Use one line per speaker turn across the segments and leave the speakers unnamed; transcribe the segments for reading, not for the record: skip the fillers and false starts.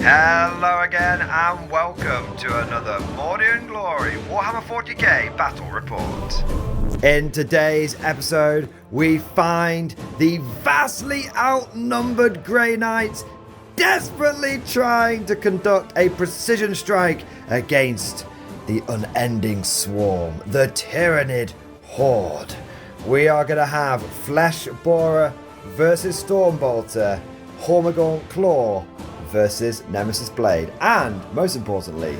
Hello again and welcome to another Mordy and Glory Warhammer 40k Battle Report. In today's episode, we find the vastly outnumbered Grey Knights desperately trying to conduct a precision strike against the unending swarm, the Tyranid Horde. We are going to have Flesh Borer versus Stormbolter, Hormagaunt Claw versus Nemesis Blade, and most importantly,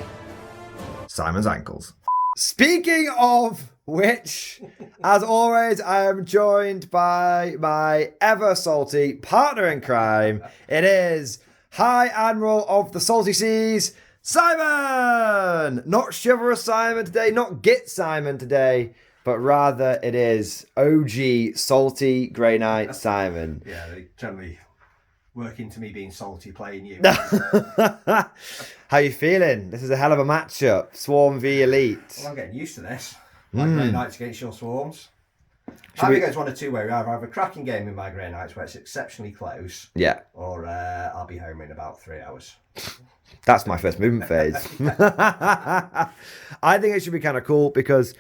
Simon's ankles. Speaking of which, as always, I am joined by my ever salty partner in crime. It is High Admiral of the Salty Seas, Simon! Not Chivalrous Simon today, not Git Simon today, but rather it is OG Salty Grey Knight Simon.
Yeah, they generally work into me being salty playing you.
How you feeling? This is a hell of a matchup. Swarm v Elite.
Well, I'm getting used to this. My Grey Knights against your Swarms. I think it's one of two ways. Either I have a cracking game in my Grey Knights where it's exceptionally close.
Yeah.
Or I'll be home in about 3 hours.
That's my first movement phase. I think it should be kind of cool because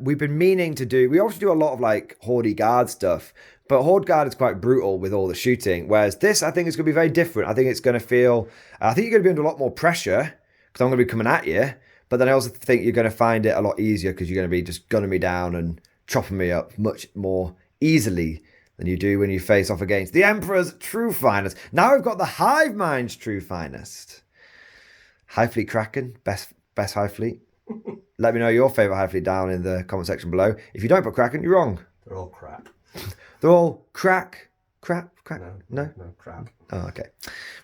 we've been meaning to do... We also do a lot of like Horde Guard stuff. But Horde Guard is quite brutal with all the shooting, whereas this, I think, is going to be very different. I think it's going to feel... I think you're going to be under a lot more pressure, because I'm going to be coming at you, but then I also think you're going to find it a lot easier, because you're going to be just gunning me down and chopping me up much more easily than you do when you face off against the Emperor's True Finest. Now we've got the Hive Mind's True Finest. Hive Fleet Kraken, best Hive Fleet. Let me know your favourite Hive Fleet down in the comment section below. If you don't put Kraken, you're wrong.
They're all crap.
They're all crap. No,
crap.
Oh, okay.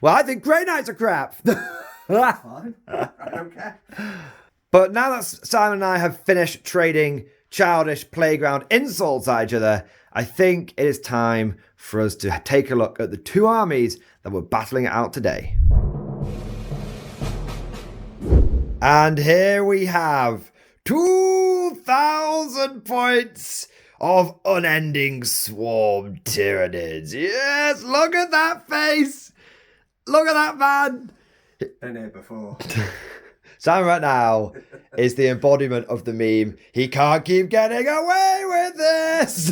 Well, I think Grey Knights are crap.
Fine. I don't care.
But now that Simon and I have finished trading childish playground insults at each other, I think it is time for us to take a look at the two armies that were battling it out today. And here we have 2,000 points of unending swarm Tyranids. Yes, look at that face. Look at that man.
Been here before.
Simon right now is the embodiment of the meme. He can't keep getting away with this.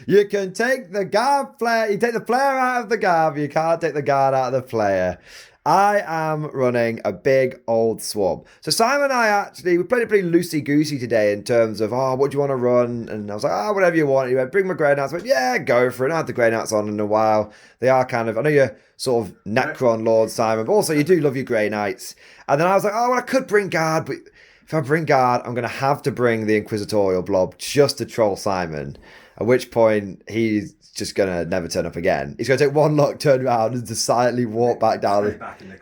You can take the guard player. You take the player out of the guard, but you can't take the guard out of the player. I am running a big old swarm. So Simon and I actually, we played it pretty loosey-goosey today in terms of, what do you want to run? And I was like, whatever you want. He went, bring my Grey Knights. I went, yeah, go for it. I haven't had the Grey Knights on in a while. They are kind of, I know you're sort of Necron Lord, Simon, but also you do love your Grey Knights. And then I was like, I could bring guard, but if I bring guard, I'm going to have to bring the Inquisitorial Blob just to troll Simon. At which point, he's just going to never turn up again. He's going to take one look, turn around, and just silently walk back down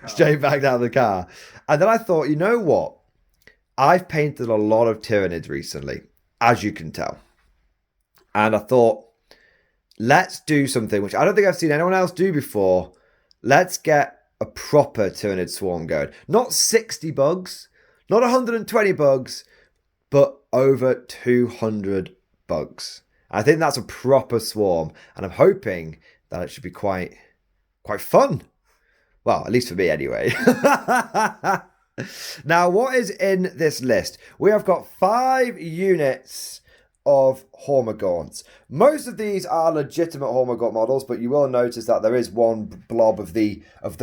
straight back down the car. And then I thought, you know what? I've painted a lot of Tyranids recently, as you can tell. And I thought, let's do something which I don't think I've seen anyone else do before. Let's get a proper Tyranid swarm going. Not 60 bugs, not 120 bugs, but over 200 bugs. I think that's a proper swarm, and I'm hoping that it should be quite fun. Well, at least for me anyway. Now, what is in this list? We have got 5 units of Hormagaunts. Most of these are legitimate Hormagaunt models, but you will notice that there is one blob of the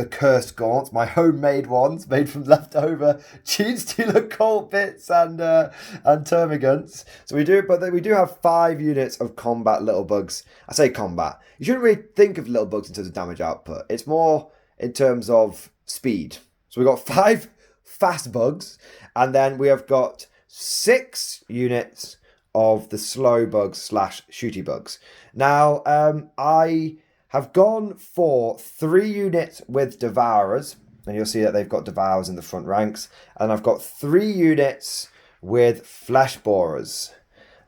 cursed gaunts, my homemade ones, made from leftover Gene Stealer Colt bits and termagants. So we do have 5 units of combat little bugs. I say combat. You shouldn't really think of little bugs in terms of damage output. It's more in terms of speed. So we've got 5 fast bugs, and then we have got 6 units of the slow bugs / shooty bugs. Now, I have gone for 3 units with Devourers, and you'll see that they've got Devourers in the front ranks, and I've got 3 units with Flesh Borers.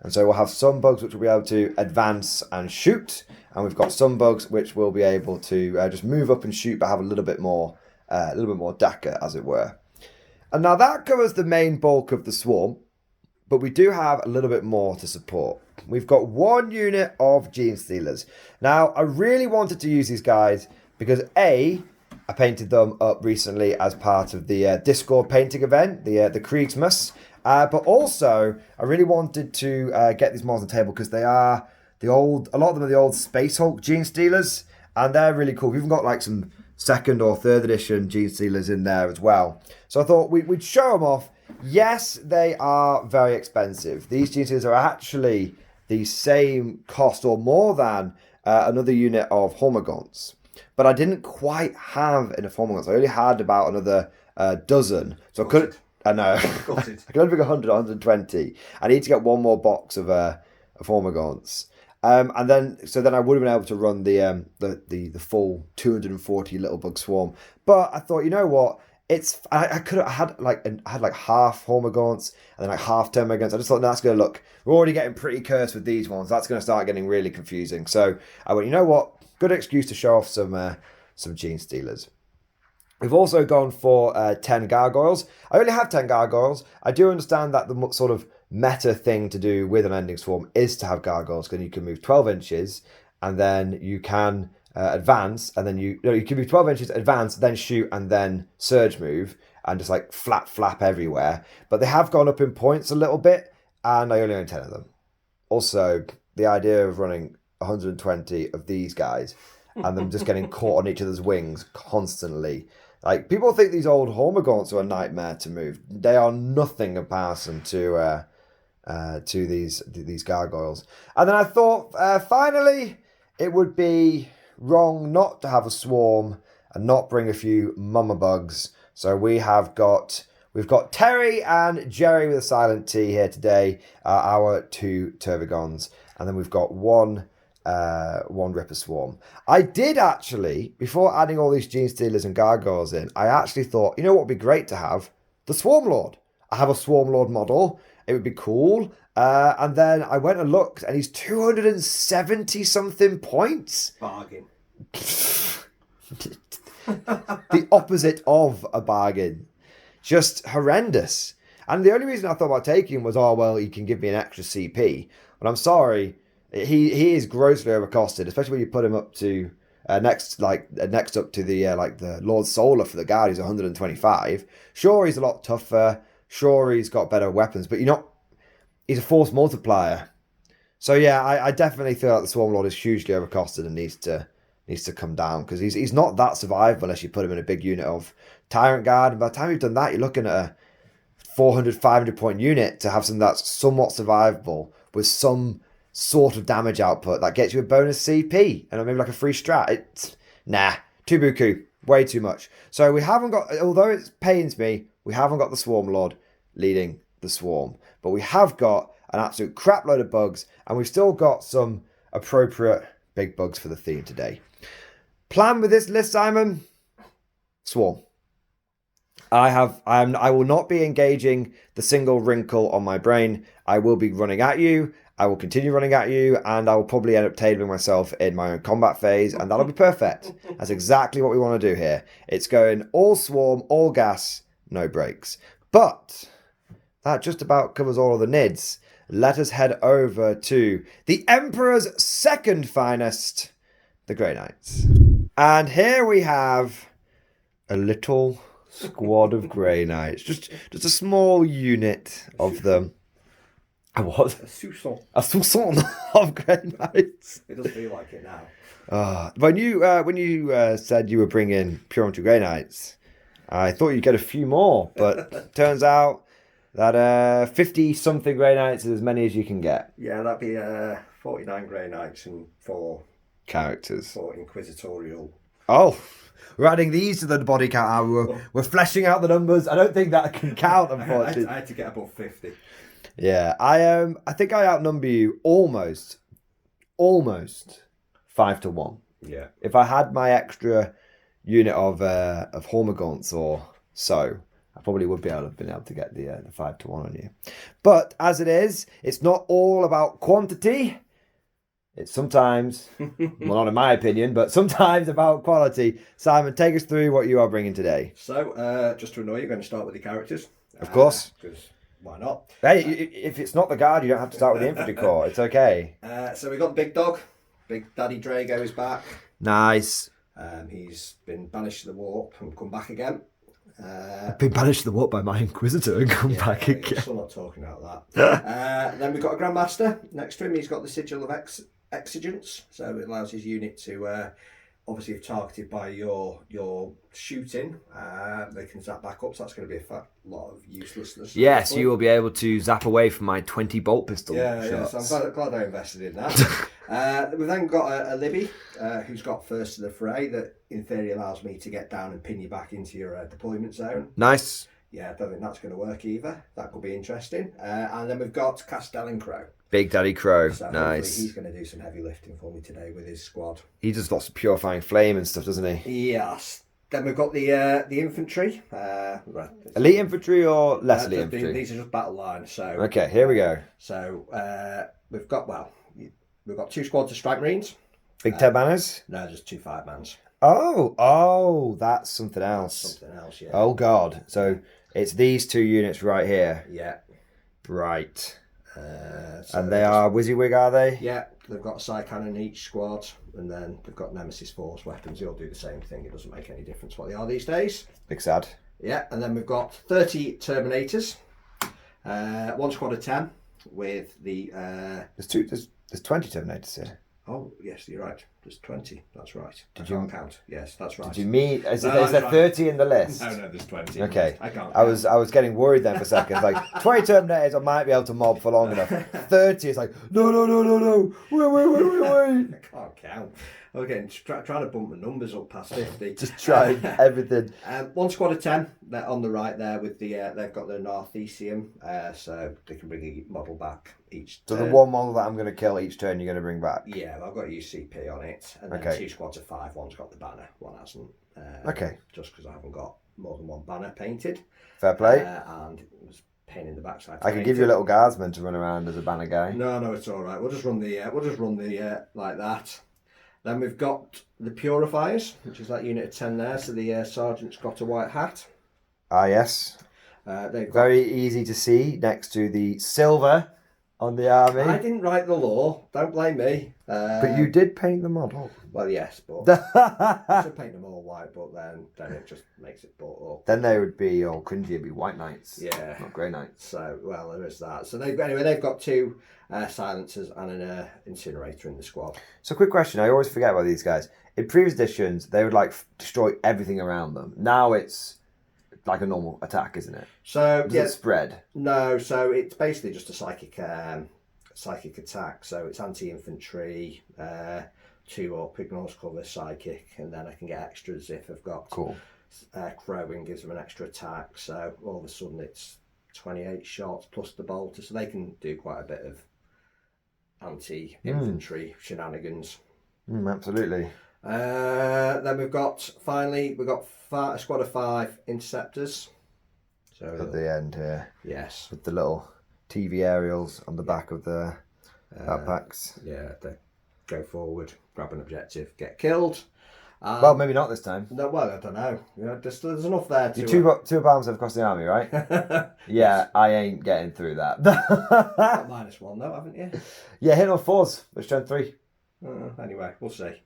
And so we'll have some bugs which will be able to advance and shoot, and we've got some bugs which will be able to just move up and shoot, but have a little bit more DACA, as it were. And now that covers the main bulk of the swarm. But we do have a little bit more to support. We've got 1 unit of Gene Stealers. Now, I really wanted to use these guys because A, I painted them up recently as part of the Discord painting event, the Kriegsmas. But also, I really wanted to get these models on the table because they are a lot of them are the old Space Hulk Gene Stealers, and they're really cool. We've even got like some 2nd or 3rd edition Gene Stealers in there as well. So I thought we'd show them off. Yes, they are very expensive. These Gene Stealers are actually the same cost or more than another unit of Hormagaunts. But I didn't quite have enough Hormagaunts. I only had about another dozen. So I couldn't... I know. I can only pick 100 or 120. I need to get one more box of Hormagaunts. And then I would have been able to run the full 240 little bug swarm. But I thought, you know what? I had half Hormagaunts and then like half Termagants. I just thought, no, that's going to look... We're already getting pretty cursed with these ones. That's going to start getting really confusing. So I went, you know what? Good excuse to show off some Gene Stealers. We've also gone for 10 gargoyles. I only have 10 gargoyles. I do understand that the sort of meta thing to do with an ending swarm is to have gargoyles, because you can move 12 inches and then you can advance, and then you can move 12 inches, advance, then shoot, and then surge move, and just like flap everywhere. But they have gone up in points a little bit, and I only own 10 of them. Also, the idea of running 120 of these guys and them just getting caught on each other's wings constantly. Like, people think these old Hormagaunts are a nightmare to move. They are nothing in comparison to these gargoyles. And then I thought, finally, it would be wrong not to have a swarm and not bring a few mama bugs. So we've got Terry and Jerry with a silent T here today, our 2 Tervigons, and then we've got one Ripper Swarm. I did actually, before adding all these Gene Stealers and Gargoyles in, I actually thought, you know what would be great to have? The Swarm Lord. I have a Swarm Lord model. It would be cool. And then I went and looked, and he's 270 something points.
Bargain.
The opposite of a bargain. Just horrendous. And the only reason I thought about taking him was, oh, well, he can give me an extra CP. But I'm sorry, he is grossly overcosted, especially when you put him up to next up to the Lord Solar for the guard. He's 125. Sure, he's a lot tougher. Sure, he's got better weapons, but he's a force multiplier. So yeah, I definitely feel like the Swarm Lord is hugely overcosted and needs to come down, because he's not that survivable unless you put him in a big unit of Tyrant Guard. And by the time you've done that, you're looking at a 400, 500 point unit to have something that's somewhat survivable with some sort of damage output that gets you a bonus CP and maybe like a free strat. Too buku, way too much. So we haven't got, although it pains me, we haven't got the Swarm Lord leading the swarm, but we have got an absolute crap load of bugs, and we've still got some appropriate big bugs for the theme today. Plan with this list, Simon? Swarm. I will not be engaging the single wrinkle on my brain. I will be running at you. I will continue running at you, and I will probably end up tailoring myself in my own combat phase, and that'll be perfect. That's exactly what we want to do here. It's going all swarm, all gas, no brakes. But that just about covers all of the NIDs. Let us head over to the Emperor's second finest, the Grey Knights. And here we have a little squad of Grey Knights. Just a small unit of them. What?
A
soupçon of Grey Knights.
It does feel like it now.
When you said you were bringing Pure Unto Grey Knights, I thought you'd get a few more, but turns out that 50-something Grey Knights is as many as you can get.
Yeah, that'd be 49 Grey Knights and 4
characters.
4 Inquisitorial.
Oh, we're adding these to the body count. We're fleshing out the numbers. I don't think that can count, unfortunately.
I had to get above 50.
Yeah, I think I outnumber you almost 5-1.
Yeah.
If I had my extra unit of Hormagaunts or so, I probably would have been able to get the 5-1 on you. But as it is, it's not all about quantity. It's sometimes, well, not in my opinion, but sometimes about quality. Simon, take us through what you are bringing today.
So, just to annoy you, going to start with the characters.
Of course.
Because why not?
Hey, if it's not the guard, you don't have to start with the infantry corps. It's okay.
So we got the big dog. Big Daddy Drago is back.
Nice.
He's been banished to the warp and come back again.
I've been banished to the warp by my Inquisitor and come back again.
We're still not talking about that. Then we've got a Grandmaster next to him. He's got the Sigil of Exigence, so it allows his unit to, obviously, if targeted by your shooting, they can zap back up. So that's going to be a lot of uselessness.
Yes, you will be able to zap away from my 20 bolt pistol.
Yeah, so I'm glad I invested in that. We've then got a Libby who's got first to the fray that in theory allows me to get down and pin you back into your deployment zone.
Nice.
Yeah, I don't think that's going to work either. That could be interesting. And then we've got Castellan Crow.
Big Daddy Crow.
So
nice.
He's going to do some heavy lifting for me today with his squad.
He does lots of purifying flame and stuff, doesn't he?
Yes. Then we've got the infantry.
Elite infantry or less elite infantry?
These are just battle lines. So
okay, here we go.
So we've got 2 squads of strike marines.
Big 10 banners?
No, just 2 5-mans.
Oh, that's something else.
Something else, yeah.
Oh God. So it's these 2 units right here.
Yeah.
Right.
So
and they are WYSIWYG, are they?
Yeah, they've got a side cannon in each squad, and then they've got Nemesis Force weapons. They all do the same thing. It doesn't make any difference what they are these days.
Big sad.
Yeah, and then we've got 30 Terminators, 1 squad of 10 with the.
There's 20 Terminators here.
Oh yes, you're right. There's 20. That's right. Did you count? Yes, that's right.
Did you mean? Is
No,
there 30 in the list?
No, there's 20.
Okay.
I can't.
I was getting worried then for a second. Like 20 Terminators, I might be able to mob for long enough. 30 is like no. Wait.
I can't count. Okay, trying to bump the numbers up past 50.
Just trying everything.
1 squad of 10. They're on the right there with the. They've got the Narthesium, so they can bring a model back each.
So the one model that I'm going to kill each turn, you're going to bring back.
Yeah, I've got UCP on it, and then
Okay.
2 squads of 5. One's got the banner, one hasn't.
Okay.
Just because I haven't got more than one banner painted.
Fair play.
And it was a pain in the backside.
I can give you a little guardsman to run around as a banner guy.
No, it's all right. We'll just run the. Like that. Then we've got the Purifiers, which is that unit of 10 there. So the sergeant's got a white hat.
Ah, yes.
They've got,
Very easy to see next to the silver on the army.
I didn't write the law. Don't blame me.
But you did paint the model.
Well, yes, but I should paint them all white, but then it just makes it bought up.
Then they would be all cringy. It'd be white knights.
Yeah.
Not grey knights.
So, well, there is that. So they've got 2 silencers and an incinerator in the squad.
So, quick question. I always forget about these guys. In previous editions, they would like destroy everything around them. Now it's like a normal attack, isn't it?
So
Does it spread?
No, so it's basically just a psychic attack. So it's anti-infantry, 2 up, ignores cover, psychic, and then I can get extras if I've got crowing gives them an extra attack. So all of a sudden it's 28 shots plus the bolter, so they can do quite a bit of anti-infantry shenanigans.
Absolutely.
Then we've got a squad of 5 interceptors. So
At the end here.
Yes.
With the little TV aerials on the back of the backpacks.
Yeah, they go forward, grab an objective, get killed.
Well, maybe not this time.
No, well, I don't know. There's enough there to.
You're two bombs across the army, right? Yeah, I ain't getting through that.
Got -1 though, haven't you?
Yeah, hit on 4s with strength 3.
Anyway, we'll see.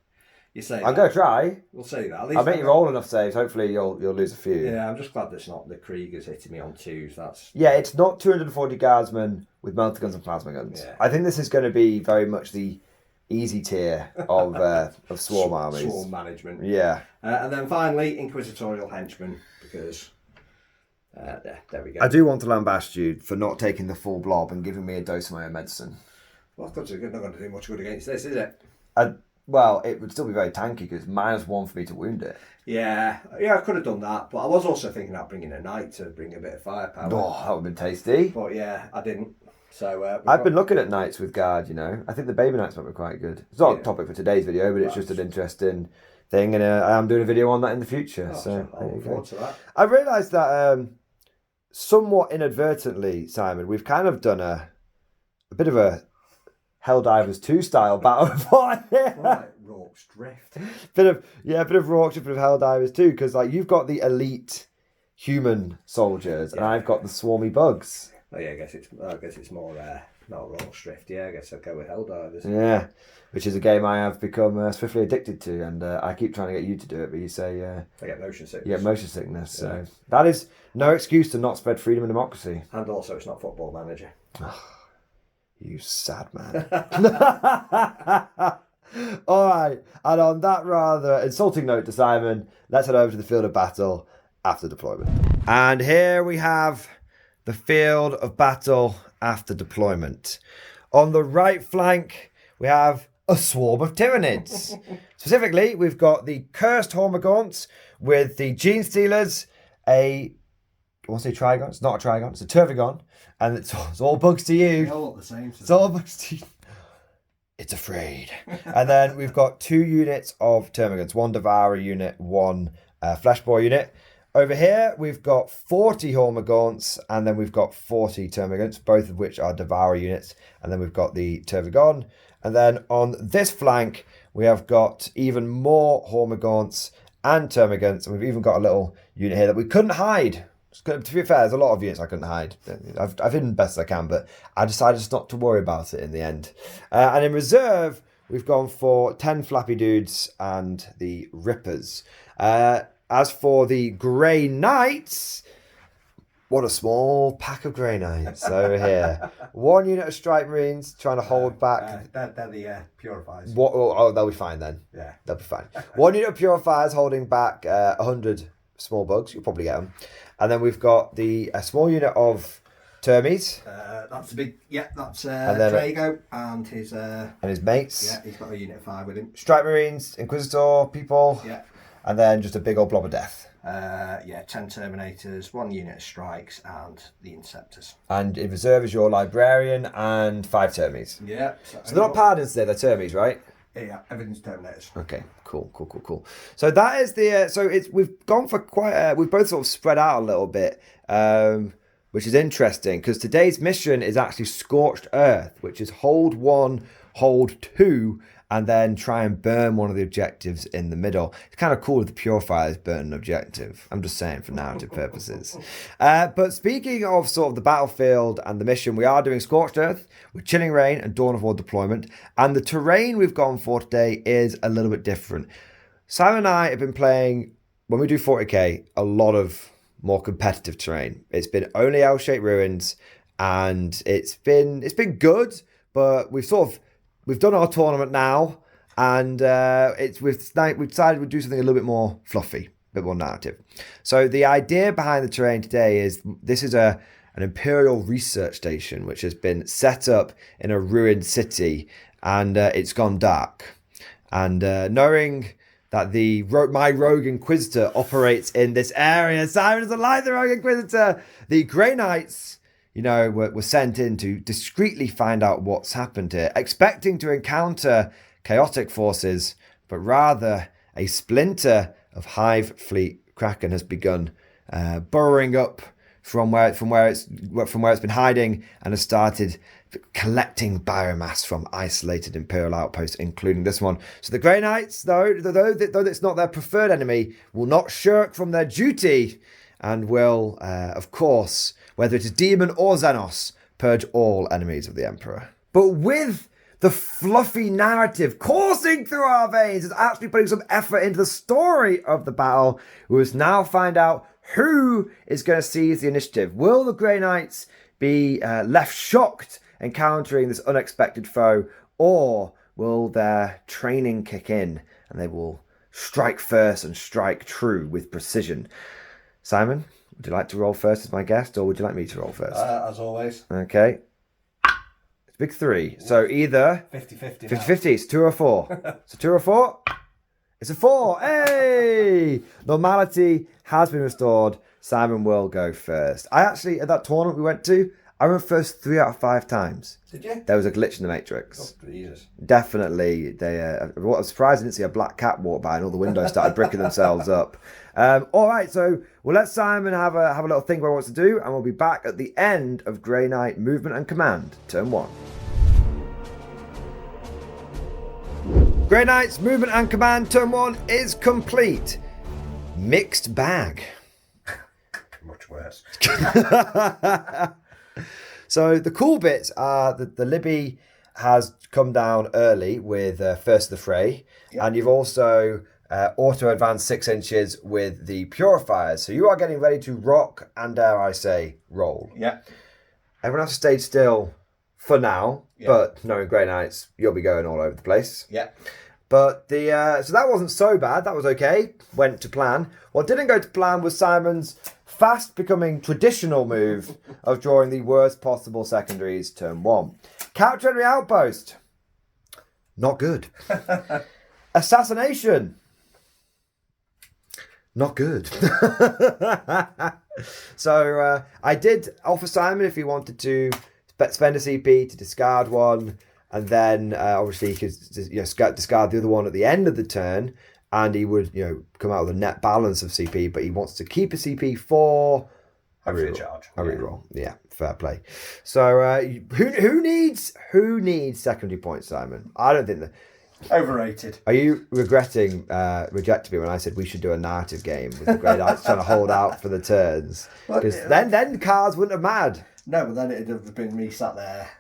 You say
I'm going to try.
We'll see that.
I'll make you roll enough saves. Hopefully, you'll lose a few.
Yeah, I'm just glad it's not the Kriegers hitting me on 2s. That's.
Yeah, it's not 240 guardsmen with melter guns and plasma guns.
Yeah.
I think this is going to be very much the easy tier of swarm armies.
Swarm management.
Yeah.
And then finally, Inquisitorial Henchmen, because there we go.
I do want to lambaste you for not taking the full blob and giving me a dose of my own medicine.
Well, it's not going to do much good against this, is it?
Well, it would still be very tanky because -1 for me to wound it.
Yeah, I could have done that, but I was also thinking about bringing a knight to bring a bit of firepower.
Oh, that would have been tasty.
But yeah, I didn't. So
I've been looking at knights with guard, you know. I think the baby knights might be quite good. It's not a topic for today's video, but it's just an interesting thing, and I am doing a video on that in the future. So
I look forward to that.
I realised that somewhat inadvertently, Simon, we've kind of done a bit of a Helldivers 2 style battle report.
Like Rorke's Drift.
bit of Rorke's, a bit of Helldivers 2, because like you've got the elite human soldiers, and I've got the swarmy bugs.
Oh yeah, I guess it's more Not Roll Strift, yeah, I guess I'd go with Helldivers.
Yeah, which is a game I have become swiftly addicted to, and I keep trying to get you to do it, but you say...
I get motion sickness.
Yeah, motion sickness, so... That is no excuse to not spread freedom and democracy.
And also, it's not Football Manager.
You sad man. Alright, and on that rather insulting note to Simon, let's head over to the field of battle after deployment. And here we have the field of battle after deployment. On the right flank, we have a swarm of Tyranids. Specifically, we've got the cursed Hormagaunts with the Gene Stealers, I want to say Trigon, it's not a Trigon, it's a Turvigon, and it's all bugs to you.
They all look the same.
It's all bugs to you. It's afraid. And then we've got 2 units of Termagants, 1 Devourer unit, 1 Fleshbore unit. Over here, we've got 40 Hormagaunts, and then we've got 40 Termagants, both of which are Devourer units. And then we've got the Turvigon. And then on this flank, we have got even more Hormagaunts and Termagants. And we've even got a little unit here that we couldn't hide. To be fair, there's a lot of units I couldn't hide. I've hidden best I can, but I decided just not to worry about it in the end. And in reserve, we've gone for 10 Flappy Dudes and the Rippers. As for the Grey Knights, what a small pack of Grey Knights over here. 1 unit of Strike Marines trying to hold back.
They're the Purifiers.
They'll be fine then.
Yeah.
They'll be fine. 1 unit of Purifiers holding back 100 small bugs. You'll probably get them. And then we've got a small unit of Termies.
That's a big, that's Drago and his
mates.
Yeah, he's got a unit of 5 with him.
Strike Marines, Inquisitor people.
Yeah.
And then just a big old blob of death.
10 Terminators, 1 unit of Strikes, and the Inceptors.
And in reserve is your Librarian and 5 Termies.
Yeah.
So they're not Paladins today, they're Termies, right?
Yeah, everything's Terminators.
Okay, cool. So that is we've gone for we've both sort of spread out a little bit, which is interesting because today's mission is actually Scorched Earth, which is hold 1, hold 2, and then try and burn one of the objectives in the middle. It's kind of cool if the Purifiers burn an objective. I'm just saying for narrative purposes. But speaking of sort of the battlefield and the mission, we are doing Scorched Earth with Chilling Rain and Dawn of War deployment. And the terrain we've gone for today is a little bit different. Simon and I have been playing, when we do 40k, a lot of more competitive terrain. It's been only L-shaped ruins, and it's been good, but we've done our tournament now, and we've decided we'd do something a little bit more fluffy, a bit more narrative. So the idea behind the terrain today is this is an Imperial research station which has been set up in a ruined city, and it's gone dark. And knowing that my Rogue Inquisitor operates in this area, Simon doesn't like the Rogue Inquisitor. The Grey Knights, were sent in to discreetly find out what's happened here, expecting to encounter chaotic forces, but rather a splinter of Hive Fleet Kraken has begun burrowing up from where it's been hiding, and has started collecting biomass from isolated Imperial outposts, including this one. So the Grey Knights, though it's not their preferred enemy, will not shirk from their duty, and will, of course, whether it is Demon or Xenos, purge all enemies of the Emperor. But with the fluffy narrative coursing through our veins, is actually putting some effort into the story of the battle, we must now find out who is going to seize the initiative. Will the Grey Knights be left shocked encountering this unexpected foe, or will their training kick in and they will strike first and strike true with precision? Simon, would you like to roll first as my guest, or would you like me to roll first?
As always.
Okay. It's big 3. So either
50-50.
50-50. It's 2 or 4. It's a 2 or 4. It's a 4. Hey! Normality has been restored. Simon will go first. I actually, at that tournament we went to, I went first 3 out of 5 times.
Did you?
There was a glitch in the Matrix.
Oh, Jesus.
Definitely. I was surprised I didn't see a black cat walk by and all the windows started bricking themselves up. All right, so we'll let Simon have a little think about what to do, and we'll be back at the end of Grey Knight Movement and Command, Turn 1. Grey Knight's Movement and Command, Turn 1 is complete. Mixed bag.
Much worse.
So the cool bits are that the Libby has come down early with First of the Fray, and you've also auto advanced 6 inches with the Purifiers. So you are getting ready to rock and, dare I say, roll.
Yeah.
Everyone else has stayed still for now, but knowing Grey Knights, you'll be going all over the place.
Yeah.
But so that wasn't so bad. That was okay. Went to plan. What didn't go to plan was Simon's fast becoming traditional move of drawing the worst possible secondaries turn 1. Capture Enemy Outpost. Not good. Assassination. Not good. So I did offer Simon if he wanted to spend a CP to discard one, and then obviously he could discard the other one at the end of the turn, and he would come out with a net balance of CP. But he wants to keep a CP for a reroll. Yeah, fair play. So who needs secondary points, Simon? I don't think that.
Overrated.
Are you regretting rejecting me when I said we should do a narrative game with the Grey Knights trying to hold out for the turns? Because then the cards wouldn't have mattered.
No, but then it'd have been me sat there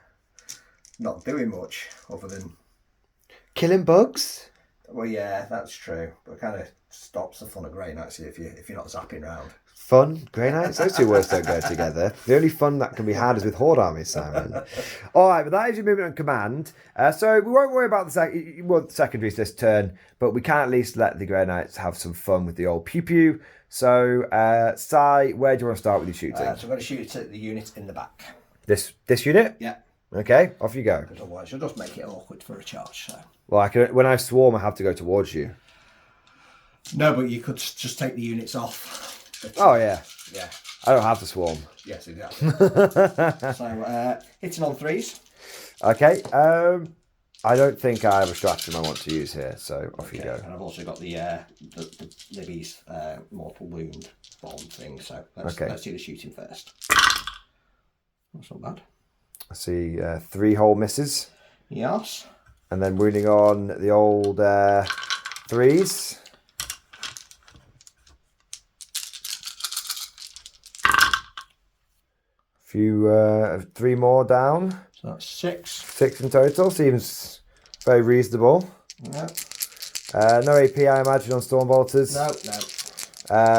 not doing much other than
killing bugs.
Well, yeah, that's true. But it kind of stops the fun of Grey Knights if you're not zapping round.
Fun, Grey Knights, those two words don't go together. The only fun that can be had is with Horde armies, Simon. All right, but that is your movement and command. So we won't worry about the secondaries this turn, but we can at least let the Grey Knights have some fun with the old pew pew. So, Si, where do you want to start with your shooting?
So I'm going to shoot at the unit in the back.
This unit?
Yeah.
Okay, off you go.
Because otherwise you'll just make it awkward for a charge. So.
Well, when I swarm, I have to go towards you.
No, but you could just take the units off.
Oh, yeah.
Yeah.
I don't have to swarm.
Yes, exactly. So, hitting on 3s.
Okay. I don't think I have a stratagem I want to use here, so off you go.
And I've also got the Libby's mortal wound bomb thing, so let's do the shooting first. That's not bad.
I see 3 hole misses.
Yes.
And then wounding on the old 3s. Few 3 more down.
So that's 6.
6 in total. Seems very reasonable.
No.
No AP, I imagine, on Storm Bolters.
No.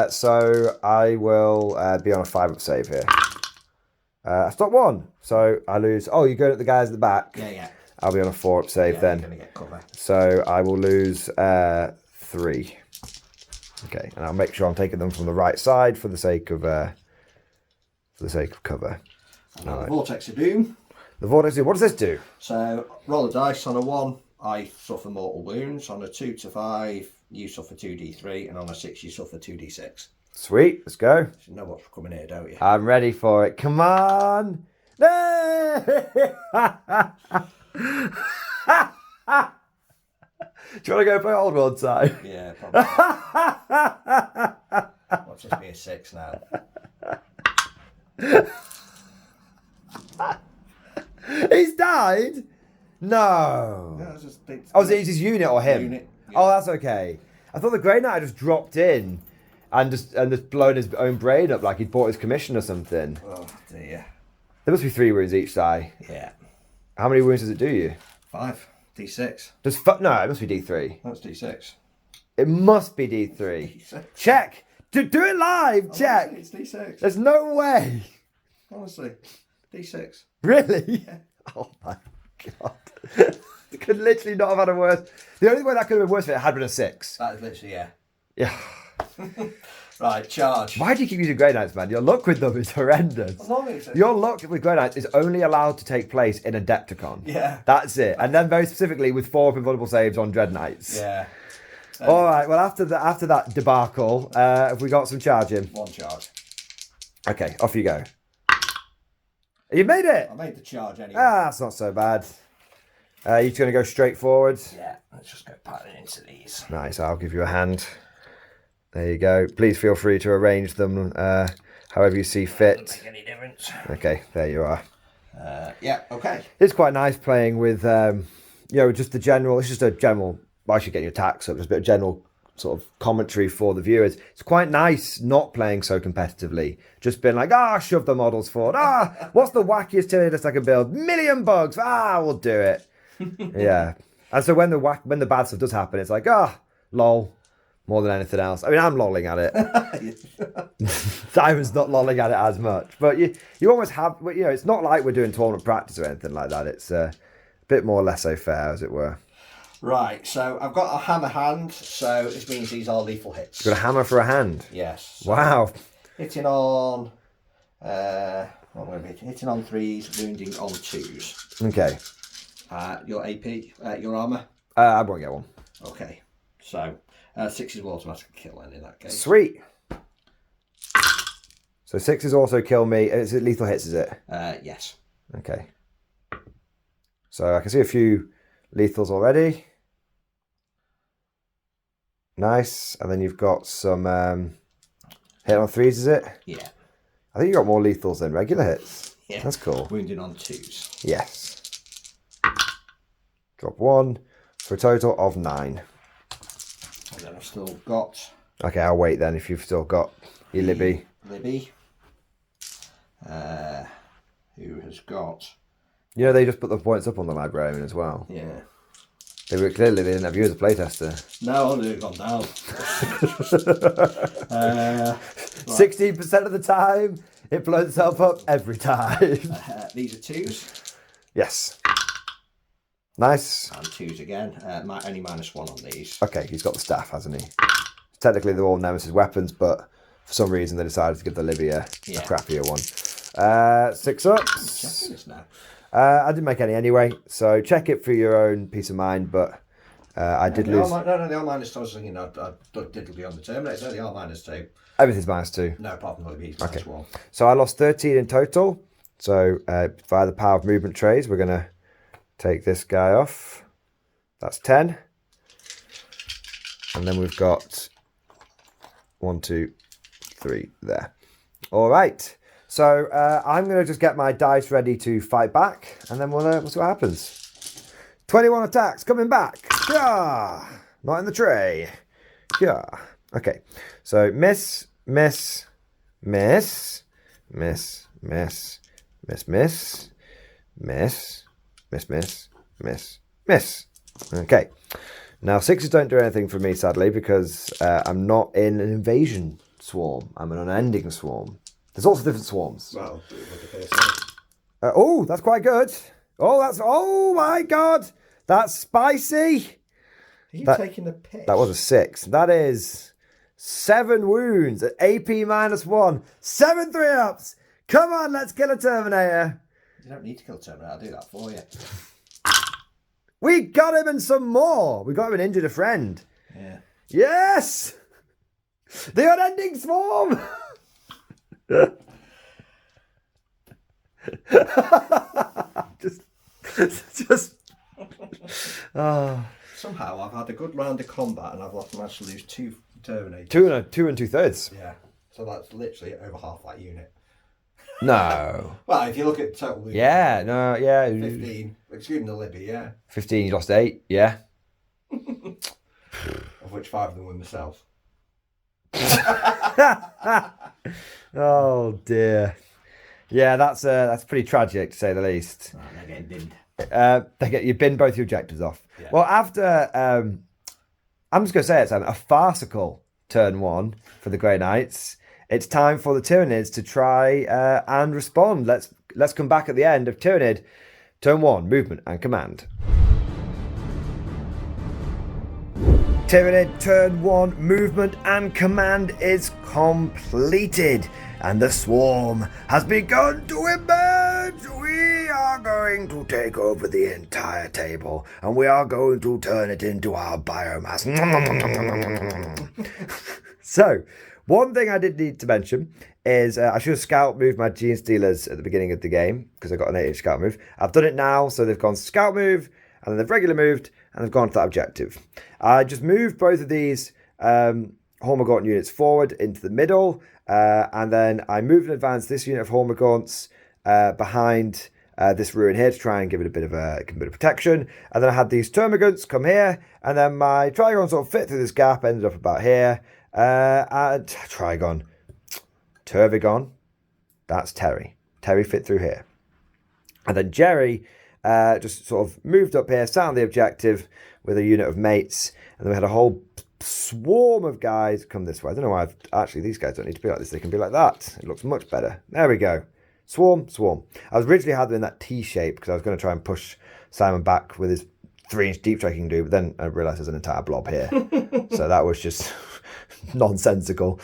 So I will be on a 5-up save here. I stop 1, so I lose. Oh, you're going at the guys at the back.
Yeah.
I'll be on a 4-up save then.
You're gonna get cover.
So I will lose 3. Okay, and I'll make sure I'm taking them from the right side for the sake of cover.
Now the Vortex of Doom.
The Vortex of Doom. What does this do?
So roll a dice. On a 1, I suffer mortal wounds. On a 2 to 5, you suffer 2d3, and on a 6, you suffer 2d6.
Sweet, let's go.
You know what's coming here, don't you?
I'm ready for it. Come on. No! Do you want to go play Old World side?
Yeah, probably. Watch this be a 6 now.
He's died? No.
No, it's
it's his unit or him?
Unit.
Oh, that's okay. I thought the Grey Knight just dropped in and just blown his own brain up like he'd bought his commission or something.
Oh dear.
There must be 3 wounds each die.
Yeah.
How many wounds does it do you?
5. D6.
No, it must be D3.
That's D6.
It must be D3.
D6.
Check. Do it live. Check.
It's D6.
There's no way.
Honestly, D6.
Really?
Yeah.
Oh my god. It could literally not have had a worse. The only way that could have been worse if it had been a 6.
That is literally, yeah.
Yeah.
Right, charge.
Why do you keep using Grey Knights, man? Your luck with them is horrendous. Your luck with Grey Knights is only allowed to take place in Adepticon.
Yeah.
That's it. And then very specifically with 4 invulnerable saves on Dread Knights.
Yeah.
All right. Well, after that debacle, have we got some charging?
1 charge.
Okay, off you go. You made it.
I made the charge anyway.
That's not so bad. You're just going to go straight forward?
Yeah, let's just go piling into these.
Nice, I'll give you a hand. There you go. Please feel free to arrange them however you see fit.
Doesn't make any difference.
Okay, there you are.
Yeah, okay.
It's quite nice playing with, just the general, it's just a general, well, I should get your attacks up, just a bit of general sort of commentary for the viewers. It's quite nice not playing so competitively. Just being like, shove the models forward. What's the wackiest Tyranid list I can build? Million bugs. We'll do it. Yeah. And so when the bad stuff does happen, it's like, lol, more than anything else. I mean, I'm lolling at it. Simon's not lolling at it as much. But you almost have, it's not like we're doing tournament practice or anything like that. It's a bit more laissez-faire, as it were.
Right, so I've got a hammer hand, so this means these are lethal hits.
You've got a hammer for a hand?
Yes.
Wow.
Hitting on, hitting on 3s, wounding on 2s.
Okay.
Your AP, your armour?
I won't get one.
Okay, so 6s will automatically kill then in that case.
Sweet. So 6s also kill me. Is it lethal hits, is it?
Yes.
Okay. So I can see a few lethals already. Nice. And then you've got some hit on 3s, is it?
Yeah.
I think you got more lethals than regular hits.
Yeah.
That's cool.
Wounding on 2s.
Yes. Drop 1 for a total of 9.
And then I've still got...
Okay, I'll wait then if you've still got your Libby.
Libby. Who has got...
They just put the points up on the librarian as well.
Yeah.
They didn't have you as a playtester.
No, they've gone down.
16% of the time, it blows itself up every time.
These are 2s.
Yes. Nice.
And 2s again. Only -1 on these.
Okay, he's got the staff, hasn't he? Technically, they're all Nemesis weapons, but for some reason they decided to give the Libby a crappier one. 6 ups.
Checking this now.
I didn't make any anyway, so check it for your own peace of mind, but I did lose.
No, they are -2. I was thinking I did be on the Terminator, so they are -2.
Everything's -2.
No, apart from the Libby, it's
Okay.
-1.
So I lost 13 in total. So via the power of movement trays, we're going to take this guy off. That's 10. And then we've got 1, 2, 3 there. All right. So I'm going to just get my dice ready to fight back, and then we'll see what happens. 21 attacks coming back. Yeah, not in the tray. Yeah. Okay. So miss, miss, miss, miss, miss, miss, miss, miss, miss, miss, miss, miss. Okay. Now 6s don't do anything for me, sadly, because I'm not in an invasion swarm. I'm in an unending swarm. There's also different swarms.
Well,
that's quite good. Oh my God, that's spicy.
Are you taking the piss?
That was a 6. That is 7 wounds at AP -1. 7 3-ups. Come on, let's kill a Terminator.
You don't need to kill a Terminator. I'll do that for you.
We got him and some more. We got him and injured a friend.
Yeah.
Yes. The unending swarm. just
Somehow I've had a good round of combat and I've managed to lose 2 Terminators.
2 and 2/3.
Yeah, so that's literally over half that unit.
No.
Well, if you look at total movement,
Yeah, no, yeah.
15, excluding the Libby, yeah.
15, you lost 8, yeah.
Of which 5 of them were myself.
Oh dear. Yeah, that's pretty tragic to say the least.
Oh, they're getting binned.
You bin both your objectives off.
Yeah.
Well, after I'm just gonna say it's a farcical turn 1 for the Grey Knights. It's time for the Tyranids to try and respond. Let's come back at the end of Tyranid turn 1, movement and command. Tyranid turn 1, movement and command is completed, and the swarm has begun to emerge. We are going to take over the entire table, and we are going to turn it into our biomass. So, one thing I did need to mention is I should have scout moved my Gene Stealers at the beginning of the game, because I got an 8-inch scout move. I've done it now, so they've gone scout move, and then they've regular moved, and they've gone to that objective. I just moved both of these Hormagaunts units forward into the middle, and then I moved and advanced this unit of Hormagaunts behind this ruin here to try and give it a bit of protection. And then I had these termagants come here, and then my Trigon sort of fit through this gap, ended up about here. And Turvigon, that's Terry. Terry fit through here. And then Jerry just sort of moved up here, sat on the objective with a unit of mates, and then we had a whole swarm of guys come this way. I don't know why actually these guys don't need to be like this. They can be like that. It looks much better. There we go. Swarm. I was originally had them in that T shape because I was going to try and push Simon back with his 3-inch deep strike he can do, but then I realised there's an entire blob here. So that was just nonsensical.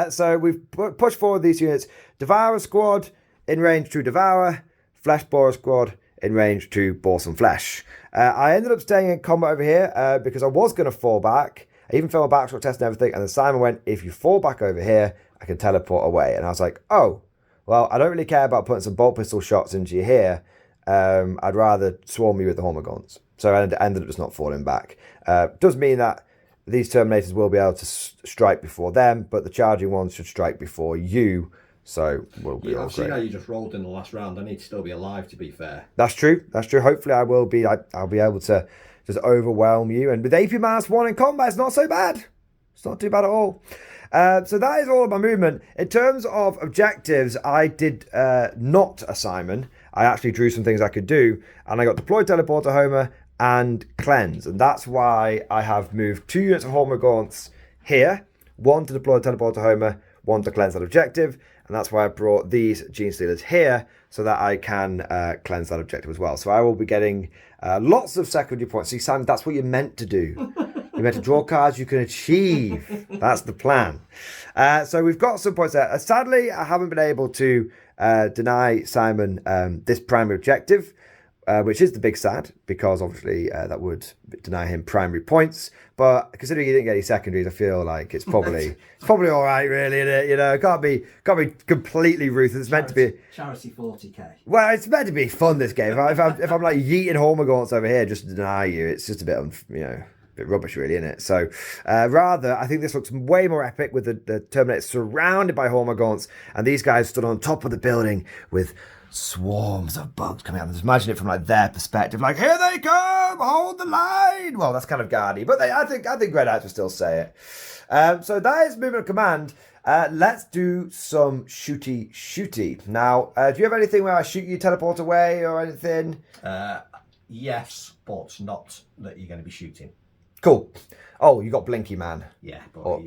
So we've pushed forward these units. Devourer squad in range to devour. Flesh borer squad in range to bore some flesh. I ended up staying in combat over here because I was going to fall back. I even fell back, test and everything, and then Simon went, if you fall back over here, I can teleport away. And I was like, oh, well, I don't really care about putting some bolt pistol shots into you here. I'd rather swarm you with the Hormagaunts. So I ended up just not falling back. Does mean that these Terminators will be able to strike before them, but the charging ones should strike before you. So we'll be all
I've seen
great.
how you just rolled in the last round. I need to still be alive, to be fair.
That's true. Hopefully I will be. I'll be able to just overwhelm you. And with AP -1 in combat, it's not so bad. It's not too bad at all. So that is all of my movement. In terms of objectives, I did not a Simon. I actually drew some things I could do. And I got Deploy Teleporter Homer and Cleanse. And that's why I have moved 2 units of Hormagaunts here. 1 to Deploy Teleporter Homer, 1 to Cleanse that objective. And that's why I brought these Gene Stealers here so that I can cleanse that objective as well. So I will be getting lots of secondary points. See, Simon, that's what you're meant to do. You're meant to draw cards you can achieve. That's the plan. So we've got some points there. Sadly, I haven't been able to deny Simon this primary objective, which is the big sad, because obviously that would deny him primary points. But considering he didn't get any secondaries, I feel like it's probably all right, really, isn't it? You know, can't be completely ruthless. It's meant to be
charity 40k.
Well, it's meant to be fun, this game. If I'm like yeeting Hormagaunts over here just to deny you, it's just a bit a bit rubbish, really, isn't it? So rather, I think this looks way more epic with the Terminators surrounded by Hormagaunts, and these guys stood on top of the building with swarms of bugs coming out. Just imagine it from like their perspective, like, here they come, hold the line. Well, that's kind of guardy, but I think Red Eyes will still say it. So that is movement of command. Let's do some shooty. Now, do you have anything where I shoot you, teleport away, or anything?
Yes, but not that you're going to be shooting.
Cool. Oh, you got Blinky Man.
Yeah, but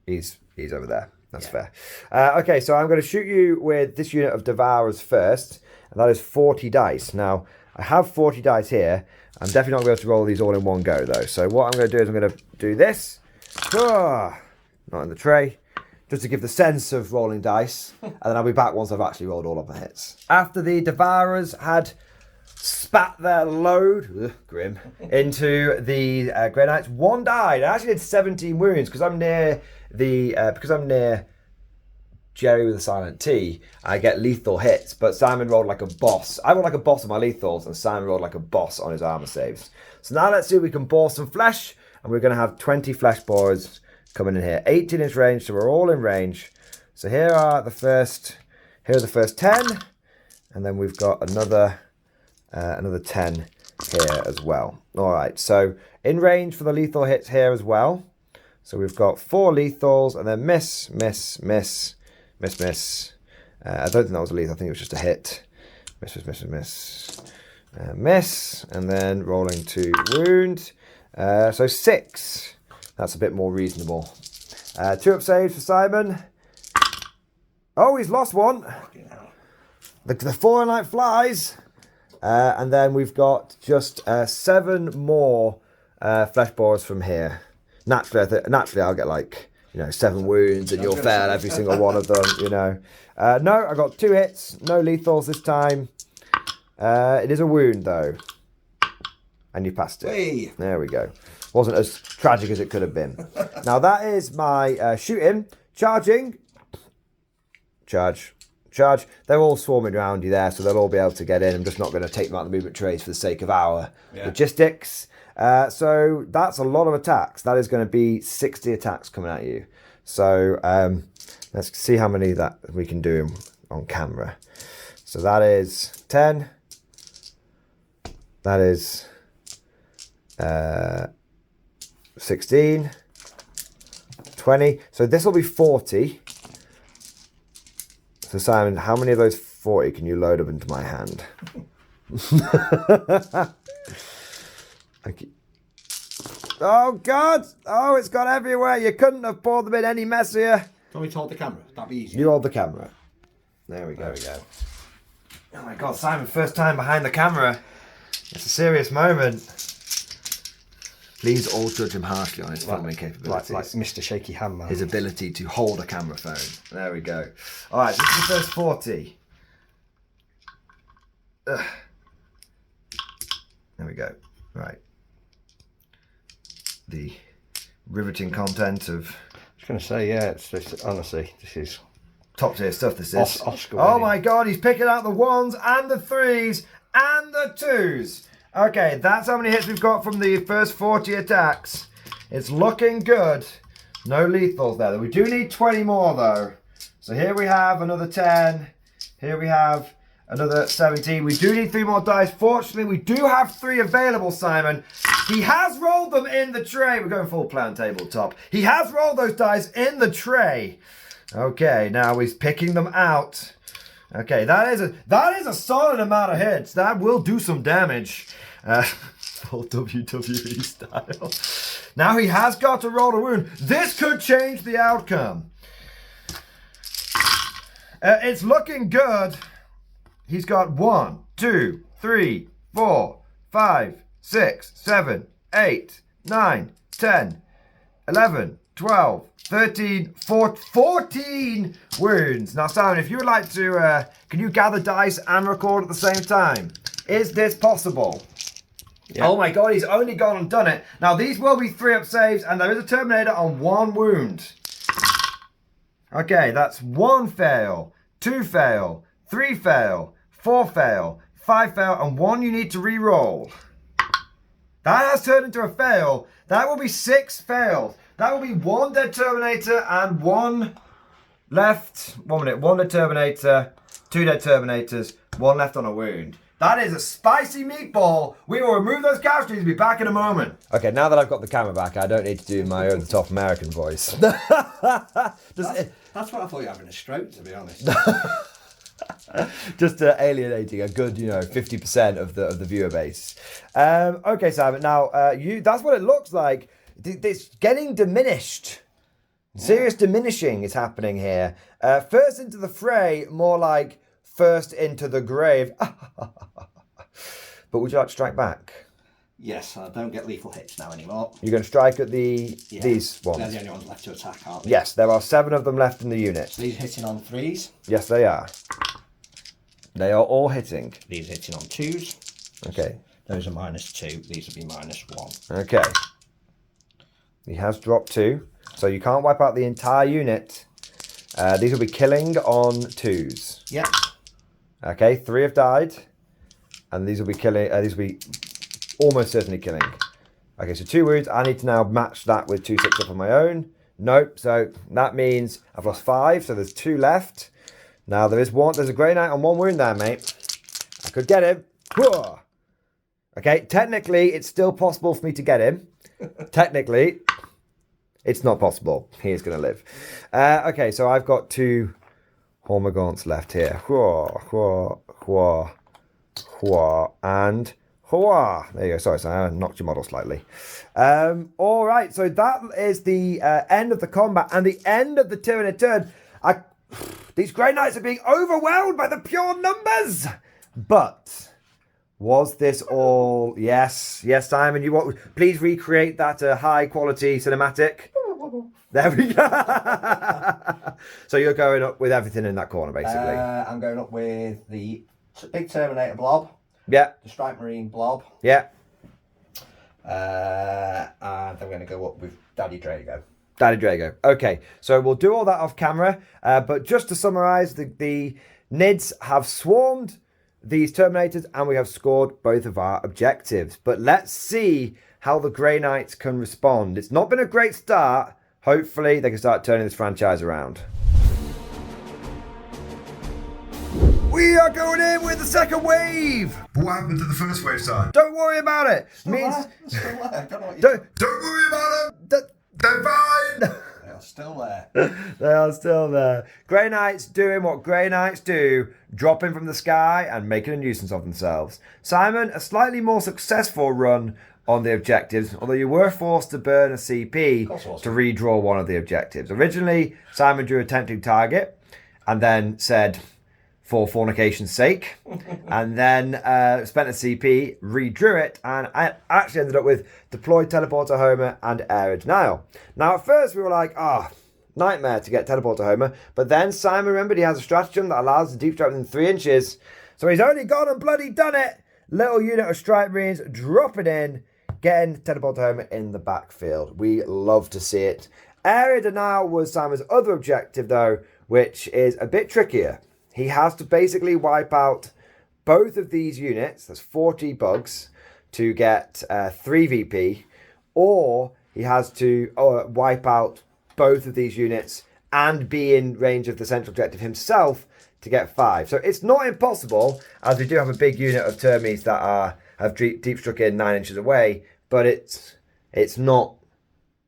he's over there. That's fair. Okay, so I'm going to shoot you with this unit of Devourers first, and that is 40 dice. Now, I have 40 dice here. I'm definitely not going to be able to roll these all in one go, though. So what I'm going to do is I'm going to do this. Not in the tray. Just to give the sense of rolling dice. And then I'll be back once I've actually rolled all of my hits. After the Devourers had spat their load, grim, into the Grey Knights, 1 died. I actually did 17 wounds because I'm near Jerry with a silent T. I get lethal hits, but Simon rolled like a boss. I rolled like a boss on my lethals, and Simon rolled like a boss on his armor saves. So now let's see if we can bore some flesh, and we're going to have 20 flesh borers coming in here. 18-inch range, so we're all in range. So here are the first 10, and then we've got another 10 here as well. All right, so in range for the lethal hits here as well. So we've got 4 lethals, and then miss. I don't think that was a lethal. I think it was just a hit. Miss, and then rolling to wound. So 6. That's a bit more reasonable. 2 up saves for Simon. Oh, he's lost 1. The falling like flies. And then we've got just 7 more flesh borers from here. Naturally, I'll get like 7 wounds, and you'll fail every single one of them. No, I got 2 hits, no lethals this time. It is a wound though, and you passed it.
Hey.
There we go. Wasn't as tragic as it could have been. Now that is my shooting, charging, charge. They're all swarming around you there, so they'll all be able to get in. I'm just not going to take them out of the movement trays for the sake of our logistics. So that's a lot of attacks. That is going to be 60 attacks coming at you. So let's see how many that we can do on camera. So that is 10, That is 16, 20. So this will be 40. So Simon, how many of those 40 can you load up into my hand? Oh God! Oh, it's gone everywhere. You couldn't have poured them in any messier.
Do you want me to hold the camera? That'd be easier.
You hold the camera. There we go. Oh my God, Simon, first time behind the camera. It's a serious moment. Please all judge him harshly on his filming capabilities.
Like Mr. Shaky Hand Man.
His ability to hold a camera phone. There we go. All right, this is the first 40. Ugh. There we go. Right. The riveting content of...
I was going to say, yeah, it's honestly, this is...
top tier stuff, this is.
Oscar
oh my God, he's picking out the 1s and the 3s and the 2s. Okay, that's how many hits we've got from the first 40 attacks. It's looking good. No lethals there. We do need 20 more though. So here we have another 10. Here we have another 17. We do need 3 more dice. Fortunately, we do have 3 available, Simon. He has rolled them in the tray. We're going full plan tabletop. He has rolled those dice in the tray. Okay, now he's picking them out. Okay, that is a solid amount of hits. That will do some damage. Full WWE style. Now he has got to roll a wound. This could change the outcome. It's looking good. He's got 1, 2, 3, 4, 5, 6, 7, 8, 9, 10, 11, 12, 13, 14 wounds. Now, Simon, if you would like to, can you gather dice and record at the same time? Is this possible? Yeah. Oh my God, he's only gone and done it. Now, these will be 3-up saves, and there is a Terminator on 1 wound. Okay, that's 1 fail, 2 fail, 3 fail, 4 fail, 5 fail, and 1 you need to re-roll. That has turned into a fail. That will be 6 fails. That will be 1 dead Terminator and 1 left. 1 minute. 1 dead Terminator, 2 dead Terminators, 1 left on a wound. That is a spicy meatball. We will remove those casualties and be back in a moment. Okay, now that I've got the camera back, I don't need to do my over-the-top American voice.
That's what I thought you were having a stroke, to be honest.
Just alienating a good, 50% of the viewer base. Okay, Simon. Now, that's what it looks like. It's getting diminished. Serious diminishing is happening here. First into the fray, more like first into the grave. But would you like to strike back?
Yes, I don't get lethal hits now anymore.
You're going to strike at these ones?
They're the only ones left to attack, aren't they?
Yes, there are 7 of them left in the unit.
So these are hitting on 3s?
Yes, they are. They are all hitting.
These are hitting on 2s.
Okay.
Those are -2. These will be -1.
Okay. He has dropped 2. So you can't wipe out the entire unit. These will be killing on 2s.
Yep.
Okay, 3 have died. And these will be killing. These will be almost certainly killing. Okay, so 2 wounds. I need to now match that with 2 6 up on my own. Nope. So that means I've lost 5. So there's 2 left. Now there is 1. There's a Grey Knight on 1 wound there, mate. I could get him. Okay, technically it's still possible for me to get him. Technically, it's not possible. He is going to live. Okay, so I've got 2 Hormagaunts left here. And there you go. Sorry, I knocked your model slightly. All right, so that is the end of the combat and the end of the Tyranid turn. These Grey Knights are being overwhelmed by the pure numbers. But was this all? Yes, Simon. Please recreate that high quality cinematic. There we go. So you're going up with everything in that corner, basically.
I'm going up with the big Terminator blob.
Yeah.
The Strike Marine blob.
Yeah.
And I'm going to go up with Daddy Drago.
Daddy Drago. Okay, so we'll do all that off camera. But just to summarise, the Nids have swarmed these Terminators and we have scored both of our objectives. But let's see how the Grey Knights can respond. It's not been a great start. Hopefully they can start turning this franchise around. We are going in with the second wave.
What happened to the first wave, Simon?
Don't worry about it.
Still there.
Don't
worry about them. They're fine.
They are still there.
They are still there. Grey Knights doing what Grey Knights do, dropping from the sky and making a nuisance of themselves. Simon, a slightly more successful run on the objectives, although you were forced to burn a CP to redraw one of the objectives. Originally, Simon drew a tempting target and then said, for fornication's sake, and then spent a CP, redrew it, and I actually ended up with deployed Teleporter Homer and Air Denial. Now, at first, we were like, nightmare to get Teleporter Homer, but then Simon remembered he has a stratagem that allows the deep strike within 3 inches, so he's only gone and bloody done it! Little unit of Strike Marines dropping in, getting Teleporter Homer in the backfield. We love to see it. Area Denial was Simon's other objective, though, which is a bit trickier. He has to basically wipe out both of these units, that's 40 bugs, to get 3 VP, or he has to wipe out both of these units and be in range of the central objective himself to get 5. So it's not impossible, as we do have a big unit of Termies that have deep struck in 9 inches away, but it's not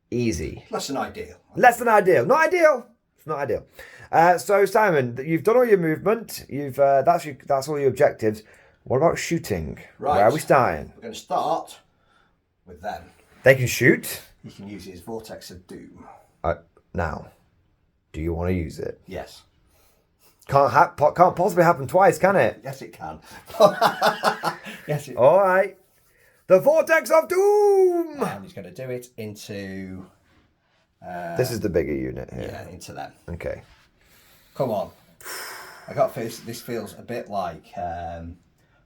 easy.
Less than ideal.
Less than ideal. Not ideal. It's not ideal. So Simon, you've done all your movement. That's all your objectives. What about shooting?
Right.
Where are we starting?
We're going to start with them.
They can shoot.
He can use his Vortex of Doom.
Now, do you want to use it?
Yes.
Can't possibly happen twice, can it?
Yes, it can. Yes, it.
All right. The Vortex of Doom.
And he's going to do it into.
This is the bigger unit here.
Yeah, into them.
Okay.
Come on. I got this feels a bit like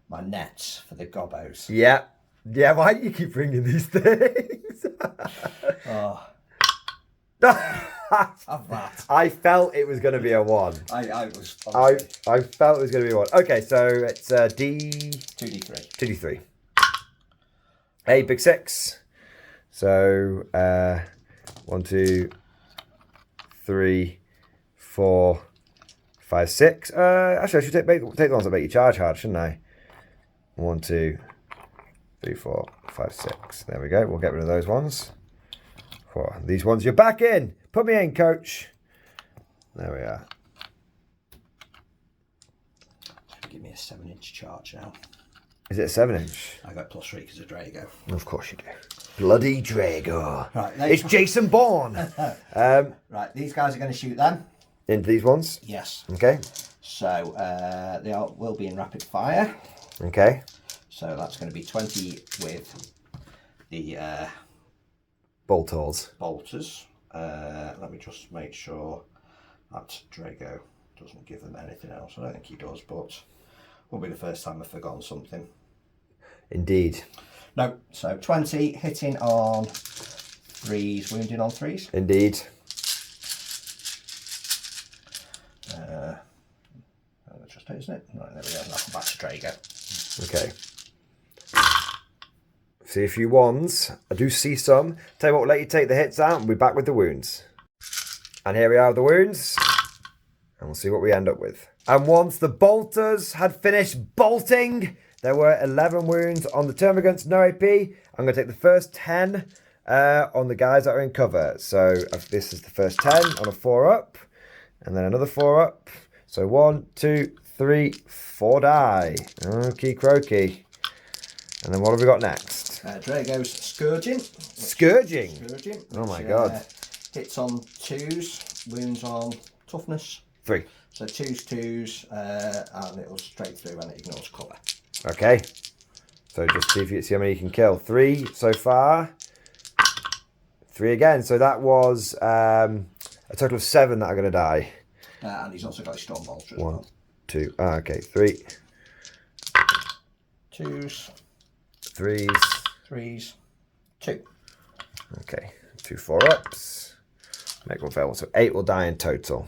my nets for the gobbos.
Yeah. Yeah, why do you keep bringing these things?
Oh. Have that.
I felt it was going to be a 1.
I was.
I felt it was going to be a 1. Okay, so it's D...
2d3.
2d3. A big 6. So, 1, 2, 3, 4, 5, 6. Actually, I should take the ones that make you charge hard, shouldn't I? 1, 2, 3, 4, 5, 6. There we go. We'll get rid of those ones. 4. These ones, you're back in. Put me in, coach. There we are.
Give me a 7-inch charge now.
Is it a 7-inch?
I got +3 because of Drago.
Of course you do. Bloody Drago.
Right,
it's Jason Bourne.
Right, these guys are going to shoot them.
Into these ones?
Yes.
Okay.
So they will be in rapid fire.
Okay.
So that's going to be 20 with the
bolters.
Let me just make sure that Drago doesn't give them anything else. I don't think he does, but won't be the first time I've forgotten something.
Indeed.
No, so 20 hitting on 3s, wounding on 3s.
Indeed.
That's just it, isn't it? Right, there we go. Now come back to Drago.
Okay. See a few ones. I do see some. Tell you what, we'll let you take the hits out and we'll be back with the wounds. And here we are with the wounds. And we'll see what we end up with. And once the bolters had finished bolting, there were 11 wounds on the termagants, no AP. I'm going to take the first 10 on the guys that are in cover. So this is the first 10 on a 4-up. And then another 4-up. So 1, 2, 3, 4 die. Okie croaky. And then what have we got next?
Drago's Scourging.
Scourging?
Scourging.
Oh my god.
Hits on 2s, wounds on toughness.
3.
So 2s, and it'll straight through and it ignores cover.
Okay. So just see how many you can kill. 3 so far. 3 again. So that was a total of 7 that are going to die.
And he's also got his Storm Bolter as
1,
well.
2. Okay, 3.
2s.
3s.
3s. 2.
Okay, 2 4-ups. Make one fail. So 8 will die in total.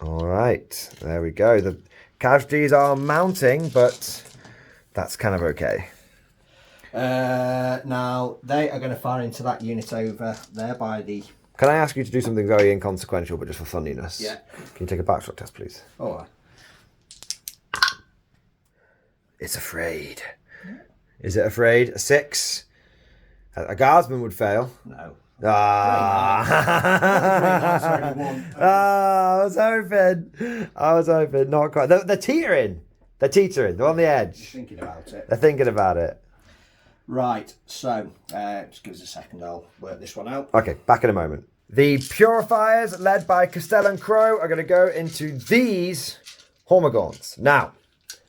All right, there we go. The casualties are mounting, but that's kind of okay.
Now, they are going to fire into that unit over there by the
Can I ask you to do something very inconsequential, but just for funniness?
Yeah.
Can you take a backstroke test, please?
All right.
It's afraid. Is it afraid? A 6. A guardsman would fail.
No.
Ah. I was hoping. Not quite. They're teetering. They're teetering. They're on the edge.
Thinking about it.
They're thinking about it.
Right. So, just give us a second. I'll work this one out.
Okay, back in a moment. The Purifiers, led by Castell and Crow, are going to go into these Hormagaunts. Now,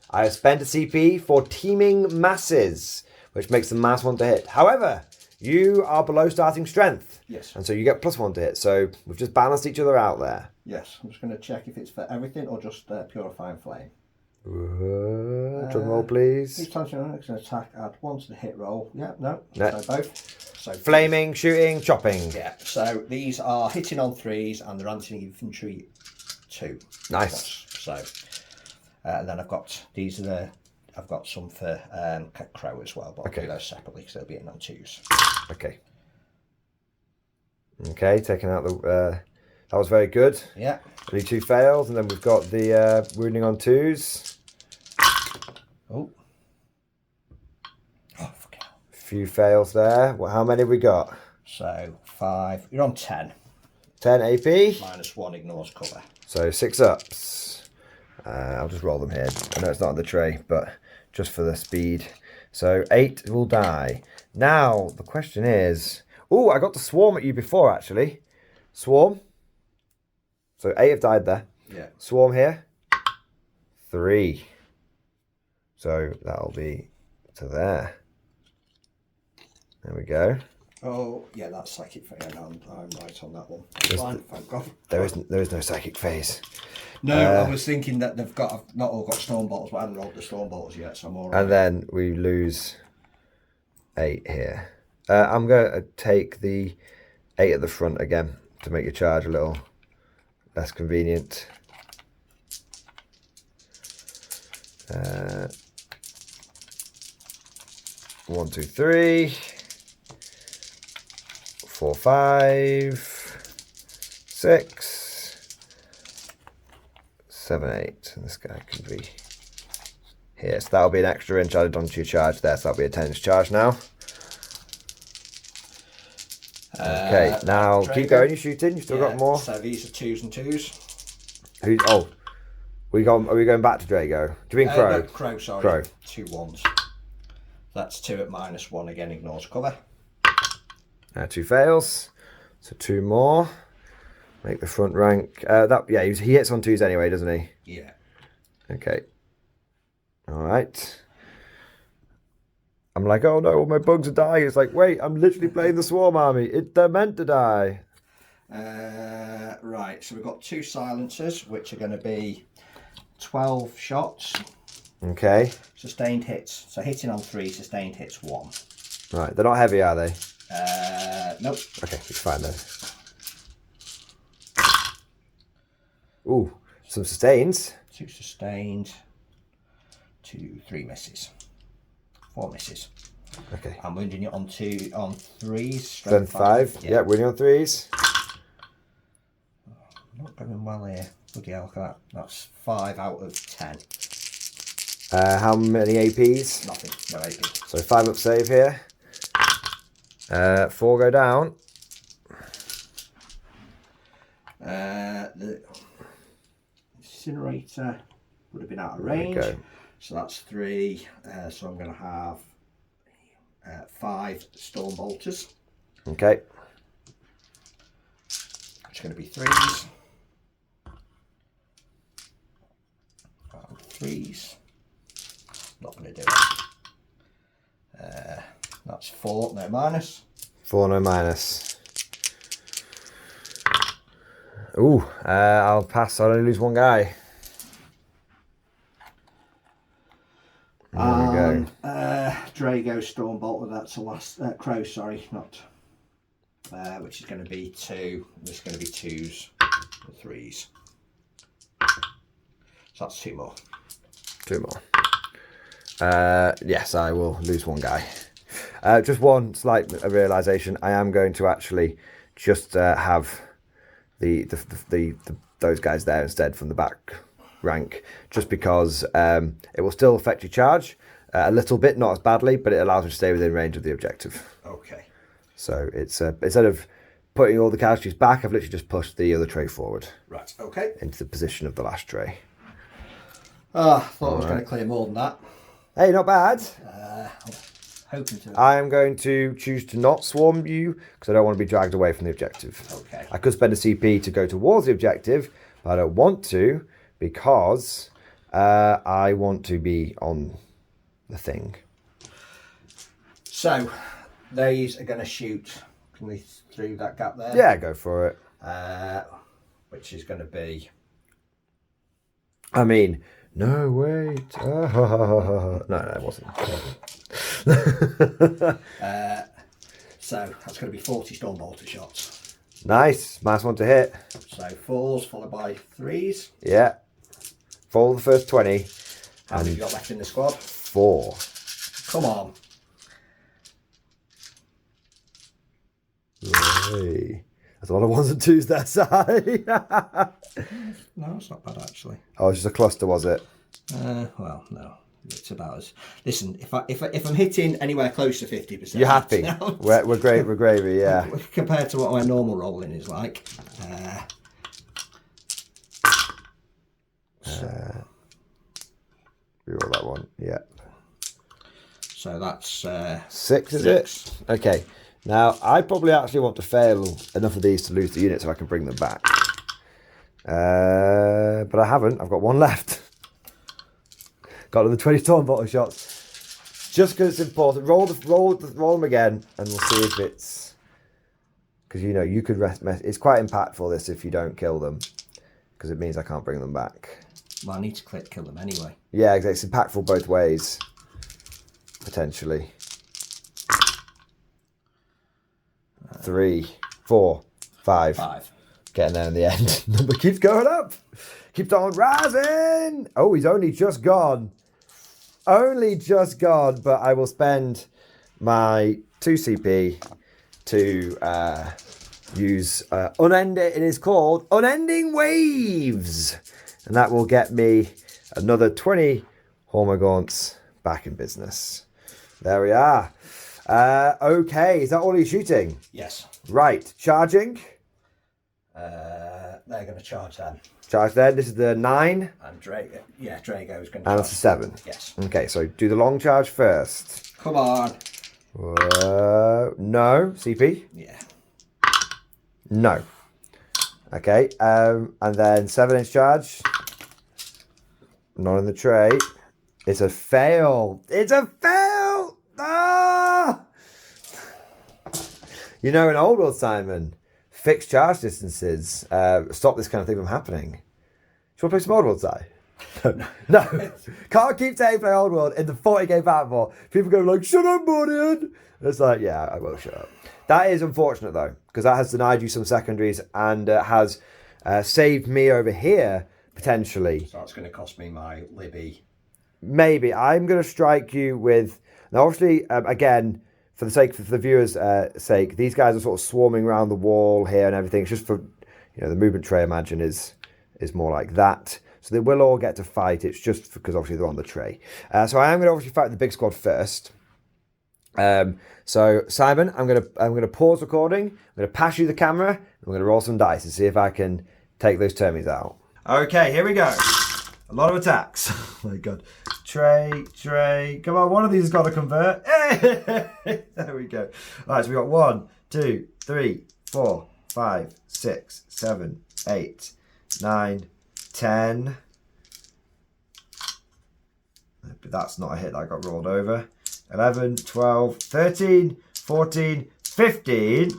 I have spent a CP for teaming masses, which makes them -1 to hit. However, you are below starting strength.
Yes.
And so you get +1 to hit. So we've just balanced each other out there.
Yes. I'm just going to check if it's for everything or just Purifying Flame.
Drum roll, please.
Each time you're going to attack, add 1 to the hit roll. Yeah, no.
No.
So both. So
Flaming, shooting, chopping.
Yeah. So these are hitting on 3s and they're anti-infantry 2.
Nice.
So, and then I've got these are the. I've got some for Crow as well, but I'll do those separately because they'll be hitting on 2s.
Okay. Okay, taking out the. That was very good.
Yeah.
Only 2 fails, and then we've got the wounding on 2s.
Oh. Oh, fucking hell.
Few fails there. Well, how many have we got?
So 5. You're on 10.
10 AP.
-1 ignores cover.
So 6 ups. I'll just roll them here. I know it's not on the tray, but just for the speed. So 8 will die. Now, the question is... Oh, I got to swarm at you before, actually. Swarm. So 8 have died there.
Yeah.
Swarm here. 3. So that'll be to there. There we go.
Oh, yeah, that's psychic phase. Yeah, I'm right on that one. Fine, thank God.
There is no psychic phase.
No, I was thinking that they've not all got storm bottles, but I haven't rolled the storm bottles yet, so I'm all right.
And then we lose 8 here. I'm going to take the 8 at the front again to make your charge a little less convenient. 1, 2, 3, 4, 5, 6, 7, 8. And this guy can be here. So that'll be an extra inch added onto your charge there. So that'll be a 10 inch charge now. Okay, now keep going. You're shooting. You've still got more.
So these are 2s and 2s.
Are we going back to Drago? Do you mean Crow?
No, Crow, sorry.
Crow.
2 1s. That's 2 at -1 again, ignores cover.
2 fails. So 2 more. Make the front rank. He hits on 2s anyway, doesn't he?
Yeah.
Okay. All right. I'm like, oh no, all my bugs are dying. It's like, wait, I'm literally playing the Swarm Army. They're meant to die.
Right, so we've got 2 silencers, which are going to be 12 shots.
Okay.
Sustained hits. So hitting on 3, sustained hits 1.
Right, they're not heavy, are they?
Nope.
Okay, it's fine then. Ooh, some sustains.
2 sustained. 2, 3 misses. 4 misses.
Okay.
I'm wounding you on 3s.
Strength 5. Yeah, wounding on 3s.
Not going well here. Bloody hell, look at that. That's 5 out of 10.
How many APs?
Nothing. No AP.
So 5 up save here. 4 go down.
The incinerator would have been out of range. So that's 3. So I'm going to have 5 storm bolters.
Okay.
It's going to be 3s. 3s. Not going to do it. That's 4, no minus.
4, no minus. Ooh, I'll pass. I'll only lose 1 guy. There we go.
Drago Stormbolter, that's the last. Crow, sorry, not. Which is going to be 2. This is going to be 2s and 3s. So that's 2 more.
2 more. Yes, I will lose 1 guy. Just one slight realisation. I am going to actually just have those guys there instead from the back rank, just because it will still affect your charge a little bit, not as badly, but it allows me to stay within range of the objective.
Okay.
So it's instead of putting all the casualties back, I've literally just pushed the other tray forward.
Right. Okay.
Into the position of the last tray.
I thought I was going to clear more than that.
Hey, not bad.
Hoping to.
I am going to choose to not swarm you because I don't want to be dragged away from the objective.
Okay.
I could spend a CP to go towards the objective, but I don't want to because I want to be on the thing.
So, these are going to shoot through that gap there.
Yeah, go for it.
Which is going to be.
I mean, no, wait. No, it wasn't.
So that's going to be 40 Stormbolter shots.
Nice one to hit.
So 4s followed by 3s.
Yeah. Follow the first 20.
How many have you got left in the squad?
4.
Come on.
Hey. There's a lot of 1s and 2s there, Si.
No, it's not bad actually.
Oh, it's just a cluster, was it?
Well, no. It's about as. Listen, if I'm hitting anywhere close to 50%,
you're happy. We're great. We're gravy, yeah.
Compared to what my normal rolling is like.
Reroll that one. Yeah.
So that's
6, is it? Okay. Now I probably actually want to fail enough of these to lose the unit so I can bring them back. But I haven't. I've got 1 left. Got another 20 Stormbolter shots. Just because it's important. Roll them again, and we'll see if it's. Because you could rest. It's quite impactful this if you don't kill them, because it means I can't bring them back.
Well, I need to kill them anyway.
Yeah, exactly. It's impactful both ways, potentially. 3, 4, 5.
5.
Getting there in the end. Number keeps going up. Keeps on rising. Oh, he's only just gone. But I will spend my 2 CP to use unending. It is called Unending Waves. And that will get me another 20 Hormogaunts back in business. There we are. Okay, is that all you're shooting?
Yes.
Right, charging.
They're going to charge then.
Charge then. This is the 9.
And Drago is going to charge.
And it's a 7.
Yes.
Okay, so do the long charge first.
Come on.
No. CP?
Yeah.
No. Okay, and then 7-inch charge. Not in the tray. It's a fail. It's a fail! Ah! In Old World, Simon, fixed charge distances stop this kind of thing from happening. Do you want to play some Old World, Si? No. Can't keep taking play Old World in the 40-game battle. People go like, shut up, Mordian! It's like, yeah, I will shut up. That is unfortunate, though, because that has denied you some secondaries and has saved me over here, potentially.
So that's going to cost me my Libby.
Maybe. I'm going to strike you with... Now, obviously, again, for the viewers' sake, these guys are sort of swarming around the wall here and everything. It's just for, the movement tray, I imagine, is more like that. So they will all get to fight. It's just because, obviously, they're on the tray. So I am going to obviously fight the big squad first. So Simon, I'm gonna pause recording. I'm gonna pass you the camera. I'm gonna roll some dice and see if I can take those termies out. Okay, here we go. A lot of attacks. Oh my god. Tray. Come on, one of these has got to convert. There we go. All right, so we got 1, 2, 3, 4, 5, 6, 7, 8, 9, 10. But that's not a hit that got rolled over. 11, 12, 13, 14, 15,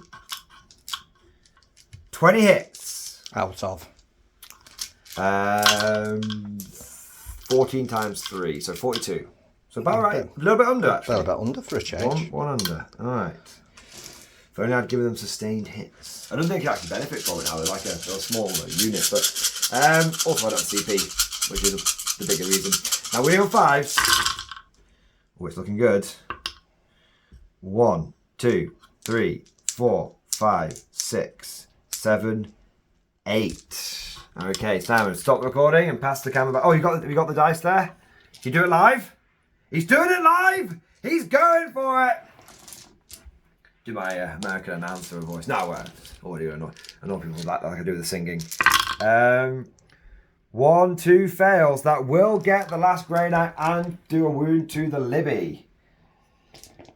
20 hits.
Out of?
14 times 3, so 42. So about right, a little bit under actually.
A little bit under for a change.
One under, alright. If only I'd given them sustained hits. I don't think it actually benefits from it now, they're like a small unit, but also I don't CP, which is the bigger reason. Now we're on 5s. Oh, it's looking good. 1, 2, 3, 4, 5, 6, 7, 8. Okay, Simon, stop recording and pass the camera back. Oh, you got the dice there? You do it live? He's doing it live! He's going for it! Do my American announcer voice. No, audio. I know people like I do with the singing. 1, 2 fails. That will get the last Grey Knight and do a wound to the Libby.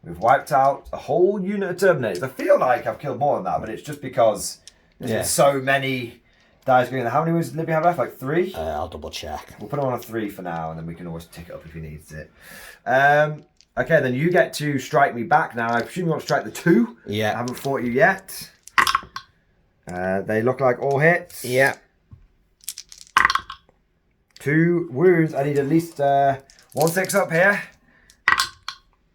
We've wiped out a whole unit of Terminators. I feel like I've killed more than that, but it's just because there's been so many dice going in there. How many wounds does Libby have left? Like 3?
I'll double check.
We'll put him on a 3 for now, and then we can always tick it up if he needs it. Okay, then you get to strike me back now. I presume you want to strike the 2?
Yeah.
I haven't fought you yet. They look like all hits.
Yeah.
2 wounds. I need at least 1 6 up here.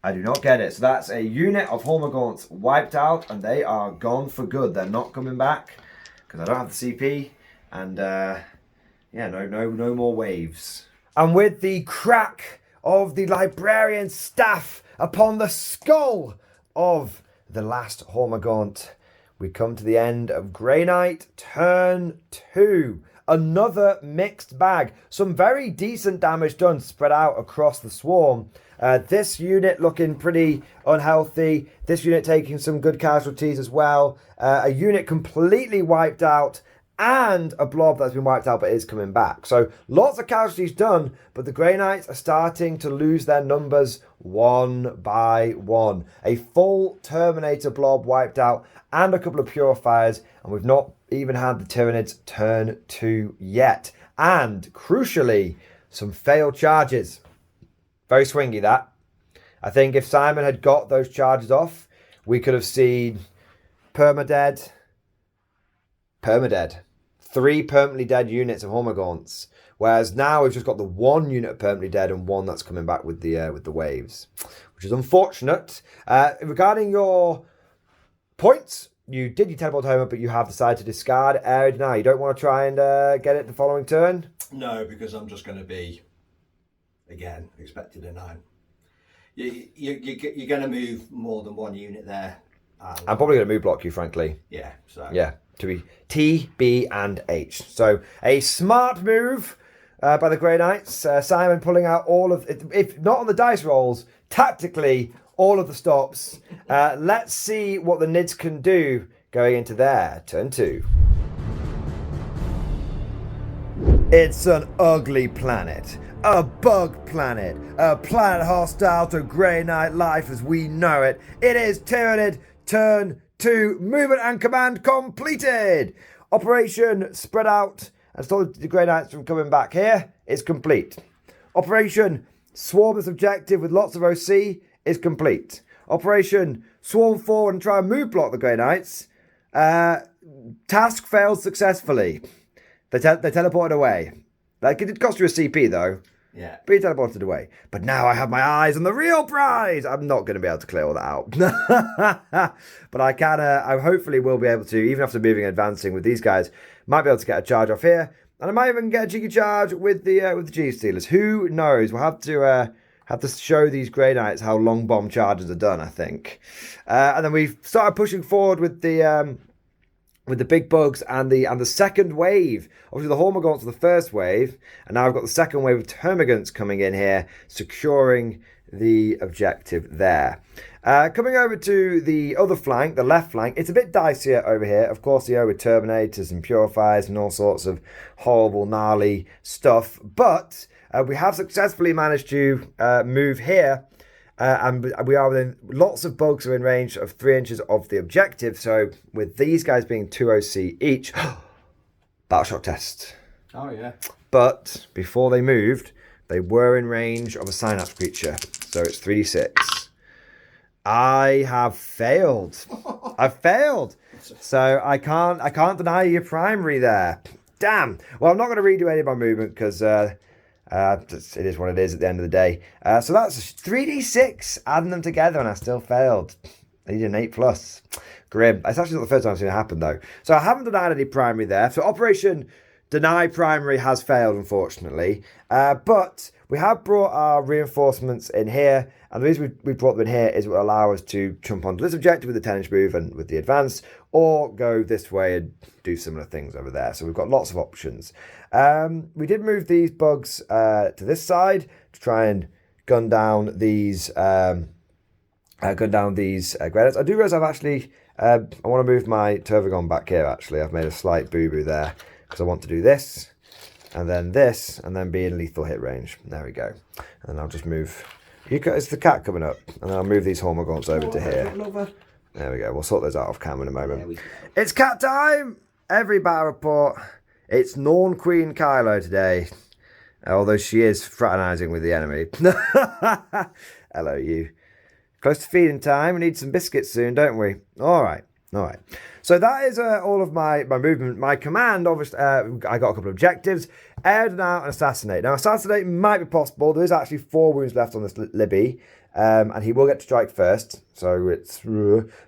I do not get it. So that's a unit of Hormagaunts wiped out, and they are gone for good. They're not coming back because I don't have the CP. And no more waves. And with the crack of the librarian's staff upon the skull of the last Hormagaunt, we come to the end of Grey Knight turn 2. Another mixed bag. Some very decent damage done spread out across the swarm. This unit looking pretty unhealthy. This unit taking some good casualties as well. A unit completely wiped out, and a blob that's been wiped out but is coming back. So lots of casualties done, but the Grey Knights are starting to lose their numbers one by one. A full Terminator blob wiped out and a couple of Purifiers, and we've not even had the Tyranids turn 2 yet. And crucially, some failed charges. Very swingy, that. I think if Simon had got those charges off, we could have seen permadead. 3 permanently dead units of Hormagaunts. Whereas now we've just got the 1 unit permanently dead and 1 that's coming back with the waves, which is unfortunate. Regarding your points, you did your teleport home, but you have decided to discard Area now. You don't want to try and get it the following turn?
No, because I'm just going to be, again, expected a 9. You're going to move more than 1 unit there.
I'm probably going to move block you, frankly.
Yeah, so.
Yeah, to be T, B, and H. So a smart move by the Grey Knights. Simon pulling out all of, if not on the dice rolls, tactically, all of the stops. Let's see what the Nids can do going into their turn 2. It's an ugly planet. A bug planet. A planet hostile to Grey Knight life as we know it. It is Tyranid turn 2. Movement and command completed. Operation spread out and stop the Grey Knights from coming back here is complete. Operation swarm this objective with lots of OC is complete. Operation swarm forward and try and move block the Grey Knights. Task failed successfully. They teleported away. Like, it did cost you a CP though.
Yeah.
But he teleported away. But now I have my eyes on the real prize. I'm not going to be able to clear all that out. But I can, I hopefully will be able to, even after moving and advancing with these guys, might be able to get a charge off here. And I might even get a cheeky charge with the G-Stealers. Who knows? We'll have to show these Grey Knights how long bomb charges are done, I think. And then we've started pushing forward with the big bugs and the second wave. Obviously the Hormagaunts are the first wave, and now I've got the second wave of Termagants coming in here, securing the objective there. Coming over to the other flank, the left flank, it's a bit dicier over here. Of course, with Terminators and Purifiers and all sorts of horrible, gnarly stuff. But we have successfully managed to move here. And we are within, lots of bugs are in range of 3 inches of the objective. So with these guys being 2 OC each, Battleshock test.
Oh yeah.
But before they moved, they were in range of a Synapse creature. So it's 3d6. I have failed. I've failed. So I can't deny your primary there. Damn. Well, I'm not going to redo any of my movement because it is what it is at the end of the day. So that's 3d6, adding them together, and I still failed. I needed an 8+. Grim. It's actually not the first time I've seen it happen, though. So I haven't denied any primary there. So Operation Deny Primary has failed, unfortunately. But We have brought our reinforcements in here, and the reason we brought them in here is it will allow us to jump onto this objective with the 10-inch move and with the advance, or go this way and do similar things over there. So we've got lots of options. We did move these bugs to this side to try and gun down these grenades. I do realise I've actually I want to move my Turvagon back here. Actually, I've made a slight boo-boo there because I want to do this, and then this, and then be in lethal hit range. There we go. And I'll just move. Is the cat coming up? And then I'll move these Hormagaunts over to here. There we go. We'll sort those out off camera in a moment. It's cat time! Every battle report. It's Norn Queen Kylo today. Although she is fraternising with the enemy. Hello, you. Close to feeding time. We need some biscuits soon, don't we? All right. So that is all of my movement. My command, obviously, I got a couple of objectives. Air Denial and Assassinate. Now, Assassinate might be possible. There is actually 4 wounds left on this Libby. And he will get to strike first. So it's...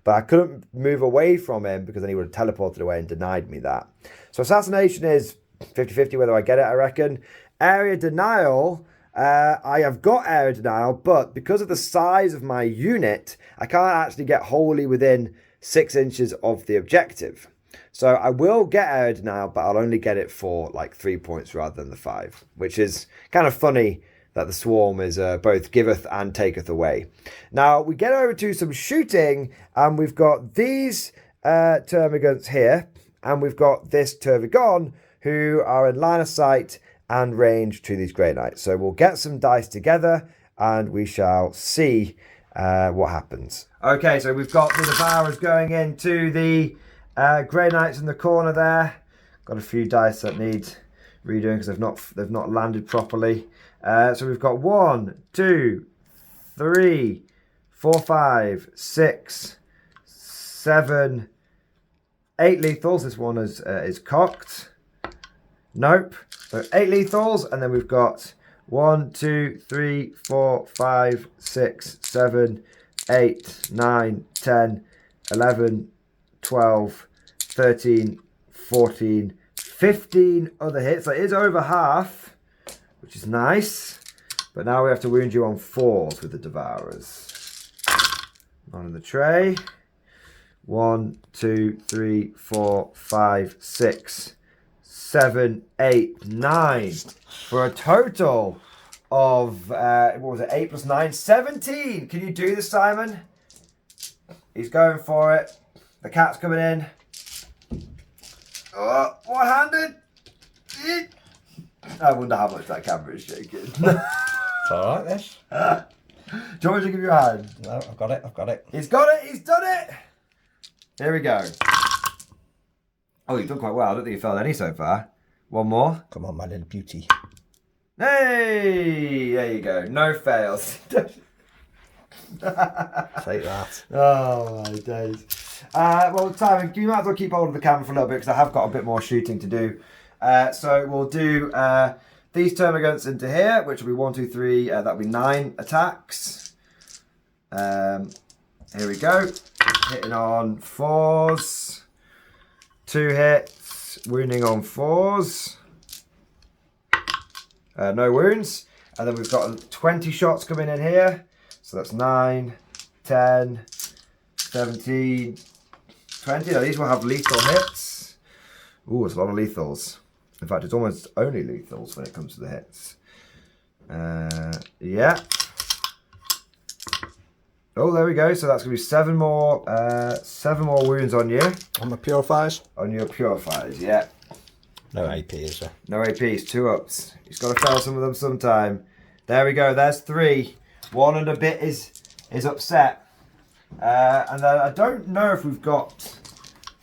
But I couldn't move away from him because then he would have teleported away and denied me that. So Assassination is 50-50 whether I get it, I reckon. Area Denial... I have got area denial, but because of the size of my unit, I can't actually get wholly within 6 inches of the objective. So I will get area denial, but I'll only get it for like 3 points rather than the 5, which is kind of funny that the swarm is both giveth and taketh away. Now we get over to some shooting, and we've got these termagants here, and we've got this Turvagon who are in line of sight and range to these Grey Knights. So we'll get some dice together and we shall see what happens. Okay, so we've got the Devourers going into the Grey Knights in the corner there. Got a few dice that need redoing because they've not landed properly. So we've got 1, 2, 3, 4, 5, 6, 7, 8 lethals. This one is cocked. Nope. So 8 lethals, and then we've got 1, 2, 3, 4, 5, 6, 7, 8, 9, 10, 11, 12, 13, 14, 15 other hits. That is over half, which is nice. But now we have to wound you on 4s with the Devourers. On in the tray. 1, 2, 3, 4, 5, 6, 7, 8, 9 for a total of what was it? 8 plus 9, 17. Can you do this, Simon? He's going for it. The cat's coming in. Oh, one-handed. I wonder how much that camera is shaking.
It's all right, this.
Do you want me to give you a hand?
No, I've got it.
He's got it. He's done it. Here we go. Oh, you've done quite well. I don't think you failed any so far. One more.
Come on, my little beauty.
Hey! There you go. No fails.
Take that.
Oh, my days. Well, Simon, you might as well keep hold of the camera for a little bit because I have got a bit more shooting to do. So we'll do these termagants into here, which will be 1, 2, 3. That'll be 9 attacks. Here we go. Hitting on 4s. 2 hits, wounding on 4s. No wounds. And then we've got 20 shots coming in here. So that's 9, 10, 17, 20. Now these will have lethal hits. Ooh, it's a lot of lethals. In fact, it's almost only lethals when it comes to the hits. Yeah. Oh, there we go. So that's going to be 7 more wounds on you.
On the purifiers?
On your purifiers, yeah.
No AP, is there? No
APs, 2 ups. He's got to fail some of them sometime. There we go. There's 3. 1 and a bit is upset. And I don't know if we've got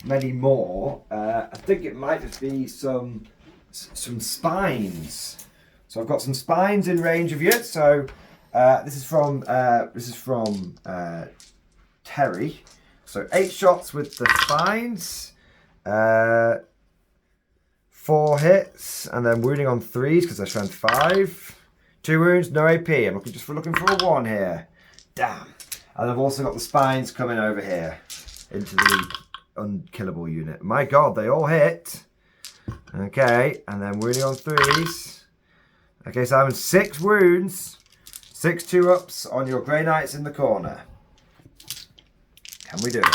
many more. I think it might just be some spines. So I've got some spines in range of you. So this is from Terry. So 8 shots with the spines. 4 hits, and then wounding on 3s because they're strength 5. 2 wounds, no AP. I'm looking for a 1 here. Damn. And I've also got the spines coming over here into the unkillable unit. My God, they all hit. Okay, and then wounding on 3s. Okay, Simon, 6 wounds. 6 2-ups on your Grey Knights in the corner. Can we do it?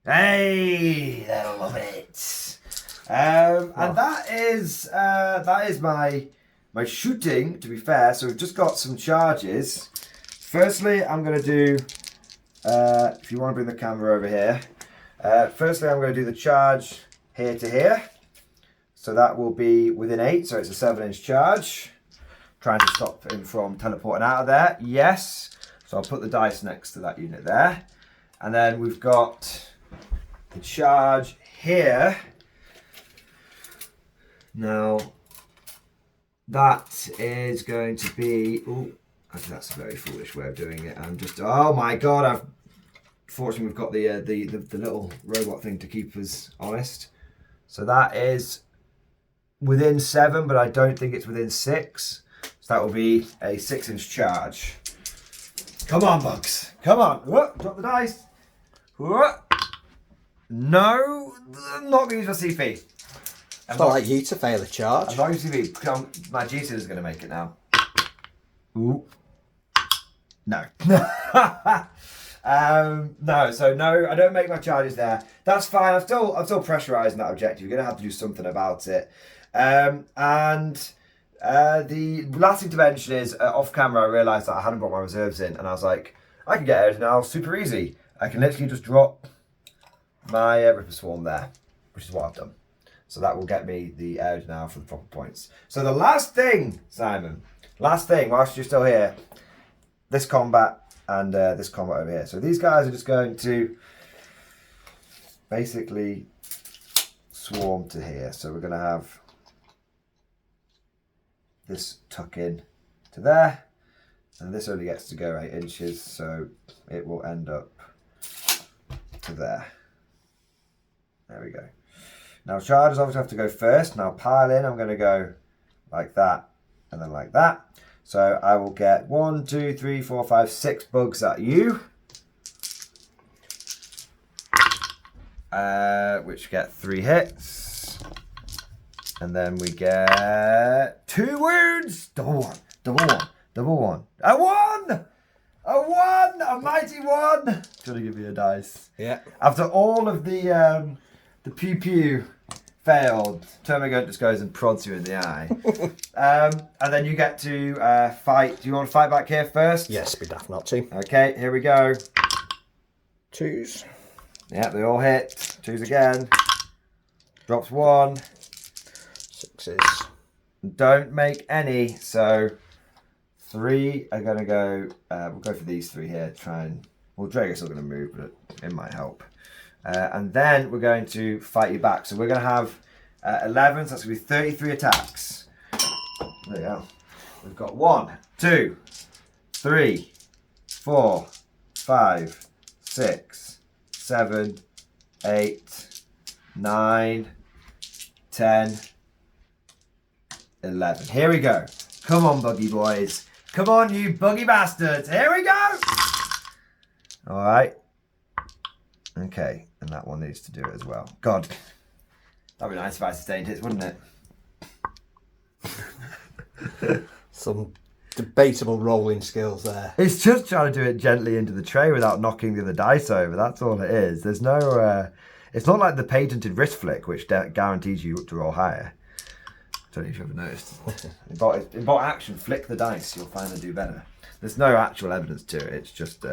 Hey, they'll love it. And that is my shooting, to be fair. So we've just got some charges. Firstly, I'm going to do, if you want to bring the camera over here. Firstly, I'm going to do the charge here to here. So that will be within 8, so it's a 7-inch charge. Trying to stop him from teleporting out of there. Yes. So I'll put the dice next to that unit there. And then we've got the charge here. Now, that is going to be... Oh, that's a very foolish way of doing it. I'm just... Oh my God, fortunately we've got the little robot thing to keep us honest. So that is within 7, but I don't think it's within 6. So that will be a 6-inch charge. Come on, bugs. Come on. Whoa, drop the dice. Whoa. No, I'm not going to use my CP.
It's not like you to fail a charge.
I'm not using CP. My GC is going to make it now. Ooh. No. No, so no, I don't make my charges there. That's fine. I'm still pressurising that objective. You're going to have to do something about it. The last intervention is off camera. I realised that I hadn't brought my reserves in, and I was like, I can get out now super easy. I can literally just drop my Ripper Swarm there, which is what I've done. So that will get me the edge now for the proper points. So the last thing, Simon, whilst you're still here, this combat and this combat over here. So these guys are just going to basically swarm to here. So we're going to have this tuck in to there, and this only gets to go 8 inches, so it will end up to there. There we go. Now charges obviously have to go first. Now pile in, I'm going to go like that and then like that. So I will get 1, 2, 3, 4, 5, 6 bugs at you, which get 3 hits. And then we get 2 wounds. Double one. A 1! A 1! A mighty 1! Gotta give me a dice.
Yeah.
After all of the pew pew failed, Termagant just goes and prods you in the eye. And then you get to fight. Do you want to fight back here first?
Yes, be daft not to.
Okay, here we go.
2s.
Yeah, they all hit. 2s again. Drops 1.
6s.
Don't make any, so 3 are going to go, we'll go for these 3 here, Drago's still going to move, but it might help. And then we're going to fight you back. So we're going to have 11, so that's going to be 33 attacks. There you go. We've got 1, 2, 3, 4, 5, 6, 7, 8, 9, 10, 11. Here we go. Come on, buggy boys. Come on, you buggy bastards. Here we go. All right. Okay, and that one needs to do it as well. God, that'd be nice if I sustained hits, wouldn't it?
Some debatable rolling skills there.
It's just trying to do it gently into the tray without knocking the other dice over. That's all it is. There's no... it's not like the patented wrist flick, which guarantees you to roll higher. I don't know if you've ever noticed. In bot action, flick the dice, you'll find they do better. There's no actual evidence to it, it's just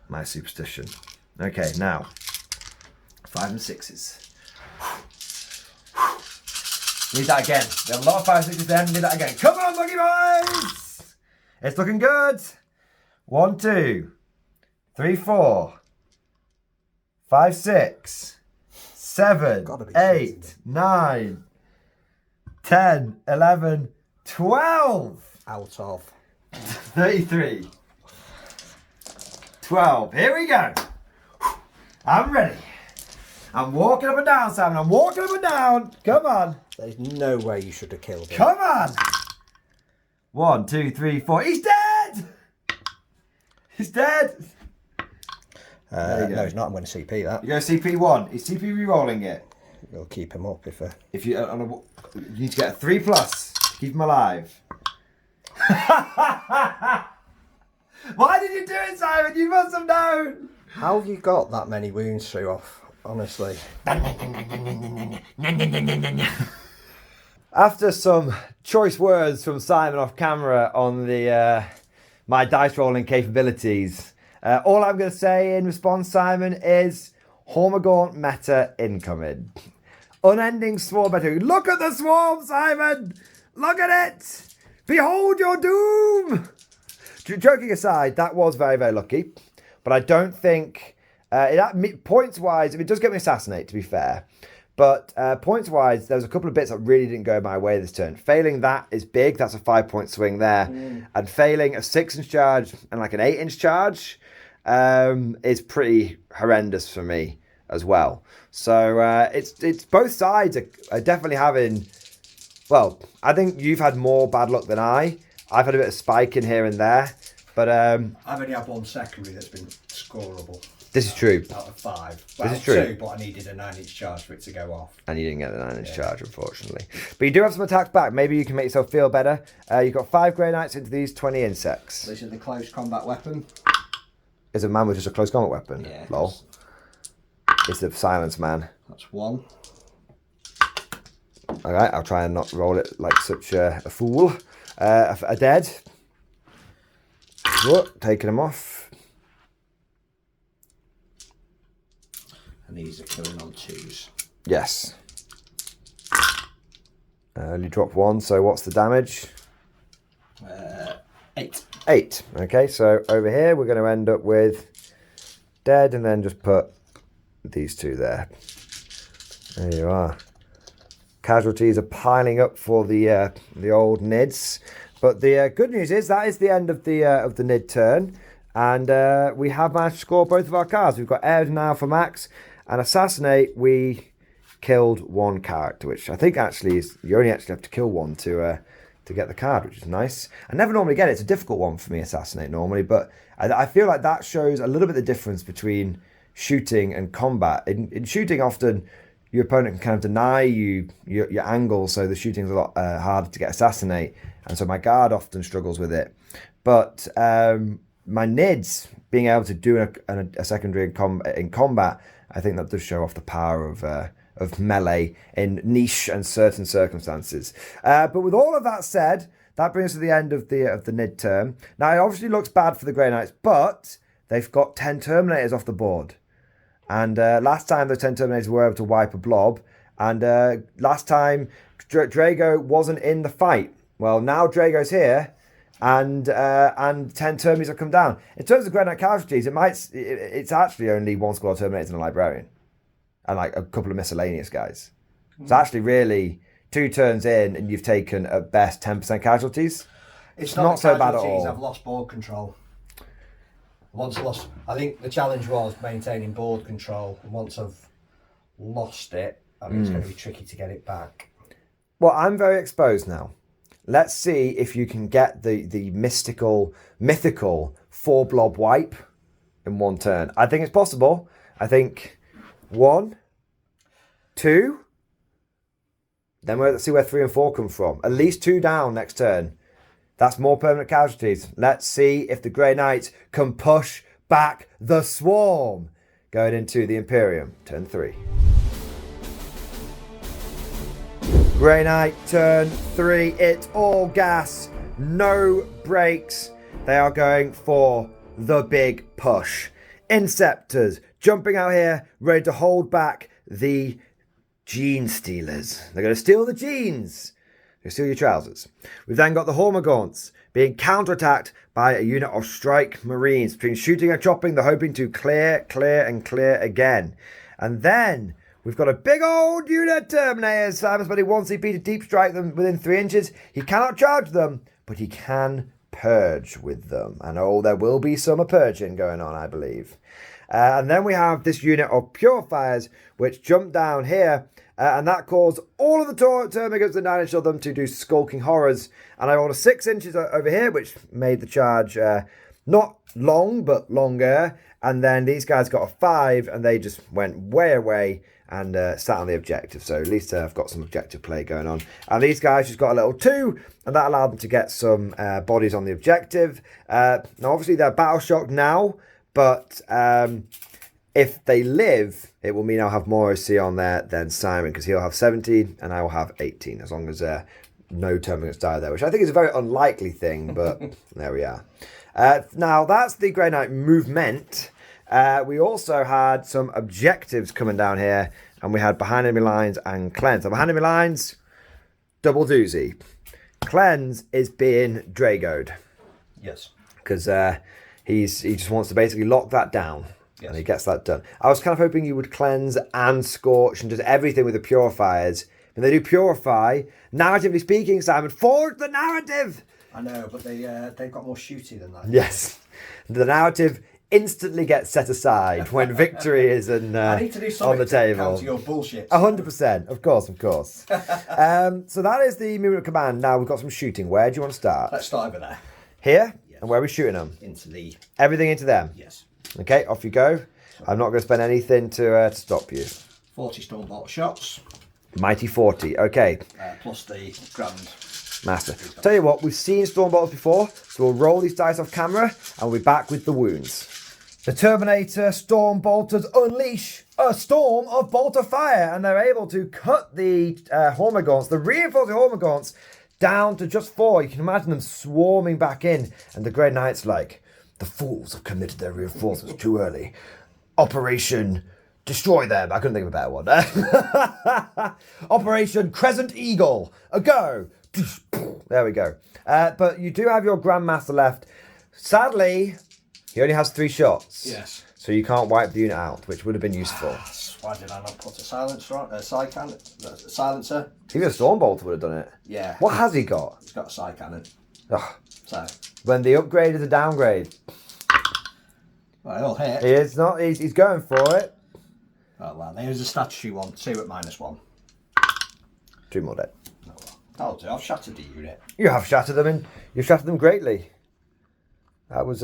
my superstition. Okay, now, 5 and 6s. Need that again. We have a lot of 5 and 6s then, need that again. Come on, buggy boys! It's looking good. 1, 2, 3, 4, 5, 6, 7, 8, 9, 10, 11, 12.
Out of
33. 12. Here we go. I'm ready. I'm walking up and down, Simon. I'm walking up and down. Come on.
There's no way you should have killed him.
Come on. 1, 2, 3, 4. He's dead. He's dead.
No, he's not. I'm going to CP that.
You go CP1. Is CP re-rolling it?
We'll keep him up if
you need to get a 3+. Keep him alive. Why did you do it, Simon? You must have known.
How have you got that many wounds through off? Honestly.
After some choice words from Simon off camera on the my dice rolling capabilities, all I'm going to say in response, Simon, is Hormagaunt meta incoming. Unending swarm meta. Look at the swarm, Simon! Look at it! Behold your doom! Joking aside, that was very, very lucky. But I don't think... points-wise, it does get me assassinate, to be fair. But points-wise, there was a couple of bits that really didn't go my way this turn. Failing that is big. That's a 5-point swing there. And failing a 6-inch charge and like an 8-inch charge is pretty horrendous for me as well. So it's both sides are definitely having... Well, I think you've had more bad luck than I. I've had a bit of spike in here and there. But
I've only had one secondary that's been scoreable.
This is true.
Out of 5. Well,
this is true.
2, but I needed a 9-inch charge for it to go off.
And you didn't get the 9-inch charge, unfortunately. But you do have some attacks back. Maybe you can make yourself feel better. You've got 5 Grey Knights into these 20 insects.
This is the close combat weapon.
Is a man with just a close combat weapon?
Yeah.
Lol. It's the silence man.
That's 1.
Alright, I'll try and not roll it like such a fool. A dead. Whoop, taking him off.
And these are killing on 2s.
Yes. Only dropped 1, so what's the damage?
8.
8. Okay, so over here we're going to end up with dead and then just put these 2 there. There you are. Casualties are piling up for the old Nids. But the good news is that is the end of the Nid turn. And we have managed to score both of our cards. We've got Air now for Max. And Assassinate, we killed 1 character, which I think actually is... You only actually have to kill 1 to get the card, which is nice. I never normally get it. It's a difficult one for me, Assassinate, normally. But I feel like that shows a little bit the difference between shooting and combat. In shooting, often your opponent can kind of deny you your angle, so the shooting is a lot harder to get Assassinate. And so my guard often struggles with it. But my Nids, being able to do a secondary in combat, I think that does show off the power of melee in niche and certain circumstances. But with all of that said, that brings us to the end of the Nid term. Now, it obviously looks bad for the Grey Knights, but they've got 10 Terminators off the board. And last time the 10 Terminators were able to wipe a blob. And last time Drago wasn't in the fight. Well, now Drago's here. And 10 Termies have come down. In terms of Grey Knight casualties, it's actually only 1 squad of Terminators and a Librarian. And like a couple of miscellaneous guys. It's actually really 2 turns in and you've taken at best 10% casualties.
It's not so bad at all. I've lost board control. Once lost, I think the challenge was maintaining board control. And once I've lost it, it's going to be tricky to get it back.
Well, I'm very exposed now. Let's see if you can get the mythical 4 blob wipe in 1 turn. I think it's possible. I think 1, 2. Then let's see where 3 and 4 come from. At least 2 down next turn. That's more permanent casualties. Let's see if the Grey Knights can push back the swarm. Going into the Imperium, turn 3. Grey Knight, turn 3. It's all gas. No brakes. They are going for the big push. Inceptors jumping out here, ready to hold back the Gene Stealers. They're going to steal the jeans. They're going to steal your trousers. We've then got the Hormagaunts being counterattacked by a unit of Strike Marines. Between shooting and chopping, they're hoping to clear, and clear again. And then we've got a big old unit of Terminators. Simon's spending 1 CP to deep strike them within 3 inches. He cannot charge them, but he can purge with them. And there will be some purging going on, I believe. And then we have this unit of Purifiers, which jump down here. And that caused all of the Termagants and 9-inch of them to do Skulking Horrors. And I rolled a 6 inches over here, which made the charge not long, but longer. And then these guys got a 5, and they just went way away and sat on the objective. So at least I've got some objective play going on. And these guys just got a little 2, and that allowed them to get some bodies on the objective. Now, obviously, they're battle shocked now, but if they live, it will mean I'll have more OC on there than Simon, because he'll have 17 and I will have 18, as long as no terminals die there, which I think is a very unlikely thing, but there we are. Now, that's the Grey Knight movement. We also had some objectives coming down here, and we had behind enemy lines and cleanse. Now, behind enemy lines, double doozy. Cleanse is being Dragoed.
Yes.
Because he just wants to basically lock that down. Yes. And he gets that done. I was kind of hoping you would cleanse and scorch and just everything with the purifiers. When they do purify, narratively speaking, Simon, forge the narrative!
I know, but they've got more shooty than that.
Yes. The narrative instantly gets set aside when victory is I need to do
something
on the table.
To counter your bullshit.
100%, of course. So that is the movement of command. Now we've got some shooting. Where do you want to start?
Let's start over there.
Here?
Yes.
And where are we shooting them?
Everything
into them?
Yes.
Okay, off you go. I'm not going to spend anything to stop you.
40 Stormbolt shots.
Mighty 40, okay.
Plus the Grand
Master. Tell you what, we've seen Stormbolts before, so we'll roll these dice off camera and we'll be back with the wounds. The Terminator Stormbolters unleash a storm of bolter fire, and they're able to cut the Hormagaunts, the reinforcing Hormagaunts, down to just 4. You can imagine them swarming back in, and the Grey Knight's like, the fools have committed their reinforcements too early. Operation Destroy Them. I couldn't think of a better one. Operation Crescent Eagle. A go. There we go. But you do have your Grandmaster left. Sadly, he only has 3 shots.
Yes.
So you can't wipe the unit out, which would have been useful.
Why did I not put a silencer on? A silencer?
Even a Stormbolter would have done it.
Yeah.
What has he got?
He's got a side cannon.
Ugh.
So.
When the upgrade is a downgrade.
Well, it'll hit.
It's not. He's going for it.
Oh, well, there's a statutory one. 2 at -1.
2 more dead.
Oh, well. That'll do. I've shattered the unit.
You have shattered them, and you've shattered them greatly. That was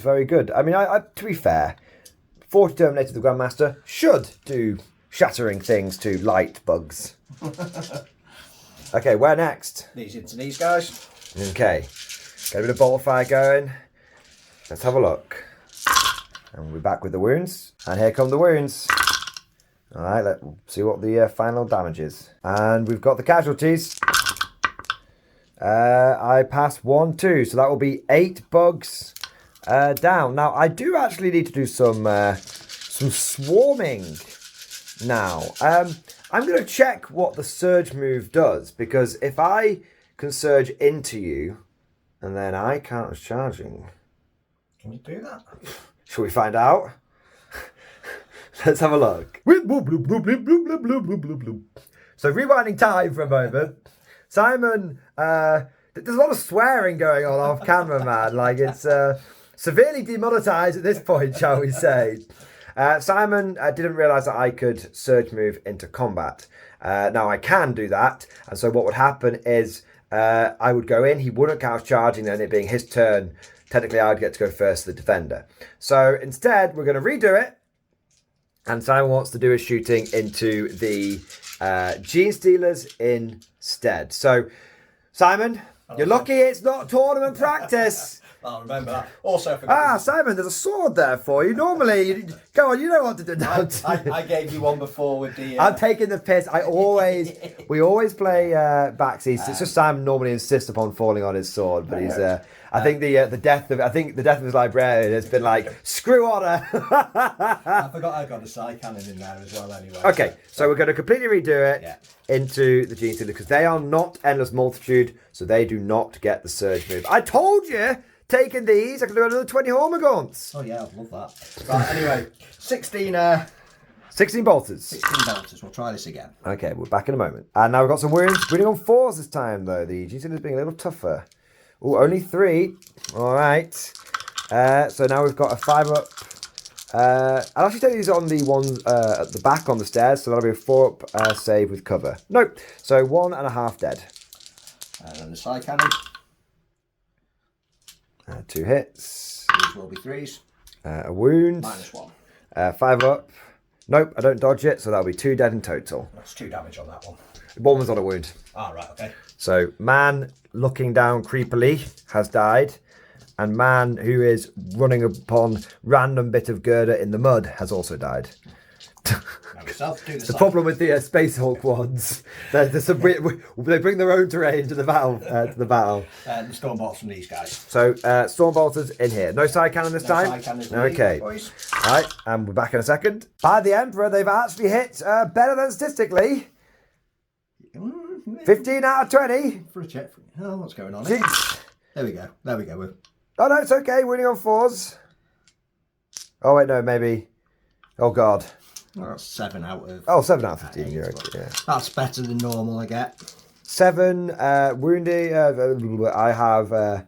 very good. I mean, I to be fair, 40 Terminator, the Grandmaster, should do shattering things to light bugs. Okay, where next?
These into these guys.
Okay, get a bit of bolt fire going. Let's have a look. And we'll be back with the wounds. And here come the wounds. All right, let's see what the final damage is. And we've got the casualties. I passed 1, 2, so that will be 8 bugs down. Now, I do actually need to do some swarming now. I'm going to check what the surge move does, because if I can surge into you, and then I count as charging.
Can you do that?
Shall we find out? Let's have a look. So rewinding time for a moment. Simon, there's a lot of swearing going on off camera, man. Like, it's severely demonetized at this point, shall we say. Simon didn't realise that I could surge move into combat. Now I can do that, and so what would happen is I would go in, he wouldn't count charging, then it being his turn. Technically, I'd get to go first to the defender. So instead, we're going to redo it, and Simon wants to do his shooting into the Gene Stealers instead. So, Simon, you're lucky it's not tournament practice.
I'll remember that. Also, I forgot.
Simon, there's a sword there for you. Normally, go on, you know what to do now.
I gave you one before with the.
I'm taking the piss. We always play backseats. It's just Simon normally insists upon falling on his sword, but he's. I think the death of his librarian has been like, screw honor.
I forgot I got a side cannon in there as well. Anyway.
Okay, so we're going to completely redo it into the Gene Stealer, because they are not Endless Multitude, so they do not get the surge move. I told you. Taking these, I could do another 20 Hormagaunts.
Oh yeah, I'd love that. Right, anyway, 16
bolters.
16 bolters. We'll try this again.
Okay, we're back in a moment. And now we've got some wounds. Winning on 4s this time, though. The G-Stealer's being a little tougher. Oh, only 3. All right. So now we've got a 5-up. I'll actually take these on the ones at the back on the stairs, so that'll be a 4-up save with cover. Nope. So 1.5 dead.
And then the side cannon.
2 hits.
These will be 3s.
A wound.
-1.
5 up. Nope, I don't dodge it, so that'll be 2 dead in total.
That's 2 damage on that one.
One was on a wound.
Ah, right, okay.
So man looking down creepily has died, and man who is running upon random bit of girder in the mud has also died. The problem with the Space Hulk ones, there's some they bring their own terrain to the battle. The
Stormbolts from these guys.
So Stormbolters in here. No side cannon this time.
Side cannons
Okay.
boys.
Right, and we're back in a second. By the Emperor, they've actually hit better than statistically. 15 out of 20.
For a check. Oh, what's going on here? There we go.
Oh no, it's okay. Winning on 4s. Oh wait, no, maybe. Oh god.
Well, that's 7 out of.
Oh, 7 out of 15. You're okay, yeah.
That's better than normal, I get.
7 wounded. I have 1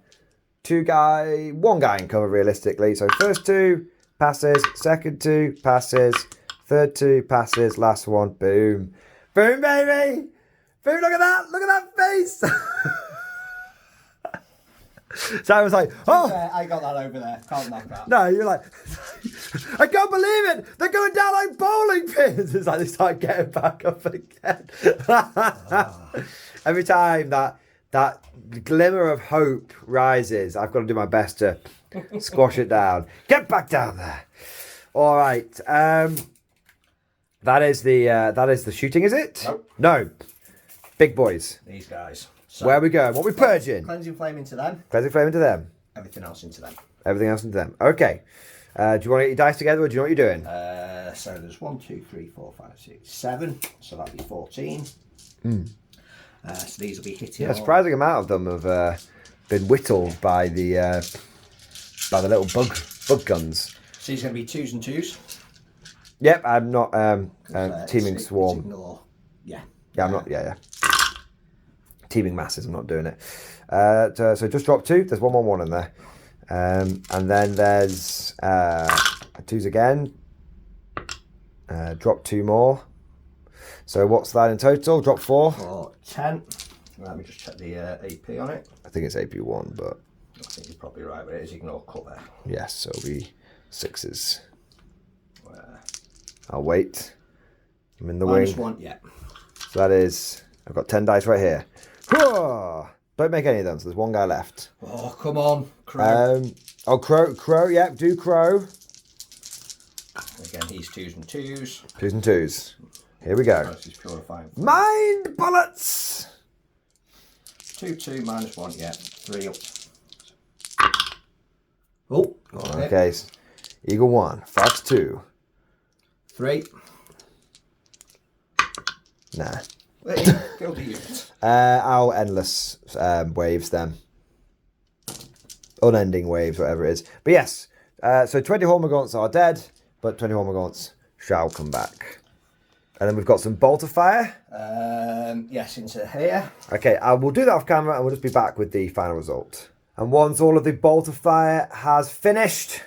guy in cover realistically. So first 2 passes, second 2 passes, third 2 passes, last one. Boom, boom, baby. Boom! Look at that face. So I was like, oh.
I got that over there. Can't knock that.
No, you're like, I can't believe it. They're going down like bowling pins. It's like they start getting back up again. Every time that glimmer of hope rises, I've got to do my best to squash it down. Get back down there. All right. That is the shooting, is it?
Nope.
No. Big boys.
These guys. So,
where are we going? What are we purging?
Cleansing flame into them.
Cleansing flame into them.
Everything else into them.
Everything else into them. Okay. Do you want to get your dice together, or do you know what you're doing?
So there's 1, 2, 3, 4, 5, 6, 7. So that'll be 14. So these will be hitting.
Yeah, a surprising amount of them have been whittled by the little bug guns.
So these are going to be 2s and 2s.
Yep, I'm not teaming swarm.
Ignore. Yeah.
Yeah, I'm not. Yeah. Teaming masses. I'm not doing it. So just drop 2. There's 1 in there, and then there's 2s again. Drop 2 more. So what's that in total? Drop 4.
For 10. Let me just check the AP on it.
I think it's AP1, but
I think you're probably right, but it is ignore cover.
yes, so it'll be 6s. I'll wait. I'm in the wing.
-1, yeah.
So that is, I've got 10 dice right here. Don't make any of them, so there's 1 guy left.
Oh, come on, Crow.
Crow, yep, do Crow.
Again, he's 2s and 2s.
2s and 2s. Here we go. Mind bullets!
2, 2, -1, yeah. 3 up. Oh,
okay. Eagle 1, Fox 2.
3.
Nah.
Go to units.
I'll endless waves then. Unending waves, whatever it is. But yes, so 20 Hormagaunts are dead, but 20 Hormagaunts shall come back. And then we've got some Bolt of Fire.
Yes, into here.
Okay, I will do that off camera and we'll just be back with the final result. And once all of the Bolt of Fire has finished,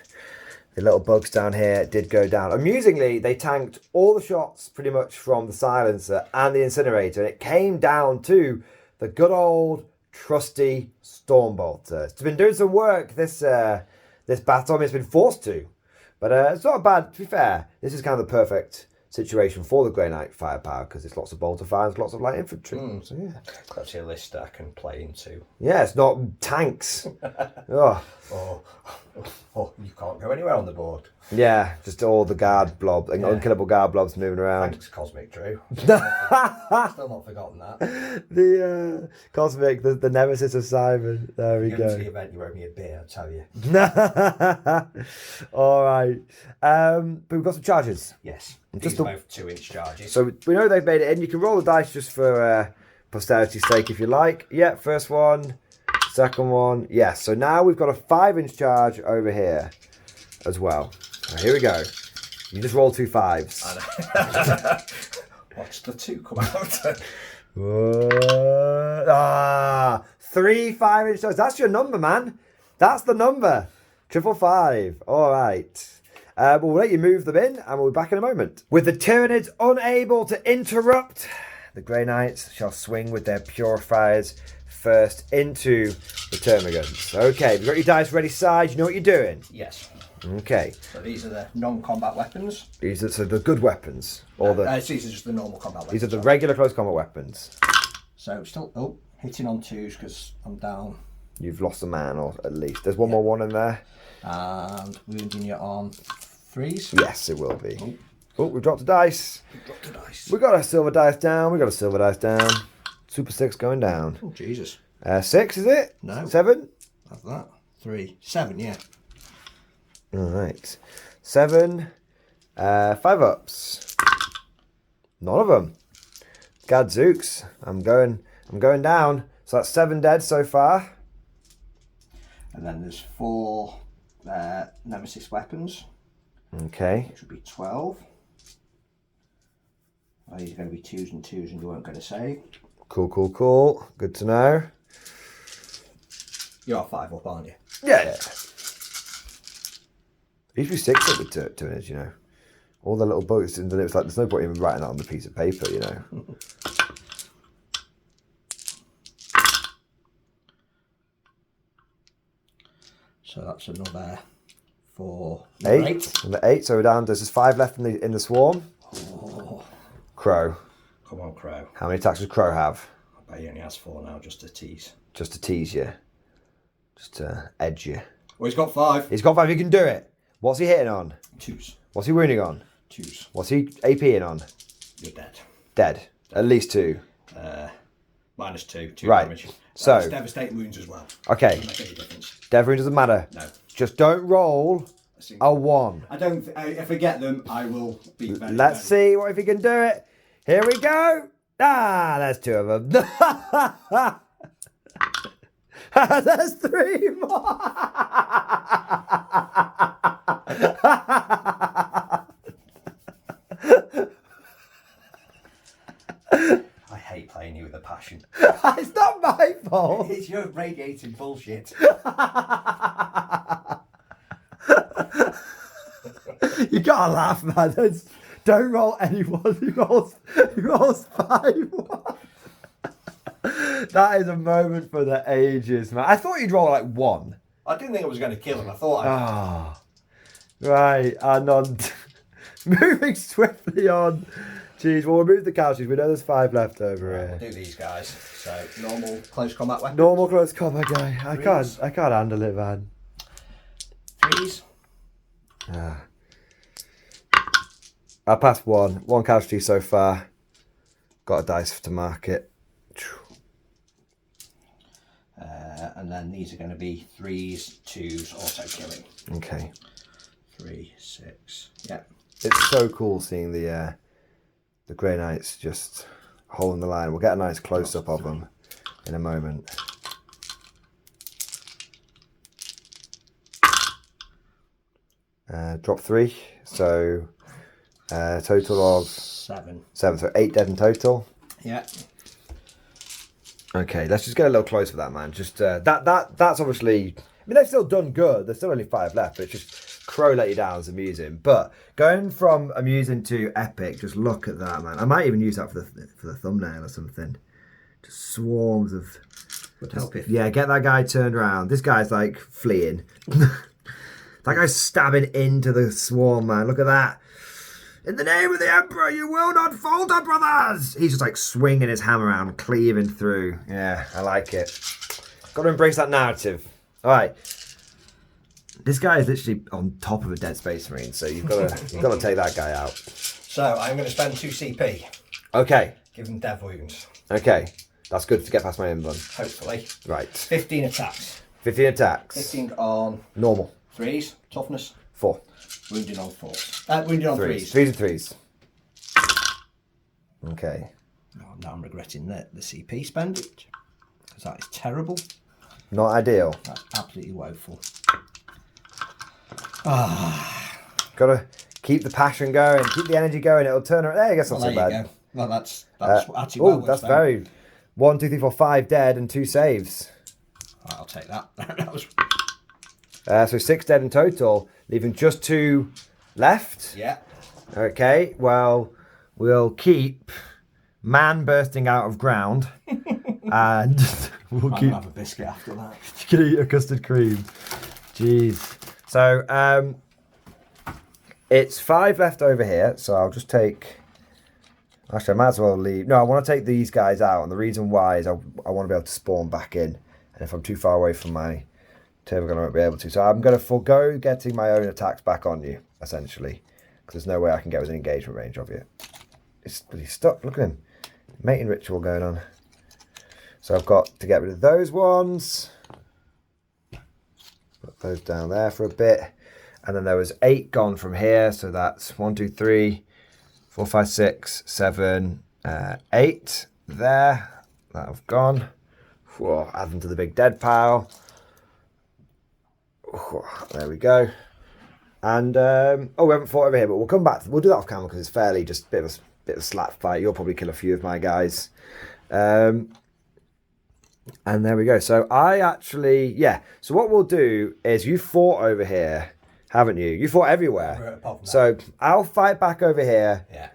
the little bugs down here did go down. Amusingly, they tanked all the shots pretty much from the silencer and the incinerator, and it came down to the good old trusty Stormbolter. It's been doing some work this battle. I mean, it's been forced to, but it's not bad. To be fair, this is kind of the perfect situation for the Grey Knight firepower because it's lots of bolter fire and lots of light infantry. So yeah,
that's a list I can play into.
Yeah, it's not tanks. Oh,
you can't go anywhere on the board.
Yeah, just all the guard blobs, unkillable guard blobs moving around.
Thanks, Cosmic Drew. Still not forgotten that.
The Cosmic, the nemesis of Simon. There we go.
To the event, you owe me a beer, I tell you.
All right. But we've got some charges.
Yes. These are both 2-inch charges.
So we know they've made it in. You can roll the dice just for posterity's sake if you like. Yeah, first one, second one. Yes, so now we've got a 5-inch charge over here as well. So here we go. You just roll 2 5s.
Watch the 2 come out.
3 5-inch charges. That's your number, man. That's the number. 555. All right. We'll let you move them in and we'll be back in a moment. With the Tyranids unable to interrupt, the Grey Knights shall swing with their purifiers first into the Termagants. Okay, you've got your dice ready side, you know what you're doing?
Yes.
Okay.
So these are the non-combat weapons.
These are the good weapons, or
these are just the normal combat weapons.
These are the regular close combat weapons.
So still hitting on 2s because I'm down.
You've lost a man, or at least there's one more 1 in there.
And wounding you on 3s.
Yes, it will be. Oh, we've dropped a dice.
We
got a silver dice down. Super 6 going down.
Oh, Jesus.
6, is it?
No.
7?
That's that. 3. 7, yeah.
All right. 7. 5 ups. None of them. Gadzooks. I'm going down. So that's 7 dead so far.
And then there's 4 nemesis weapons.
Okay.
Which would be 12. These are going to be 2s and 2s and you weren't going to save.
Cool. Good to know.
You are 5 up, aren't you?
Yeah. It used to be 6 up with Tyranids, you know. All the little bullets, and then it was like, there's no point even writing that on the piece of paper, you know.
So that's another 4.
8. Number 8, so we're down, there's just 5 left in the swarm.
Oh.
Crow.
Come on, Crow.
How many attacks does Crow have?
I bet he only has 4 now, just to tease.
Just to tease you. Just to edge you.
Well, he's got 5.
He's got 5, he can do it. What's he hitting on?
2s.
What's he wounding on?
2s.
What's he APing on?
You're dead.
Dead. At least 2.
-2. 2
right.
damage.
So.
It's devastating wounds as well.
Okay.
Doesn't make any difference.
Dead wound doesn't matter.
No.
Just don't roll a 1.
I don't. If I get them, I will be very.
Let's see what if he can do it. Here we go. There's 2 of them. There's 3 more.
I hate playing you with a passion.
It's not my fault.
It's your radiating bullshit.
You gotta laugh, man. Don't roll anyone. He rolls 5. That is a moment for the ages, man. I thought you'd roll like 1.
I didn't think I was going to kill him. I thought.
Right. And on moving swiftly on. Jeez, we'll remove the couches. We know there's 5 left over here.
We'll do these guys. So normal close combat weapon.
Normal close combat guy. I can't handle it, man.
3s.
I passed 1. 1 casualty so far. Got a dice to mark it.
And then these are going to be 3s, 2s, auto killing.
Okay.
3, 6. Yeah.
It's so cool seeing the Grey Knights just holding the line. We'll get a nice close up of them in a moment. Drop 3. So total of
7.
So 8 dead in total.
Yeah.
Okay, let's just get a little close for that, man. Just that's obviously. I mean, they've still done good. There's still only 5 left, but it's just Crow let you down is amusing. But going from amusing to epic, just look at that, man. I might even use that for the thumbnail or something. Just swarms of.
Would help if.
Yeah, get that guy turned around. This guy's like fleeing. That guy's stabbing into the swarm, man. Look at that. In the name of the Emperor, you will not falter, brothers! He's just like swinging his hammer around, cleaving through. Yeah, I like it. Got to embrace that narrative. All right. This guy is literally on top of a dead Space Marine, so you've got to take that guy out.
So I'm going to spend 2 CP.
Okay.
Give him dev wounds.
Okay. That's good to get past my inbun.
Hopefully.
Right.
15 attacks.
15 attacks.
15 on...
Normal.
3s. Toughness.
4.
Wounding on 4s. Wounding on 3s.
3s and 3s. Okay.
Oh, now I'm regretting the CP spend. Because that is terrible.
Not ideal.
That's absolutely woeful.
Gotta keep the passion going, keep the energy going. It'll turn around. There, I guess not so bad.
There you go. Well, that's actually well
that's very. 1, 2, 3, 4, 5 dead and 2 saves.
I'll take that. That was.
So 6 dead in total, leaving just 2 left.
Yeah.
Okay. Well, we'll keep man bursting out of ground, and we'll
I'm
keep.
gonna have a biscuit after that.
You can eat a custard cream. Jeez. So It's 5 left over here, so I'll just take... Actually, I might as well leave. No, I want to take these guys out, and the reason why is I want to be able to spawn back in. And if I'm too far away from my turbo gun, I won't be able to. So I'm going to forego getting my own attacks back on you, essentially. Because there's no way I can get within engagement range of you. He's stuck. Look at him. Mating ritual going on. So I've got to get rid of those ones. Put those down there for a bit. And then there was 8 gone from here. So that's 1, 2, 3, 4, 5, 6, 7, 8 there. That have gone. Whoa, add them to the big dead pile. Whoa, there we go. And we haven't fought over here, but we'll come back. We'll do that off camera because it's fairly just a bit of a slap fight. You'll probably kill a few of my guys. And there we go. So So what we'll do is you fought over here, haven't you? You fought everywhere. So I'll fight back over here.
Yeah.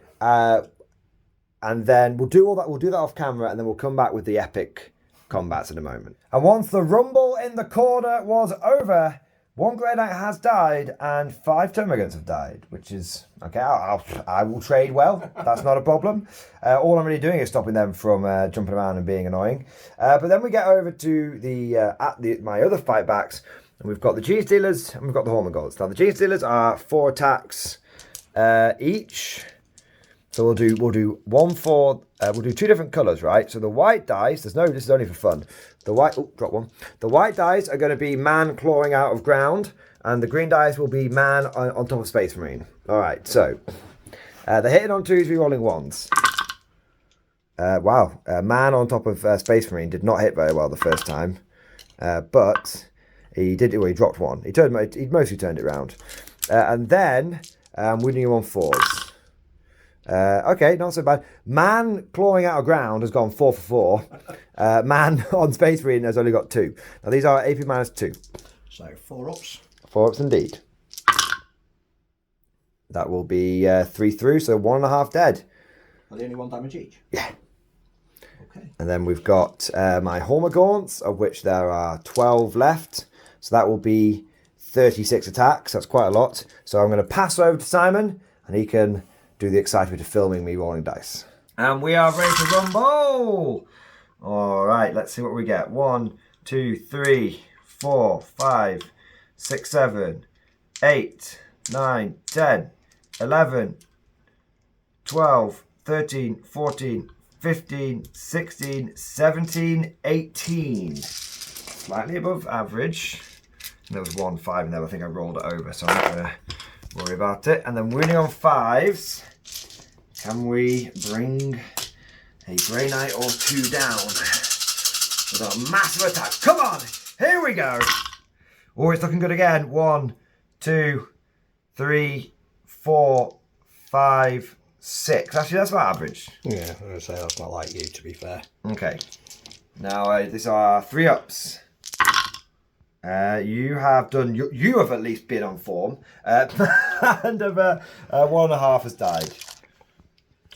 And then we'll do all that. We'll do that off camera, and then we'll come back with the epic combats in a moment. And once the rumble in the corner was over, 1 Grey Knight has died and 5 termagants have died, which is okay. I will trade well. That's not a problem. All I'm really doing is stopping them from jumping around and being annoying. But then we get over to my other fight backs, and we've got the Gene Stealers and we've got the Hormigauls. Now the Gene Stealers are 4 attacks each. So we'll do 1 for we'll do 2 different colours, right? So the white dice, this is only for fun. The white drop 1. The white dice are going to be man clawing out of ground, and the green dice will be man on top of Space Marine. All right, so they're hitting on 2s, re-rolling 1s. Wow, man on top of Space Marine did not hit very well the first time, but he did. Well, he dropped 1. He mostly turned it around, and then winning him on 4s. Okay, not so bad. Man clawing out of ground has gone 4 for 4. Man on Space Marine has only got 2. Now these are AP minus 2.
So 4 ups.
4 ups indeed. That will be 3 through, so 1.5 dead.
Are they only 1 damage each?
Yeah.
Okay.
And then we've got my Hormagaunts, of which there are 12 left. So that will be 36 attacks. That's quite a lot. So I'm going to pass over to Simon, and he can do the excitement of filming me rolling dice. And we are ready to rumble! All right, let's see what we get. 1, 2, 3, 4, 5, 6, 7, 8, 9, 10, 11, 12, 13, 14, 15, 16, 17, 18. Slightly above average. And there was 1 5 in there, I think I rolled it over, so I'm not going to worry about it. And then winning on 5s. Can we bring a Grey Knight or 2 down with a massive attack? Come on, here we go. Oh, it's looking good again. 1, 2, 3, 4, 5, 6. Actually, that's about average.
Yeah, I'm going to say that's not like you, to be fair.
Okay. Now, these are 3 ups. You have done. You have at least been on form, and 1.5 has died.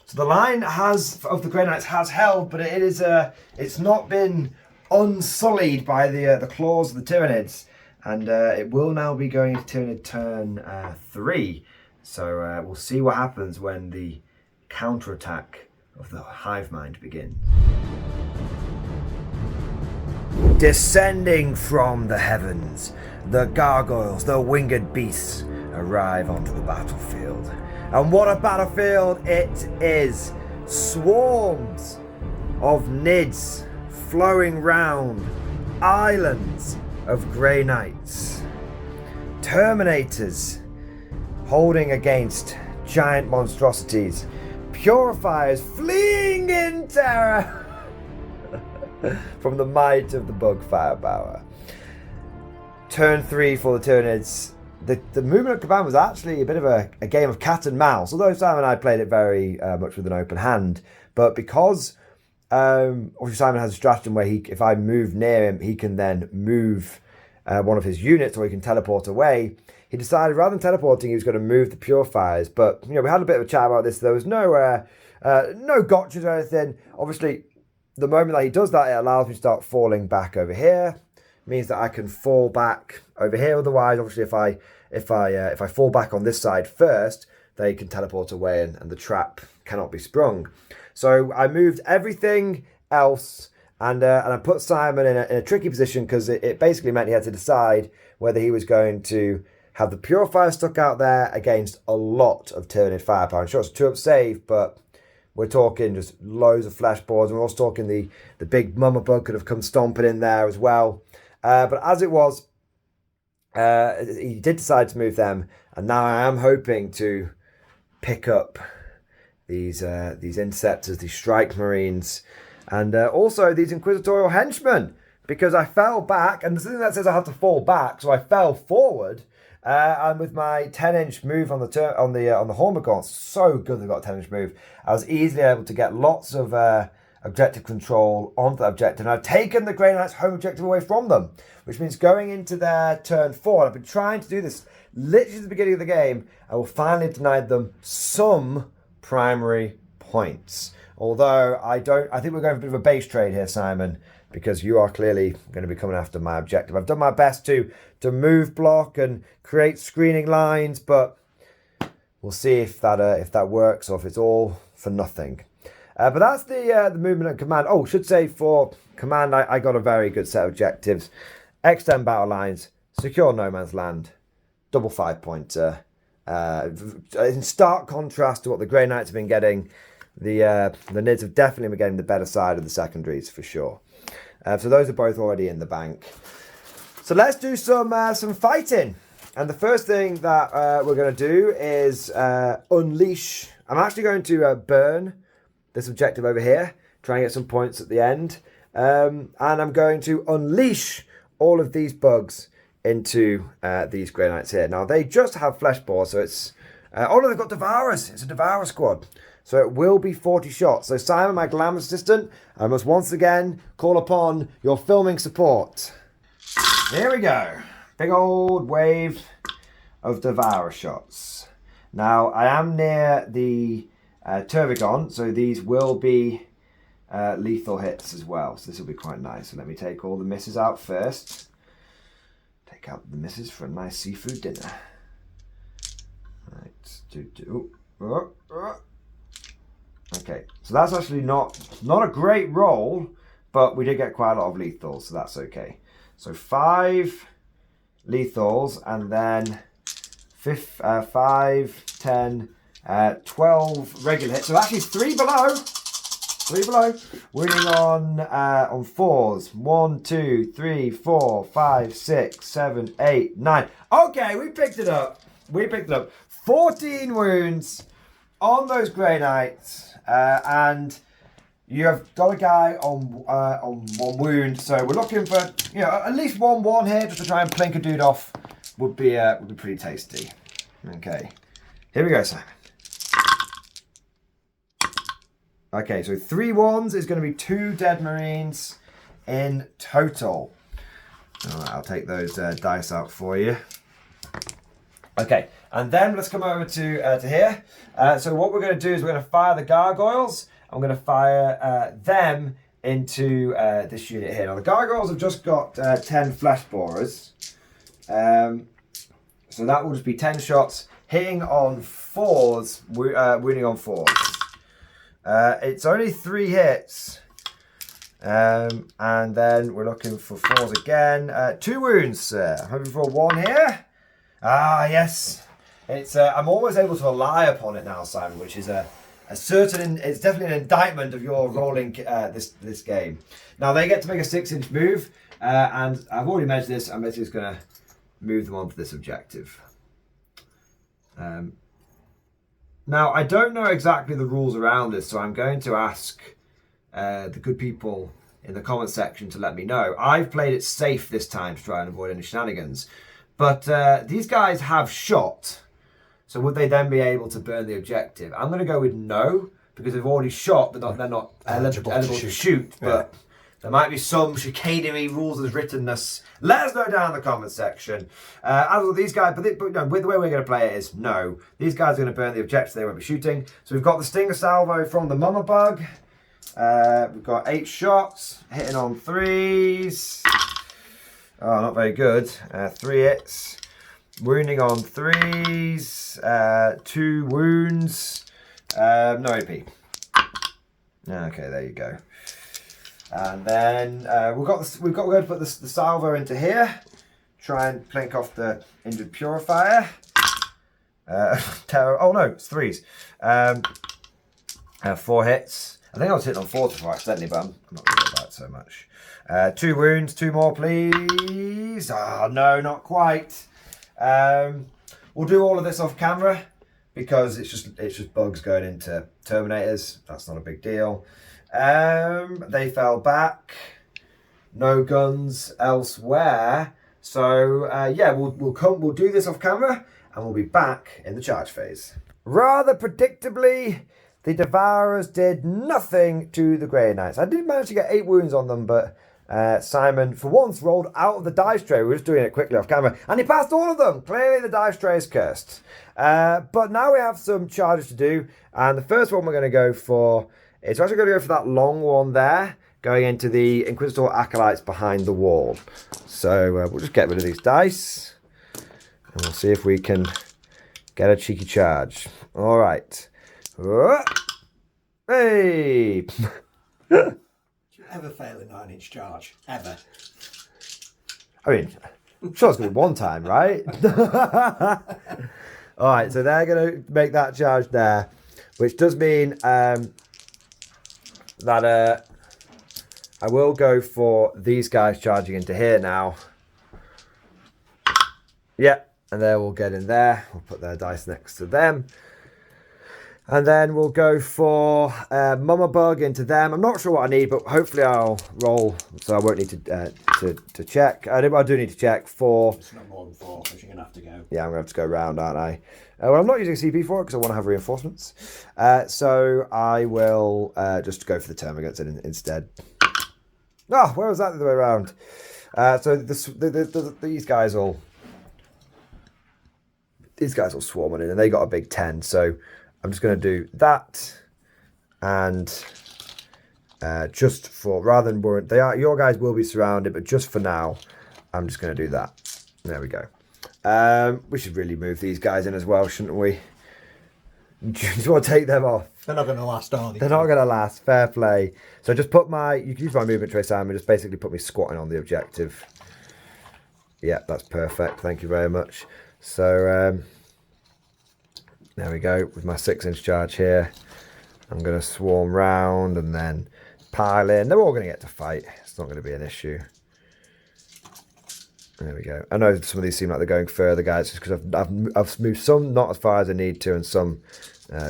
So the line of the Grey Knights has held, but it's not been unsullied by the claws of the Tyranids, and it will now be going to Tyranid turn 3. So we'll see what happens when the counterattack of the hive mind begins. Descending from the heavens, the gargoyles, the winged beasts, arrive onto the battlefield. And what a battlefield it is! Swarms of nids flowing round, islands of Grey Knights, Terminators holding against giant monstrosities, purifiers fleeing in terror from the might of the bug firepower. Turn 3 for the Tyranids. The movement of Caban was actually a bit of a game of cat and mouse, although Simon and I played it very much with an open hand. But because obviously Simon has a stratagem where if I move near him, he can then move one of his units, or he can teleport away. He decided rather than teleporting, he was going to move the purifiers. But we had a bit of a chat about this. There was no gotchas or anything. Obviously, the moment that he does that, it allows me to start falling back over here. It means that I can fall back over here. Otherwise, obviously, if I fall back on this side first, they can teleport away and the trap cannot be sprung. So I moved everything else and I put Simon in a tricky position because it basically meant he had to decide whether he was going to have the Purifier stuck out there against a lot of Tyranid firepower. I'm sure it's a 2-up save, but we're talking just loads of flesh boards. We're also talking the big mama bug could have come stomping in there as well. But as it was, he did decide to move them, and now I am hoping to pick up these interceptors, these strike marines, and also these inquisitorial henchmen, because I fell back, and the thing that says I have to fall back, so I fell forward. And with my 10-inch move on the Hormagaunts, so good they got a 10-inch move. I was easily able to get lots of objective control onto that objective. And I've taken the Grey Knights' home objective away from them, which means going into their turn 4, and I've been trying to do this literally at the beginning of the game, I will finally have denied them some primary points. Although I think we're going for a bit of a base trade here, Simon, because you are clearly going to be coming after my objective. I've done my best to move block and create screening lines, but we'll see if that works or if it's all for nothing. But that's the movement and command. Oh, should say for command, I got a very good set of objectives. Extend battle lines, secure no man's land, double 5-pointer. In stark contrast to what the Grey Knights have been getting, the Nids have definitely been getting the better side of the secondaries for sure. So those are both already in the bank. So let's do some fighting. And the first thing that we're going to do is unleash. I'm actually going to burn this objective over here, try and get some points at the end. And I'm going to unleash all of these bugs into these Grey Knights here. Now, they just have flesh boars, so it's... oh, no, they've got Devourers. It's a Devourer squad. So it will be 40 shots. So Simon, my glamour assistant, I must once again call upon your filming support. Here we go. Big old wave of Devourer shots. Now, I am near the Tervigon, so these will be lethal hits as well. So this will be quite nice. So let me take all the misses out first. Take out the misses for a nice seafood dinner. Right. Okay, so that's actually not a great roll, but we did get quite a lot of lethals, so that's okay. So 5 lethals, and then 5, 10, 12 regular hits. So actually 3 below. 3 below. Winning on 4s. 1, 2, 3, 4, 5, 6, 7, 8, 9. Okay, we picked it up. 14 wounds on those Grey Knights. And you have got a guy on 1 wound, so we're looking for at least 1-1 here just to try and plink a dude off. Would be pretty tasty. Okay, here we go, Simon. Okay, so 3 1s is going to be 2 dead Marines in total. All right, I'll take those dice out for you. Okay, and then let's come over to here. So what we're going to do is we're going to fire the gargoyles. I'm going to fire them into this unit here. Now the gargoyles have just got 10 flesh borers. So that will just be 10 shots, hitting on 4s, wounding on 4s. It's only 3 hits. And then we're looking for 4s again. 2 wounds, sir. I'm hoping for a 1 here. Ah, yes. It's I'm always able to rely upon it now, Simon, which is it's definitely an indictment of your rolling this game. Now they get to make a 6-inch move, and I've already mentioned this. I'm basically just going to move them onto this objective. Now I don't know exactly the rules around this, so I'm going to ask the good people in the comment section to let me know. I've played it safe this time to try and avoid any shenanigans. But these guys have shot, so would they then be able to burn the objective? I'm going to go with no, because they've already shot. They're not eligible to shoot. But there might be some chicanery rules as writtenness. Let us know down in the comment section. As with these guys, but no, with the way we're going to play it is no. These guys are going to burn the objective. They won't be shooting. So we've got the Stinger Salvo from the Mama Bug. We've got 8 shots, hitting on 3s. Oh, not very good. 3 hits. Wounding on 3s. 2 wounds. No AP. Okay, there you go. And then we're going to put the salvo into here. Try and plink off the injured purifier. Oh no, it's 3s. 4 hits. I think I was hitting on 4s before accidentally, but I'm not worried about it so much. 2 wounds, 2 more, please. Oh no, not quite. We'll do all of this off camera because it's just bugs going into Terminators. That's not a big deal. They fell back. No guns elsewhere. So yeah, we'll do this off camera and we'll be back in the charge phase. Rather predictably, the Devourers did nothing to the Grey Knights. I did manage to get 8 wounds on them, but Simon, for once, rolled out of the dice tray. We were just doing it quickly off camera, and he passed all of them. Clearly, the dice tray is cursed. But now we have some charges to do, and the first one we're going to go for is we're actually going to go for that long one there, going into the Inquisitor Acolytes behind the wall. So we'll just get rid of these dice, and we'll see if we can get a cheeky charge. All right. Hey!
Ever fail a 9-inch charge? Ever?
I mean, I'm sure it's going to be one time, right? All right, so they're going to make that charge there, which does mean that I will go for these guys charging into here now. Yeah, and they will get in there. We'll put their dice next to them. And then we'll go for Mama Bug into them. I'm not sure what I need, but hopefully I'll roll, so I won't need to check. I do need to check for...
It's not more than 4, because you're going to have to go.
Yeah, I'm going to have to go round, aren't I? Well, I'm not using CP for it, because I want to have reinforcements. So I will just go for the termagants instead. Oh, where was that the other way around? So these guys will swarm in, and they got a big 10, so... I'm just going to do that, and just for, rather than worry, your guys will be surrounded, but just for now, I'm just going to do that. There we go. We should really move these guys in as well, shouldn't we? Just want to take them off.
They're not going to last, are they?
They're not going to last. Fair play. So just put you can use my movement tray, Simon. Just basically put me squatting on the objective. Yeah, that's perfect. Thank you very much. So, there we go, with my 6-inch charge here. I'm going to swarm round and then pile in. They're all going to get to fight. It's not going to be an issue. There we go. I know some of these seem like they're going further, guys, just because I've moved some not as far as I need to and some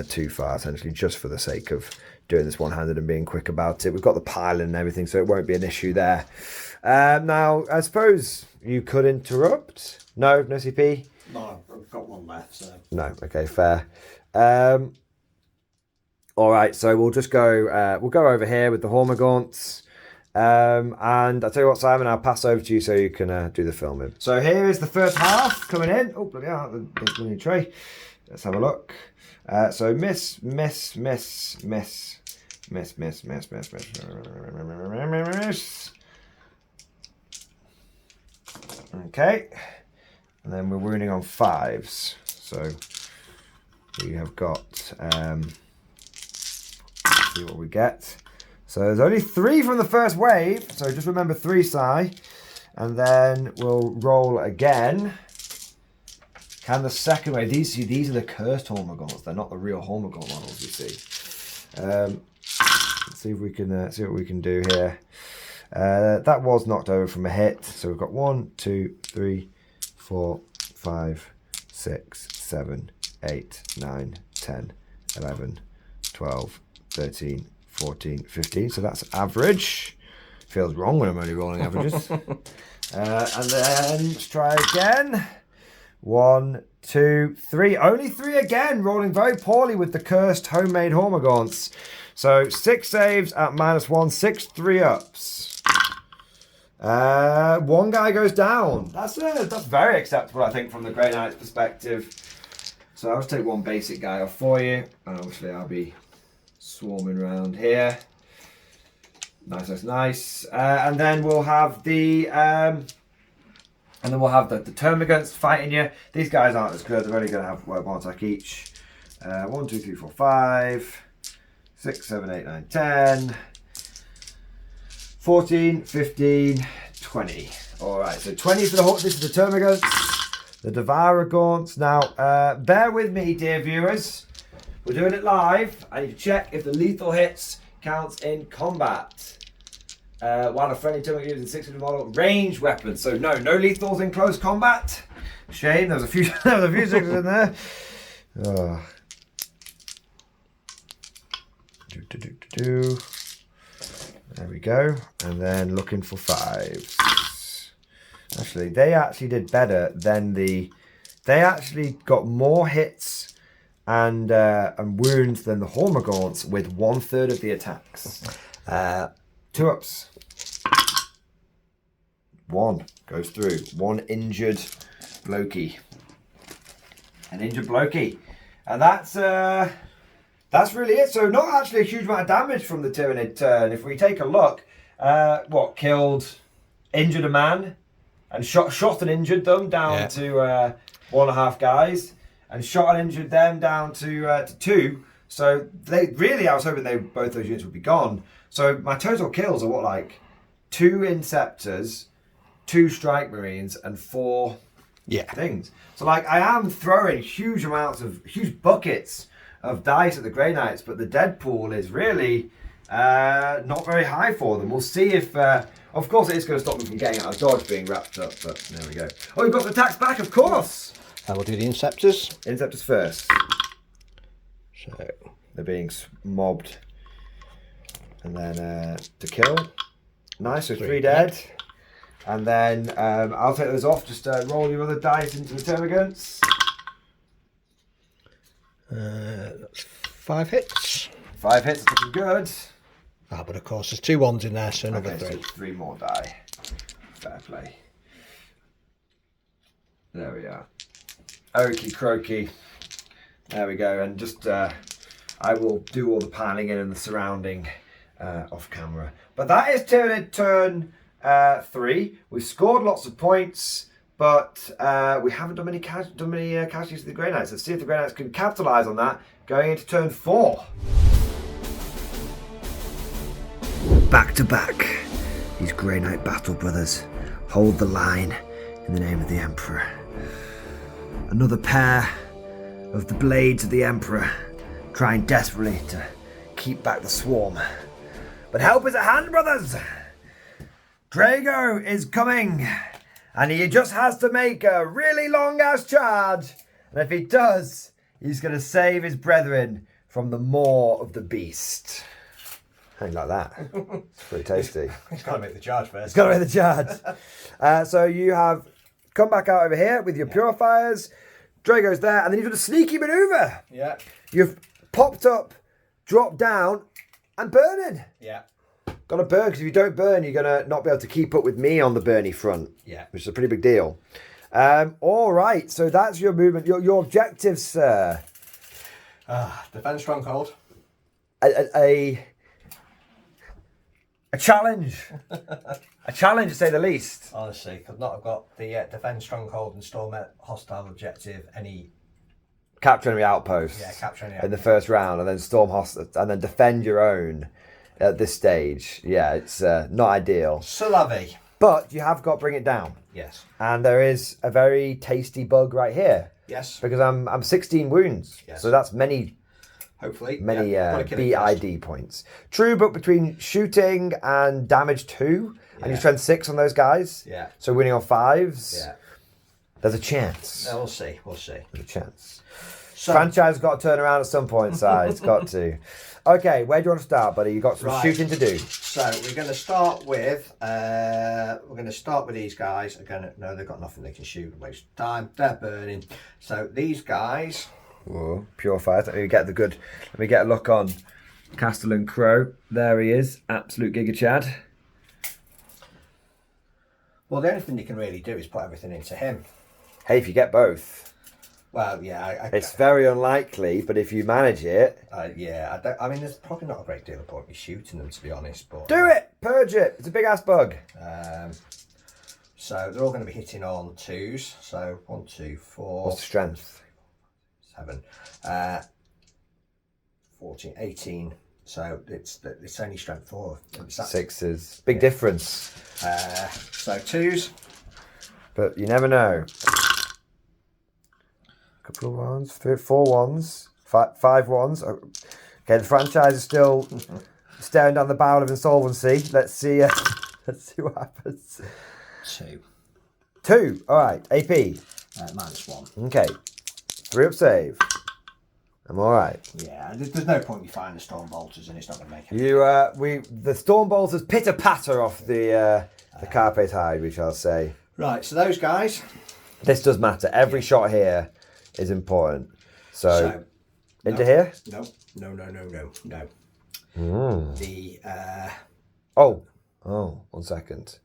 too far, essentially, just for the sake of doing this one-handed and being quick about it. We've got the piling and everything, so it won't be an issue there. Now, I suppose you could interrupt. No CP?
No, I've got 1 left, so...
No, okay, fair. All right, so we'll just go... we'll go over here with the Hormagaunts. And I'll tell you what, Simon, I'll pass over to you so you can do the filming. So here is the first half coming in. Oh, bloody hell, the bloody tray. Let's have a look. So miss. Okay. And then we're wounding on 5s. So we have got, see what we get. So there's only 3 from the first wave. So just remember 3 psi. And then we'll roll again. Can the second wave, these are the cursed Hormagaunts. They're not the real Hormagaunt models, you see. Let's see if we can see what we can do here. That was knocked over from a hit. So we've got 1, 2, 3, 4, 5, 6, 7, 8, 9, 10, 11, 12, 13, 14, 15. So that's average. Feels wrong when I'm only rolling averages. And then let's try again. 1, 2, 3. Only 3 again. Rolling very poorly with the cursed homemade Hormagaunts. So 6 saves at -1, 6 3-ups. 1 guy goes down. That's very acceptable, I think, from the Grey Knight's perspective. So I'll just take 1 basic guy off for you, and obviously I'll be swarming around here. Nice. And then we'll have the And then we'll have the termagants fighting you. These guys aren't as good. They're only going to have one attack each. 1, 2, 3, 4, 5, 6, 7, 8, 9, 10, 14, 15, 20. All right, so 20 for the Hawk. This is the termagants, the Devourer Gaunts. Now, bear with me, dear viewers. We're doing it live. I need to check if the lethal hits counts in combat. While a friendly termagant using 600 model ranged weapons. So no lethals in close combat. Shame, there was a few sixes in there. Oh. There we go. And then looking for 5s. Actually, they actually did better than they actually got more hits and wounds than the Hormagaunts with 1/3 of the attacks. 2 ups. 1 goes through. 1 injured blokey. An injured blokey. And that's really it. So not actually a huge amount of damage from the Tyranid turn. If we take a look, injured a man and shot and injured them down to 1.5 guys, and shot and injured them down to 2. So I was hoping both those units would be gone. So my total kills are like 2 Inceptors, 2 Strike Marines, and 4 things. So like I am throwing huge buckets of dice at the Grey Knights, but the dead pool is really not very high for them. We'll see if, of course it is going to stop them from getting out of dodge being wrapped up, but there we go. Oh, we've got the attacks back, of course!
And we'll do the Inceptors.
Inceptors first.
So
they're being mobbed. And then to kill. Nice, so 3 dead. And then I'll take those off. Just roll your other dice into the termagants.
that's 5 hits.
5 hits, that's looking good.
But of course there's 2 1s in there, so another 3.
So 3 more die. Fair play. There we are. Okie croaky. There we go. And just I will do all the panning in and the surrounding off camera. But that is Tyranid turn 3. We've scored lots of points, but we haven't done many casualties to the Grey Knights. Let's see if the Grey Knights can capitalise on that going into turn 4. Back to back, these Grey Knight battle brothers hold the line in the name of the Emperor. Another pair of the blades of the Emperor trying desperately to keep back the swarm. But help is at hand, brothers! Drago is coming, and he just has to make a really long-ass charge. And if he does, he's going to save his brethren from the maw of the beast. How do you like that? It's pretty tasty.
He's got to make the charge first.
He's got to make the charge. So you have come back out over here with your purifiers. Drago's there, and then you've got a sneaky maneuver.
Yeah.
You've popped up, dropped down, and burning.
Yeah.
Got to burn, because if you don't burn, you're going to not be able to keep up with me on the Bernie front.
Yeah.
Which is a pretty big deal. All right, so that's your movement. Your objectives, sir.
Defend Stronghold.
A challenge. A challenge, to say the least.
Honestly, could not have got the defend Stronghold and storm hostile objective any.
Capture enemy outposts.
Yeah, capture enemy
in the first round, and then storm hostile, and then defend your own at this stage. Yeah, it's not ideal.
C'est la vie.
But you have got bring it down.
Yes.
And there is a very tasty bug right here.
Yes.
Because I'm 16 wounds.
Yes.
So that's many.
Hopefully.
Many BID points. True, but between shooting and damage 2, and you spend 6 on those guys.
Yeah.
So winning on 5s.
Yeah.
There's a chance.
No, we'll see. We'll see.
There's a chance.
So,
Franchise has got to turn around at some point, Si. It's got to. Okay, where do you want to start, buddy? You've got some shooting to do.
So we're going to start with these guys. Again, no, they've got nothing they can shoot. Waste time. They're burning. So these guys.
Whoa, pure fire. Let me get a look on Castellan Crow. There he is. Absolute Giga Chad.
Well, the only thing you can really do is put everything into him.
Hey, if you get both.
Well, yeah.
It's very unlikely, but if you manage it...
yeah, I mean, there's probably not a great deal of point me shooting them, to be honest. But
do it! Purge it! It's a big-ass bug.
So they're all going to be hitting on 2s. So 1, 2, 4.
What's the strength?
7. 14, 18. So it's only strength 4.
6s. Big difference.
So 2s.
But you never know. Couple of 1s, 3, 4 1s, 5 1s. Okay, the franchise is still staring down the barrel of insolvency. Let's see. Let's see what happens.
2.
2. All right. AP.
-1.
Okay. 3 up save. I'm all right.
Yeah, there's no point you find the storm bolters, and it's not going to make it.
The storm bolters pitter patter off the carpet hide, we shall say.
Right. So those guys.
This does matter. Every shot here is important. So into here?
No. The
Oh, 1 second.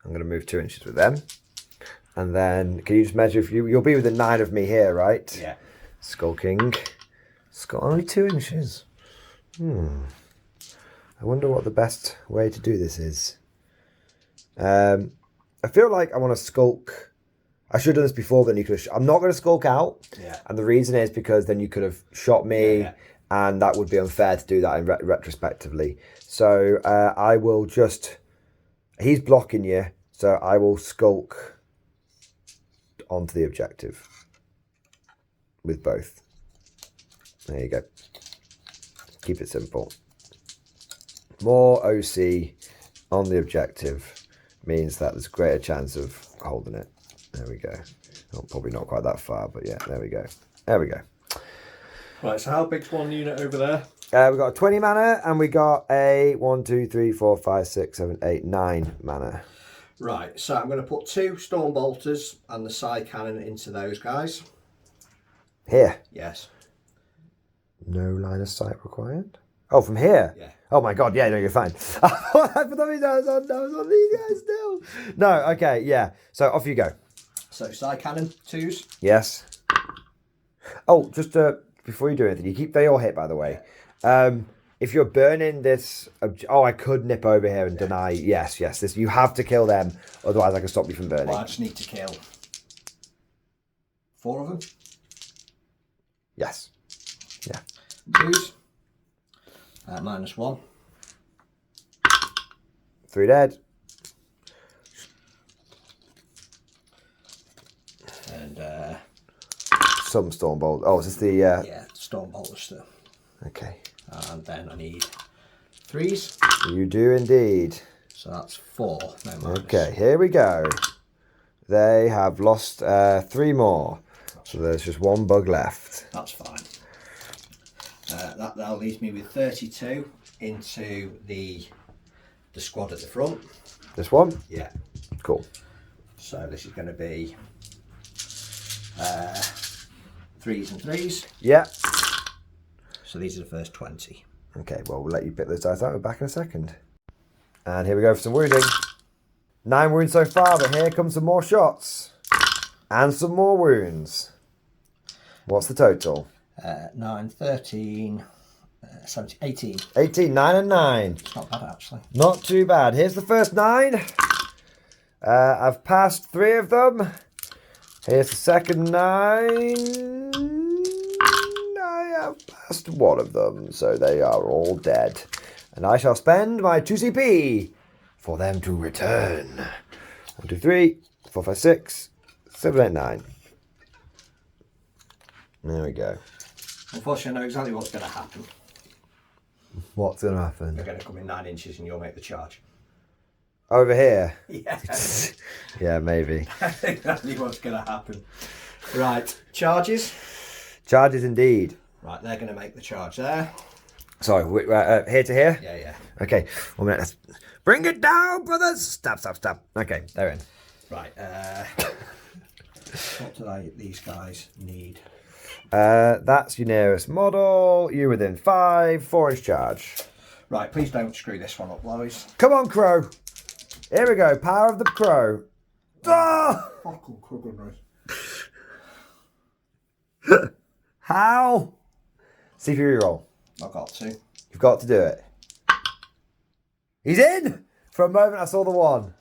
I'm going to move 2 inches with them. And then, can you just measure if you'll be within 9 of me here, right?
Yeah.
Skulking. Only 2 inches. I wonder what the best way to do this is. I feel like I want to skulk. I should have done this before, then you could have... I'm not going to skulk out.
Yeah.
And the reason is because then you could have shot me, and that would be unfair to do that in retrospectively. So I will just... He's blocking you, so I will skulk onto the objective with both. There you go. Keep it simple. More OC on the objective means that there's a greater chance of holding it. There we go. Oh, probably not quite that far, but yeah, there we go. There we go.
Right, so how big's one unit over there?
We've got a 20 mana, and we got a 1, 2, 3, 4, 5, 6, 7, 8, 9 mana.
Right, so I'm going to put 2 storm bolters and the side cannon into those guys.
Here?
Yes.
No line of sight required? Oh, from here?
Yeah.
Oh my god, yeah, no, you're fine. I thought I was on these guys still. No, okay, yeah. So off you go.
So side cannon, 2s.
Yes. Oh, just before you do anything, they all hit, by the way. If you're burning this... I could nip over here and deny... Yes, this, you have to kill them, otherwise I can stop you from burning.
Well, I just need to kill 4 of them.
Yes. Yeah.
2s. -1.
3 dead.
And
some storm bolt. Oh, is this the...
yeah, storm bolters still.
Okay.
And then I need 3s.
You do indeed.
So that's 4. No minus.
Okay, here we go. They have lost 3 more. So there's just 1 bug left.
That's fine. That leaves me with 32 into the squad at the front.
This one?
Yeah.
Cool.
So this is going to be 3s and 3s.
Yeah.
So these are the first 20.
Okay, well, we'll let you pick those dice out. We're back in a second. And here we go for some wounding. 9 wounds so far, but here comes some more shots. And some more wounds. What's the total?
9, 13, 17, 18.
18, 9 and 9.
It's not bad, actually.
Not too bad. Here's the first 9. I've passed 3 of them. Here's the second 9. I have passed 1 of them, so they are all dead. And I shall spend my 2 CP for them to return. 1, 2, 3, 4, 5, 6, 7, 8, 9. There we go.
Unfortunately, I know exactly what's going to happen.
What's going to happen?
They're going to come in 9 inches and you'll make the charge.
Over here?
Yeah.
Yeah, maybe.
That's exactly what's going to happen. Right, charges.
Charges indeed.
Right, they're going to make the charge there.
Sorry, here to here?
Yeah, yeah.
Okay, 1 minute. Let's bring it down, brothers. Stop. Okay, they're in.
Right, what do these guys need?
That's your nearest model. You within 5, 4-inch charge.
Right, please don't screw this one up, Lois.
Come on, Crow. Here we go. Power of the Crow. Ah! How? See if you reroll.
I've got to.
You've got to do it. He's in. For a moment, I saw the one.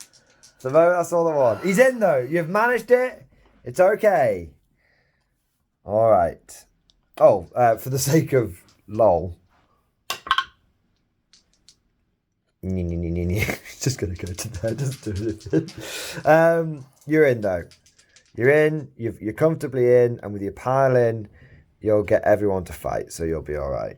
The moment I saw the one. He's in, though. You've managed it. It's okay. All right. Oh, for the sake of lol. It's just going to go to there. Just do it. You're in, though. You're in. You're comfortably in. And with your pile in, you'll get everyone to fight. So you'll be all right.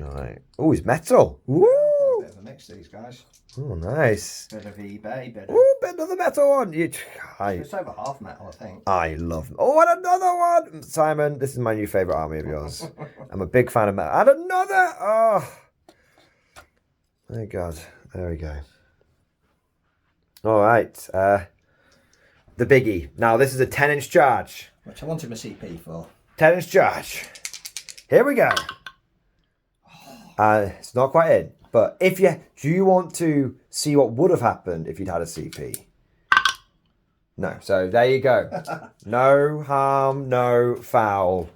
All right. Oh, he's metal. Woo!
A bit of a mix, these guys.
Oh, nice.
Bit of eBay, bit of...
Oh, bit of the metal one.
It's over half metal, I think.
I love... Oh, and another one. Simon, this is my new favourite army of yours. I'm a big fan of metal. And another. Oh. Thank God. There we go. All right. The biggie. Now, this is a 10-inch charge.
Which I wanted my CP for.
10-inch charge. Here we go. It's not quite in. But do you want to see what would have happened if you'd had a CP? No. So there you go. No harm, no foul.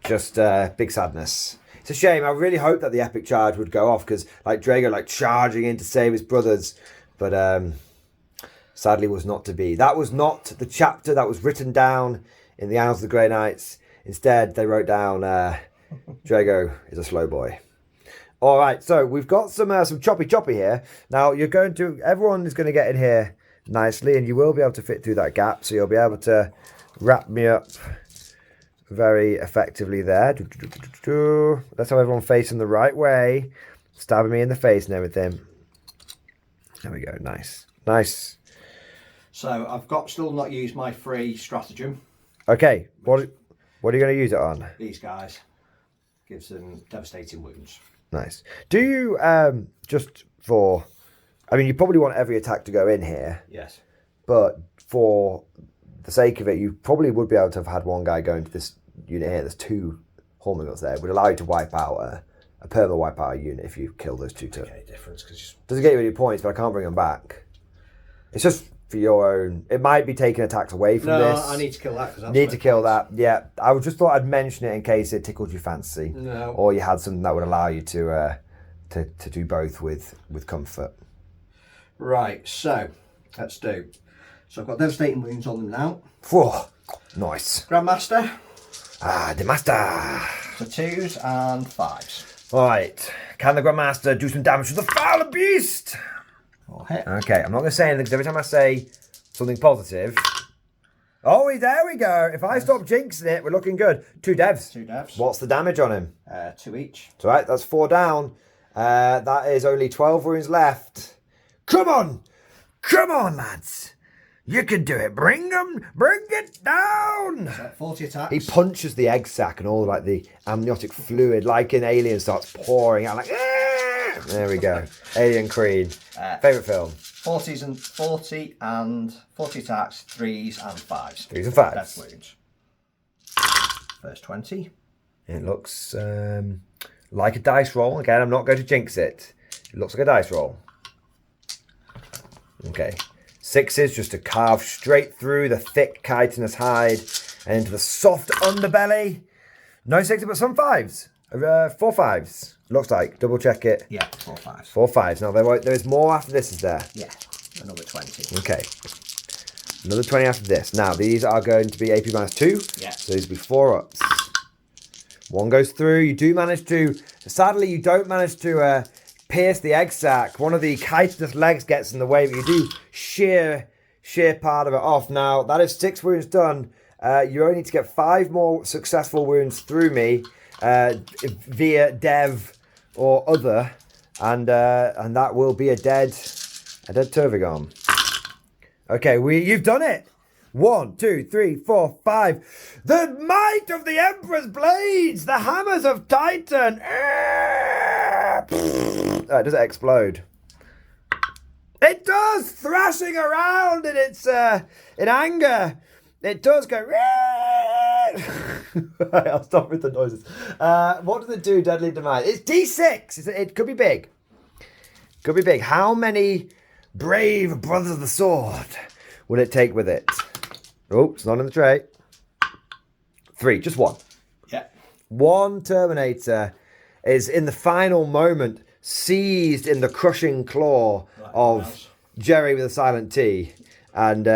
Just big sadness. It's a shame. I really hoped that the epic charge would go off because Drago charging in to save his brothers. But sadly was not to be. That was not the chapter that was written down in the Annals of the Grey Knights. Instead, they wrote down Drago is a slow boy. All right, so we've got some choppy here. Now everyone is going to get in here nicely, and you will be able to fit through that gap. So you'll be able to wrap me up very effectively there. Let's have everyone facing the right way, stabbing me in the face and everything. There we go. Nice.
So I've still not used my free stratagem.
Okay, what are you going to use it on?
These guys. Gives them devastating wounds.
Nice. Do you, you probably want every attack to go in here.
Yes. But
for the sake of it, you probably would be able to have had one guy go into this unit here. There's 2 Hormigals there. It would allow you to wipe out a permanent wipe out a unit if you kill those 2 turns.
Okay, difference.
Doesn't get you any points, but I can't bring them back. It's just for your own. It might be taking attacks away from this.
No, I need to kill that.
Need to kill that. Yeah, I just thought I'd mention it in case it tickled your fancy.
No.
Or you had something that would allow you to do both with comfort.
Right. So let's do. So I've got devastating wounds on them now.
Whoa, nice.
Grandmaster.
The master.
So 2s and 5s.
All right. Can the Grandmaster do some damage to the foul beast? Okay, I'm not going to say anything because every time I say something positive... Oh, there we go. If I stop jinxing it, we're looking good. 2 devs.
2 devs.
What's the damage on him?
2 each.
That's right, that's 4 down. That is only 12 wounds left. Come on, lads. You can do it. Bring it down.
So 40 attacks.
He punches the egg sac and all the amniotic fluid, like in Alien, starts pouring out There we go. Alien Creed. Favourite film?
40 and 40 attacks, 3s and 5s.
3s and 5s.
Death wounds. First 20.
It looks like a dice roll. Again, I'm not going to jinx it. It looks like a dice roll. Okay. 6s just to carve straight through the thick chitinous hide and into the soft underbelly. No 6s, but some 5s. 4 5s. Looks like. Double check it.
Yeah, 4 5s.
4 5s. Now, there is more after this, is there?
Yeah, another 20.
Okay. Another 20 after this. Now, these are going to be AP minus 2.
Yeah.
So these will be 4 ups. 1 goes through. You do manage to... Sadly, you don't manage to pierce the egg sac. One of the chitinous legs gets in the way, but you do shear part of it off. Now, that is 6 wounds done. You only need to get 5 more successful wounds through me via dev or other, and that will be a dead Turvigon. Okay, you've done it. 1, 2, 3, 4, 5. The might of the Emperor's blades, the hammers of Titan. Does it explode? It does, thrashing around in its in anger. It does go. Right, I'll stop with the noises. What does it do? Deadly demise. It's D6. It could be big. Could be big. How many brave brothers of the sword will it take with it? Oh, it's not in the tray. 3, just 1.
Yeah.
1 Terminator is in the final moment seized in the crushing claw of Jerry with a silent T and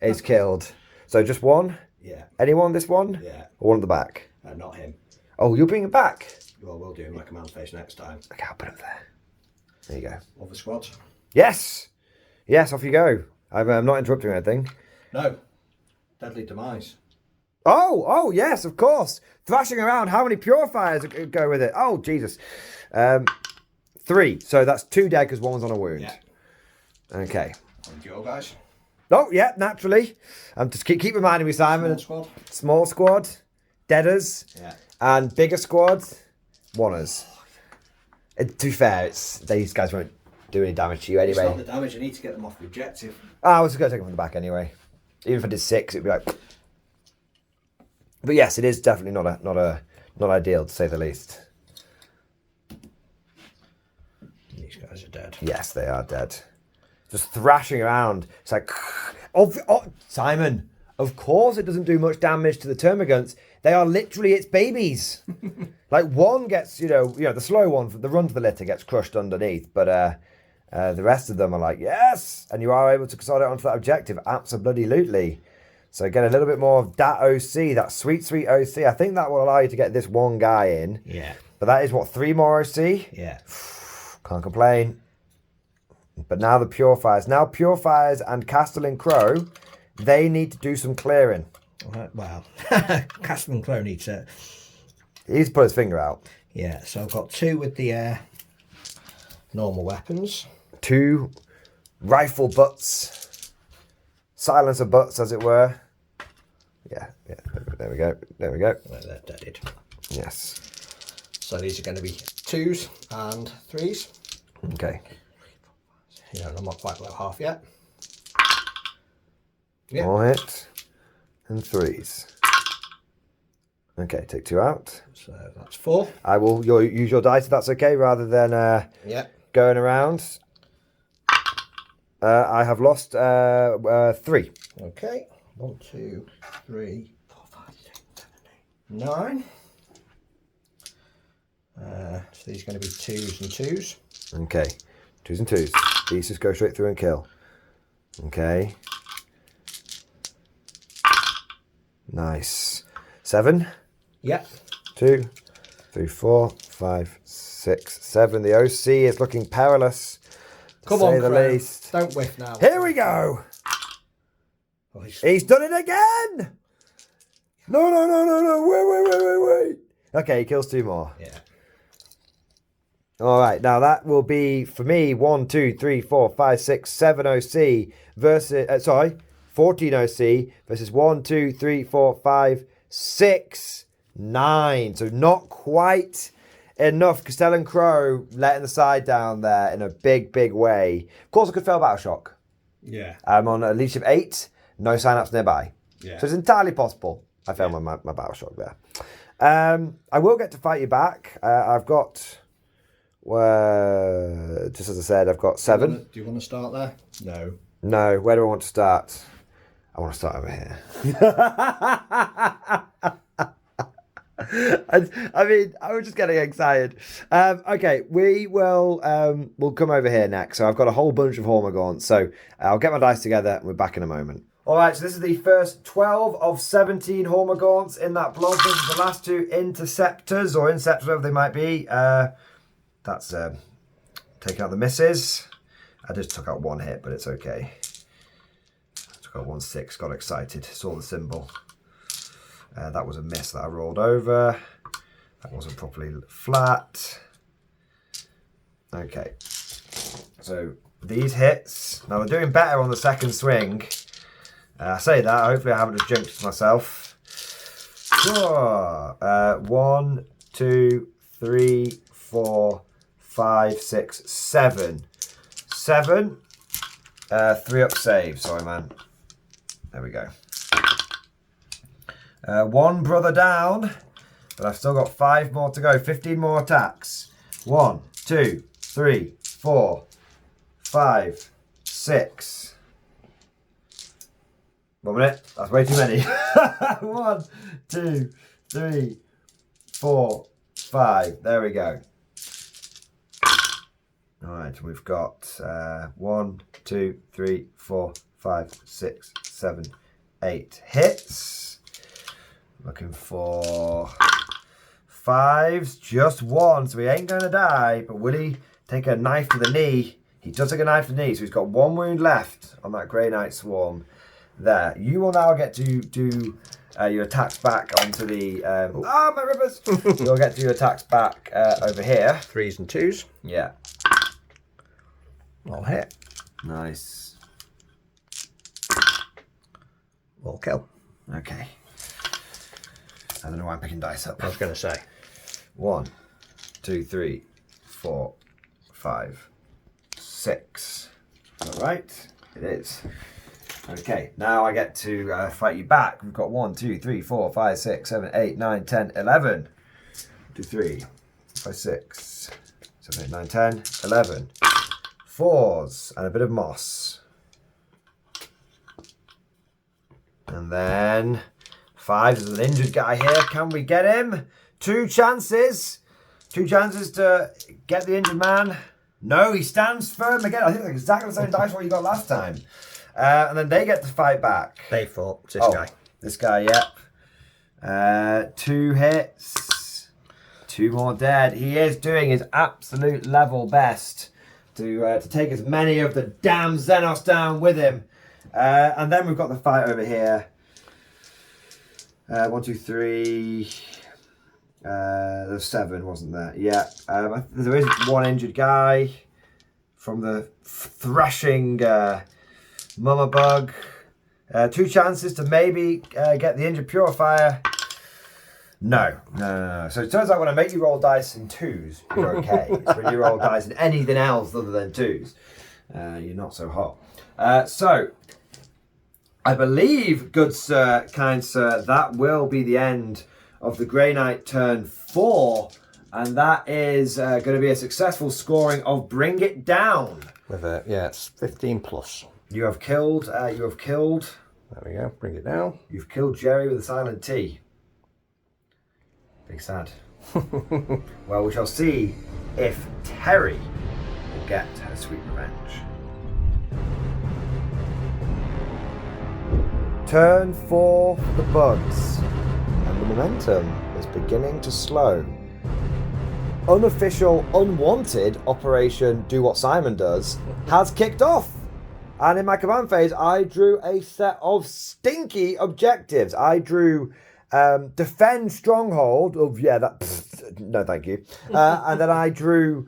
is killed. So just one?
Yeah.
Anyone this one?
Yeah.
Or one at the back?
Not him.
Oh, you'll bring it back?
Well, we'll do him like a man face next time.
Okay, I'll put it there. There you go.
Other squads?
Yes! Yes, off you go. I'm not interrupting anything.
No. Deadly demise.
Oh, yes, of course. Thrashing around. How many purifiers go with it? Oh, Jesus. 3. So that's 2 dead because one was on a wound.
Yeah.
Okay.
And your guys?
Oh, yeah, naturally. Just keep reminding me, Simon. Small squad. Deaders.
Yeah.
And bigger squad. Oneers. To be fair, these guys won't do any damage to you anyway.
It's not the damage. I need to get them off the objective.
I was just going to take them from the back anyway. Even if I did 6, it'd be like... But yes, it is definitely not ideal, to say the least.
These guys are dead.
Yes, they are dead. Just thrashing around. It's like... Simon, of course it doesn't do much damage to the termagants. They are literally its babies. Like one gets, the slow one, the run to the litter gets crushed underneath. But the rest of them are like, yes! And you are able to consolidate onto that objective. Absolutely. So get a little bit more of that OC, that sweet, sweet OC. I think that will allow you to get this one guy in.
Yeah.
But that is, 3 more OC?
Yeah.
Can't complain. But now the Purifiers. Now Purifiers and Castellan Crow, they need to do some clearing.
Well, Castellan Crow needs to...
He's put his finger out.
Yeah, so I've got 2 with the normal weapons.
2 rifle butts. Silencer butts, as it were. Yeah. There we go.
Well, they're deaded.
Yes.
So these are going to be 2s and 3s.
Okay.
I'm not quite below half yet. Yeah.
4 hits and 3s. Okay, take 2 out.
So that's 4.
I will use your dice if that's okay, rather than going around. I have lost 3.
Okay. 1, 2, 3, 4, 5, 6, 7, 8, 9. So these are going to be 2s and 2s.
Okay. 2s and 2s. These just go straight through and kill. Okay. Nice. 7.
Yep.
2, 3, 4, 5, 6, 7. The OC is looking perilous.
Come on,
say the least.
Don't whiff now.
Here we go.
Oh,
he's done it again. No. Wait. Okay, he kills 2 more.
Yeah.
All right, now that will be, for me, 1, 2, 3, 4, 5, 6, 7 OC versus, 14 OC versus 1, 2, 3, 4, 5, 6, 9. So not quite enough. Castellan Crow letting the side down there in a big, big way. Of course, I could fail Battle Shock.
Yeah.
I'm on a leadership 8, no sign-ups nearby.
Yeah.
So it's entirely possible I failed my Battle Shock there. I will get to fight you back. I've got... just as I said, I've got 7.
Do you want to start there? No.
No, where do I want to start? I want to start over here. I mean, I was just getting excited. Okay, we will we'll come over here next. So I've got a whole bunch of Hormagaunts. So I'll get my dice together and we're back in a moment. All right, so this is the first 12 of 17 Hormagaunts in that blob. This is the last 2 Interceptors or Inceptors, whatever they might be. That's taking out the misses. I just took out 1 hit, but it's okay. I took out 1 6, got excited, saw the symbol. That was a miss that I rolled over. That wasn't properly flat. Okay. So these hits, now they're doing better on the second swing. I say that, hopefully I haven't just jinxed myself. Sure. 1, 2, 3, 4, 5, 6, 7. 7. 3 up save. Sorry, man. There we go. 1 brother down, but I've still got 5 more to go. 15 more attacks. 1, 2, 3, 4, 5, 6. 1 minute. That's way too many. 1, 2, 3, 4, 5. There we go. right, we've got 1, 2, 3, 4, 5, 6, 7, 8 hits. Looking for 5s, just 1, so he ain't going to die, but will he take a knife to the knee? He does take a knife to the knee, so he's got 1 wound left on that Grey Knight Swarm there. You will now get to do your attacks back onto the... my ribbers! You'll get to do your attacks back over here.
3s and 2s.
Yeah.
All hit.
Nice.
All kill.
Okay. I don't know why I'm picking dice up.
I was going to say.
1, 2, 3, 4, 5, 6. All right. It is. Okay, now I get to fight you back. We've got 1, 2, 3, 4, 5, 6, 7, 8, 9, 10, 11. 2, 3, 5, 6, 7, 8, 9, 10, 11. 4s and a bit of moss. And then 5s. There's an injured guy here. Can we get him? 2 chances. 2 chances to get the injured man. No, he stands firm again. I think that's exactly the same dice roll you got last time. And then they get to fight back.
They fought. It's this guy.
This guy, yep. 2 hits. 2 more dead. He is doing his absolute level best to take as many of the damn Xenos down with him. And then we've got the fight over here. 1, 2, 3. There's 7, wasn't there? Yeah. There is 1 injured guy from the threshing Mama Bug. 2 chances to maybe get the injured Purifier. No. So it turns out when I make you roll dice in 2s, you're okay. It's when you roll dice in anything else other than 2s, you're not so hot. So I believe, good sir, kind sir, that will be the end of the Grey Knight turn 4, and that is going to be a successful scoring of Bring It Down.
With it, yeah, it's 15 plus.
You have killed. There
we go. Bring it down.
You've killed Jerry with a silent T. Big sad. Well, we shall see if Terry will get her sweet revenge. Turn 4 for the bugs, and the momentum is beginning to slow. Unofficial, unwanted Operation Do What Simon Does has kicked off. And in my command phase, I drew a set of stinky objectives. I drew Defend Stronghold. Oh, yeah, no, thank you. And then I drew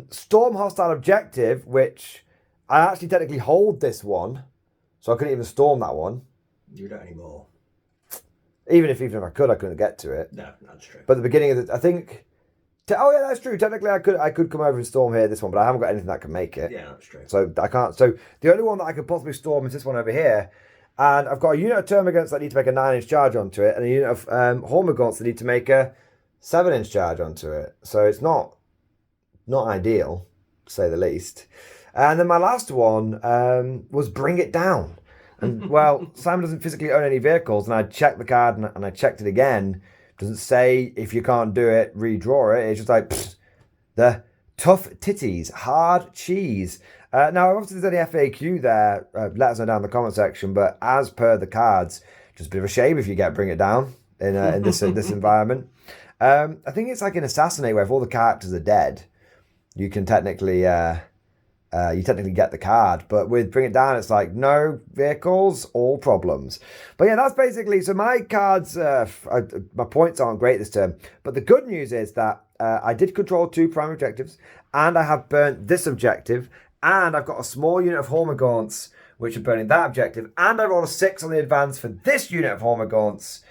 Storm Hostile Objective, which I actually technically hold this one. So I couldn't even storm that one.
You don't anymore.
Even if I could, I couldn't get to it.
No, that's true.
But at the beginning of I think... Oh yeah, that's true. Technically, I could come over and storm here this one, but I haven't got anything that can make it.
Yeah, that's true.
So I can't. So the only one that I could possibly storm is this one over here, and I've got a unit of termagants that need to make a 9-inch charge onto it, and a unit of hormagaunts that need to make a 7-inch charge onto it. So it's not ideal, to say the least. And then my last one was Bring It Down, and well, Simon doesn't physically own any vehicles, and I checked the card and I checked it again. Doesn't say if you can't do it, redraw it. It's just like the tough titties, hard cheese. Now, obviously, there's any FAQ there. Let us know down in the comment section. But as per the cards, just a bit of a shame if you get Bring It Down in this environment. I think it's like in Assassinate where if all the characters are dead, you can technically get the card, but with Bring It Down, it's like no vehicles, all problems. But yeah, that's basically, so my cards, my points aren't great this turn, but the good news is that I did control 2 primary objectives, and I have burnt this objective, and I've got a small unit of Hormagaunts, which are burning that objective, and I rolled a 6 on the advance for this unit of Hormagaunts,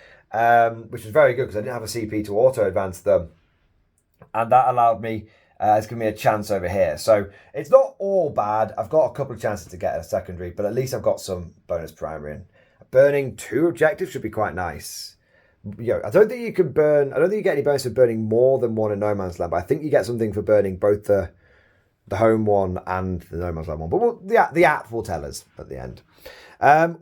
which is very good because I didn't have a CP to auto-advance them, and that allowed me it's given me a chance over here. So it's not all bad. I've got a couple of chances to get a secondary, but at least I've got some bonus primary. And burning 2 objectives should be quite nice. I don't think you get any bonus for burning more than 1 in No Man's Land, but I think you get something for burning both the home one and the No Man's Land one. But the app will tell us at the end.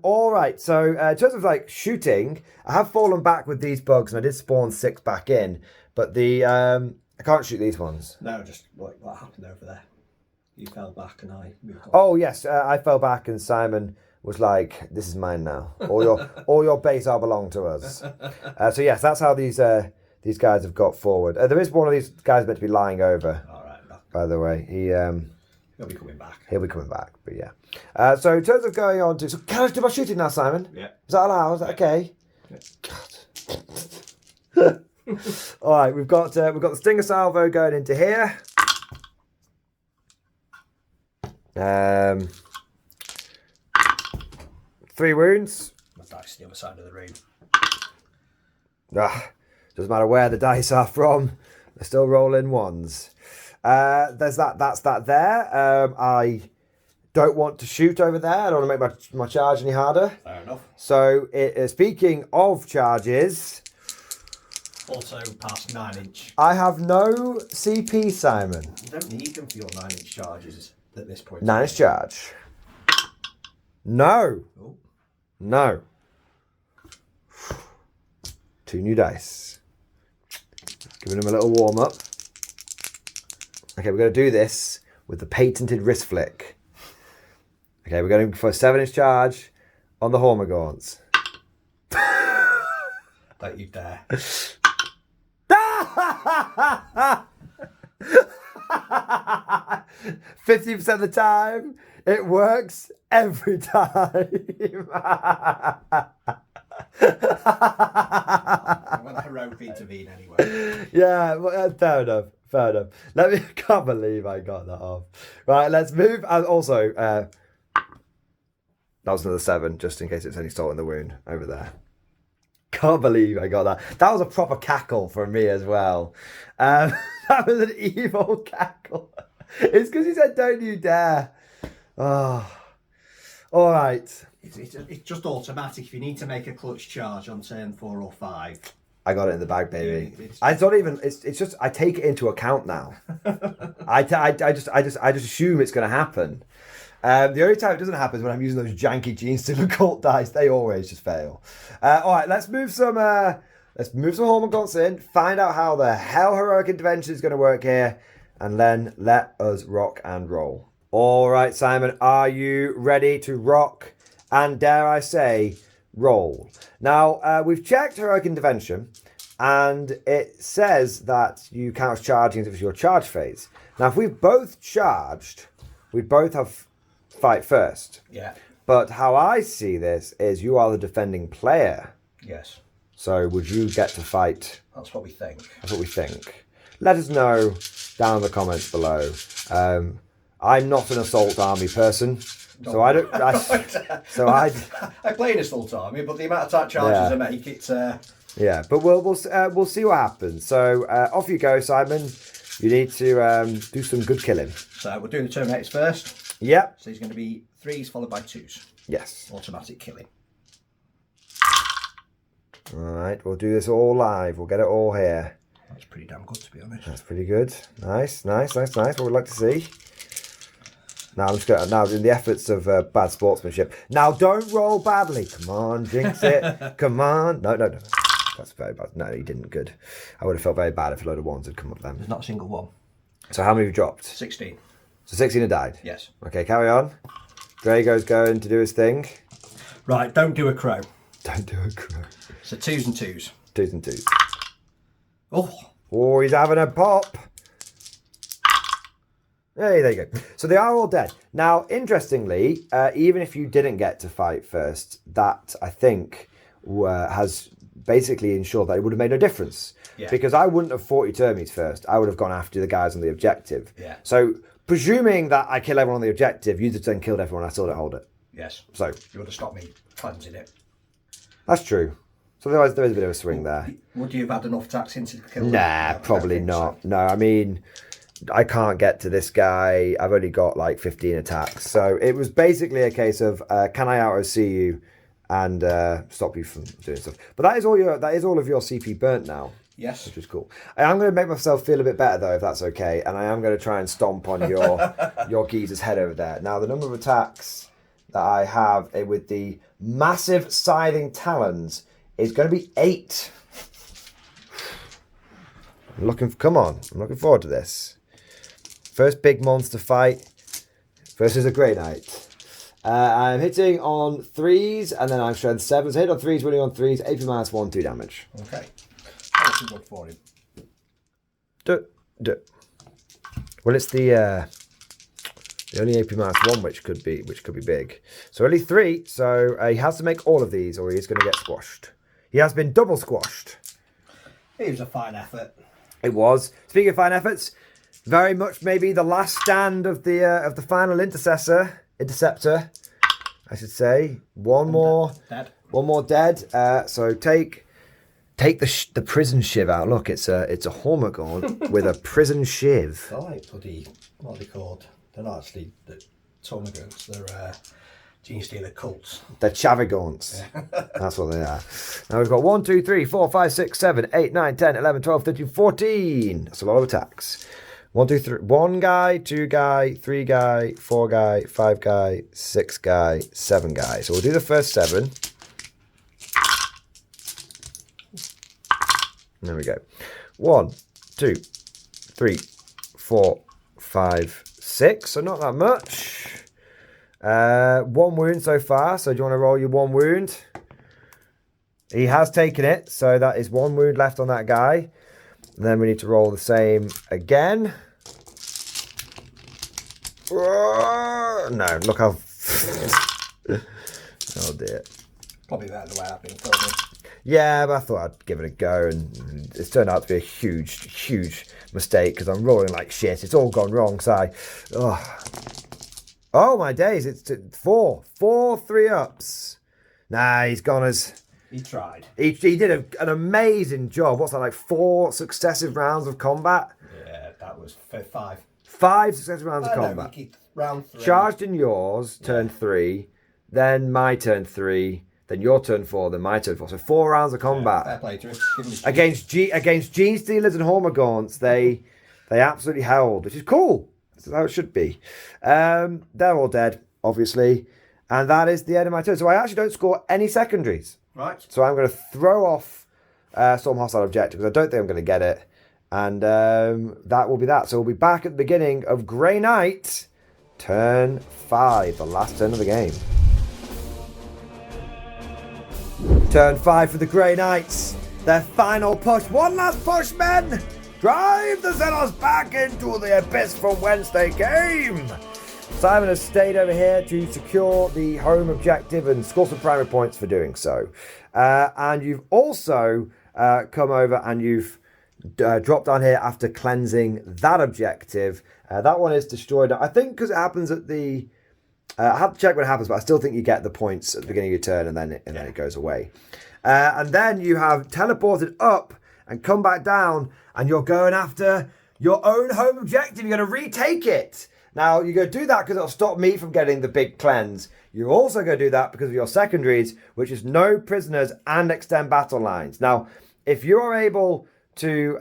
All right, so in terms of like shooting, I have fallen back with these bugs, and I did spawn 6 back in, but I can't shoot these ones.
No, just what happened over there. You fell back and I moved on.
Oh yes, I fell back and Simon was like, "This is mine now. All your base are belong to us." So yes, that's how these guys have got forward. There is one of these guys meant to be lying over.
All right.
By the way,
He'll be coming back.
He'll be coming back, but yeah. So in terms of going on to, so can I do my shooting now, Simon?
Yeah.
Is that allowed? Is that okay?
Yeah.
God. All right, we've got the Stinger salvo going into here. 3 wounds.
My dice the other side of the room.
Doesn't matter where the dice are from, they're still rolling ones. There's that. That's that there. I don't want to shoot over there. I don't want to make my charge any harder.
Fair enough.
So, speaking of charges,
Also past 9-inch.
I have no CP, Simon.
You don't need them for your 9-inch charges at this point.
9-inch charge. No.
Oh.
No. 2 new dice. Giving them a little warm up. Okay, we're going to do this with the patented wrist flick. Okay, we're going for a 7-inch charge on the Hormagaunts.
Don't you dare.
50% of the time, it works every time.
I'm going to heroically intervene anyway.
Yeah, well, fair enough. I can't believe I got that off. Right, let's move. And also, that was another 7, just in case it's any salt in the wound over there. Can't believe I got that. That was a proper cackle from me as well. That was an evil cackle. It's because he said, "Don't you dare." Oh, all right.
It's just automatic. If you need to make a clutch charge on turn 4 or 5.
I got it in the bag, baby. It's not even. It's just. I take it into account now. I just assume it's going to happen. The only time it doesn't happen is when I'm using those janky Gene Stealer Cult dice. They always just fail. All right, let's move some Hormagaunts in. Find out how the hell heroic intervention is going to work here, and then let us rock and roll. All right, Simon, are you ready to rock and, dare I say, roll? Now, we've checked heroic intervention, and it says that you count as charging if it's your charge phase. Now, if we've both charged, we both have fight first.
Yeah.
But how I see this is you are the defending player.
Yes.
So would you get to fight?
That's what we think.
That's what we think. Let us know down in the comments below. I'm not an assault army person, so I don't. I
play an assault army, but the amount of attack charges I make, it's.
Yeah, but we'll see what happens. So off you go, Simon. You need to do some good killing.
So we're doing the Terminators first.
Yep.
So he's going to be 3s followed by 2s.
Yes.
Automatic killing.
All right, we'll do this all live. We'll get it all here.
That's pretty damn good, to be honest.
That's pretty good. Nice. What we'd like to see. Now I'm just going. Now in the efforts of bad sportsmanship. Now don't roll badly. Come on, jinx it. Come on. No. That's very bad. No, he didn't. Good. I would have felt very bad if a load of 1s had come up then.
There's not a single one.
So how many have you dropped?
16.
So 16 have died?
Yes.
Okay, carry on. Drago's going to do his thing.
Right, don't do a crow.
Don't do a crow.
So 2s and 2s.
2s and 2s.
Oh,
he's having a pop. Hey, there you go. So they are all dead. Now, interestingly, even if you didn't get to fight first, that, I think, has basically ensured that it would have made no difference.
Yeah.
Because I wouldn't have fought your termies first. I would have gone after the guys on the objective.
Yeah.
So, presuming that I kill everyone on the objective, you'd have then killed everyone, I still don't hold it.
Yes.
So
you would have stopped me cleansing it.
That's true. So there is a bit of a swing there.
Would you have had enough attacks into the kill?
Nah, probably not. So. No, I mean, I can't get to this guy. I've only got like 15 attacks. So it was basically a case of, can I out-OC you and stop you from doing stuff. But that is all of your CP burnt now.
Yes.
Which is cool. I'm going to make myself feel a bit better though, if that's okay. And I am going to try and stomp on your geezer's head over there. Now, the number of attacks that I have with the massive scything talons is going to be 8. I'm looking forward to this. First big monster fight. versus a Grey Knight. I'm hitting on 3s, and then I'm strength 7. So hit on 3s, winning on 3s, AP -1, 2 damage.
Okay. That's good for him.
Well, it's the only AP -1 which could be big. So only 3. So he has to make all of these, or he's going to get squashed. He has been double squashed.
It was a fine effort.
It was. Speaking of fine efforts, very much maybe the last stand of the final interceptor, I should say. One more dead. So take the prison shiv out. Look, it's a Hormagaunt with a prison shiv.
I like bloody, what are they called? They're not actually the Tormagants, they're Gene Stealer cults.
They're Chavigaunts. Yeah. That's what they are. Now we've got 1, 2, 3, 4, 5, 6, 7, 8, 9, 10, 11, 12, 13, 14. That's a lot of attacks. 1, 2, 3. 1 guy, 2 guy, 3 guy, 4 guy, 5 guy, 6 guy, 7 guy. So we'll do the first 7. There we go. 1, 2, 3, 4, 5, 6. So not that much. 1 wound so far. So do you want to roll your 1 wound? He has taken it. So that is 1 wound left on that guy. And then we need to roll the same again. No, look how... Oh dear.
Probably better the way I've been filming.
Yeah, but I thought I'd give it a go, and it's turned out to be a huge mistake because I'm rolling like shit. It's all gone wrong, so Oh my days, it's 4 3-ups. Nah, he's gone as...
He tried.
He did an amazing job. What's that, like 4 successive rounds of combat?
Yeah, that was 5.
5 successive rounds of combat.
No, keep round 3.
Charged in yours, turn 3, then my turn 3, then your turn 4, then my turn 4. So 4 rounds of combat.
Fair play to him.
Against Gene Stealers and Hormagaunts, they absolutely held, which is cool. That's how it should be. They're all dead, obviously. And that is the end of my turn. So I actually don't score any secondaries.
Right.
So I'm going to throw off Storm Hostile Objective because I don't think I'm going to get it. And that will be that. So we'll be back at the beginning of Grey Knight, turn 5, the last turn of the game. Turn 5 for the Grey Knights. Their final push. One last push, men! Drive the Xenos back into the abyss from whence they came! Simon has stayed over here to secure the home objective and score some primary points for doing so. And you've also come over and you've dropped down here after cleansing that objective. That one is destroyed. I think because it happens at the... I have to check when it happens, but I still think you get the points at the beginning of your turn and then it goes away. And then you have teleported up and come back down and you're going after your own home objective. You're going to retake it. Now, you're going to do that because it'll stop me from getting the big cleanse. You're also going to do that because of your secondaries, which is no prisoners and extend battle lines. Now, if you are able to...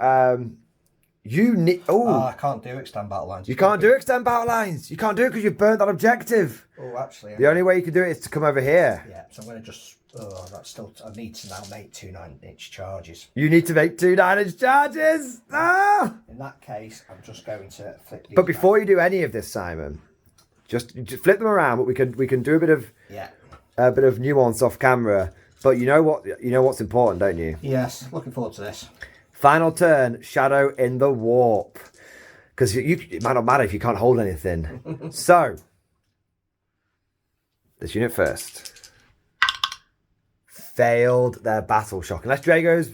you need... Oh,
I can't do extend battle lines.
You can't do extend battle lines. You can't do it because you've burnt that objective.
Oh, actually...
The only way you can do it is to come over here.
Yeah, so I'm going to just... Oh, that's still... I need to now make 2 9-inch charges.
You need to make 2 9-inch charges. Ah!
In that case, I'm just going to flip these
But before
back.
you do any of this, Simon, just flip them around. But we can do a bit of nuance off camera. But you know what's important, don't you?
Yes, looking forward to this.
Final turn, Shadow in the Warp. Because it might not matter if you can't hold anything. So, this unit first. Failed their battle shock. Unless Drago's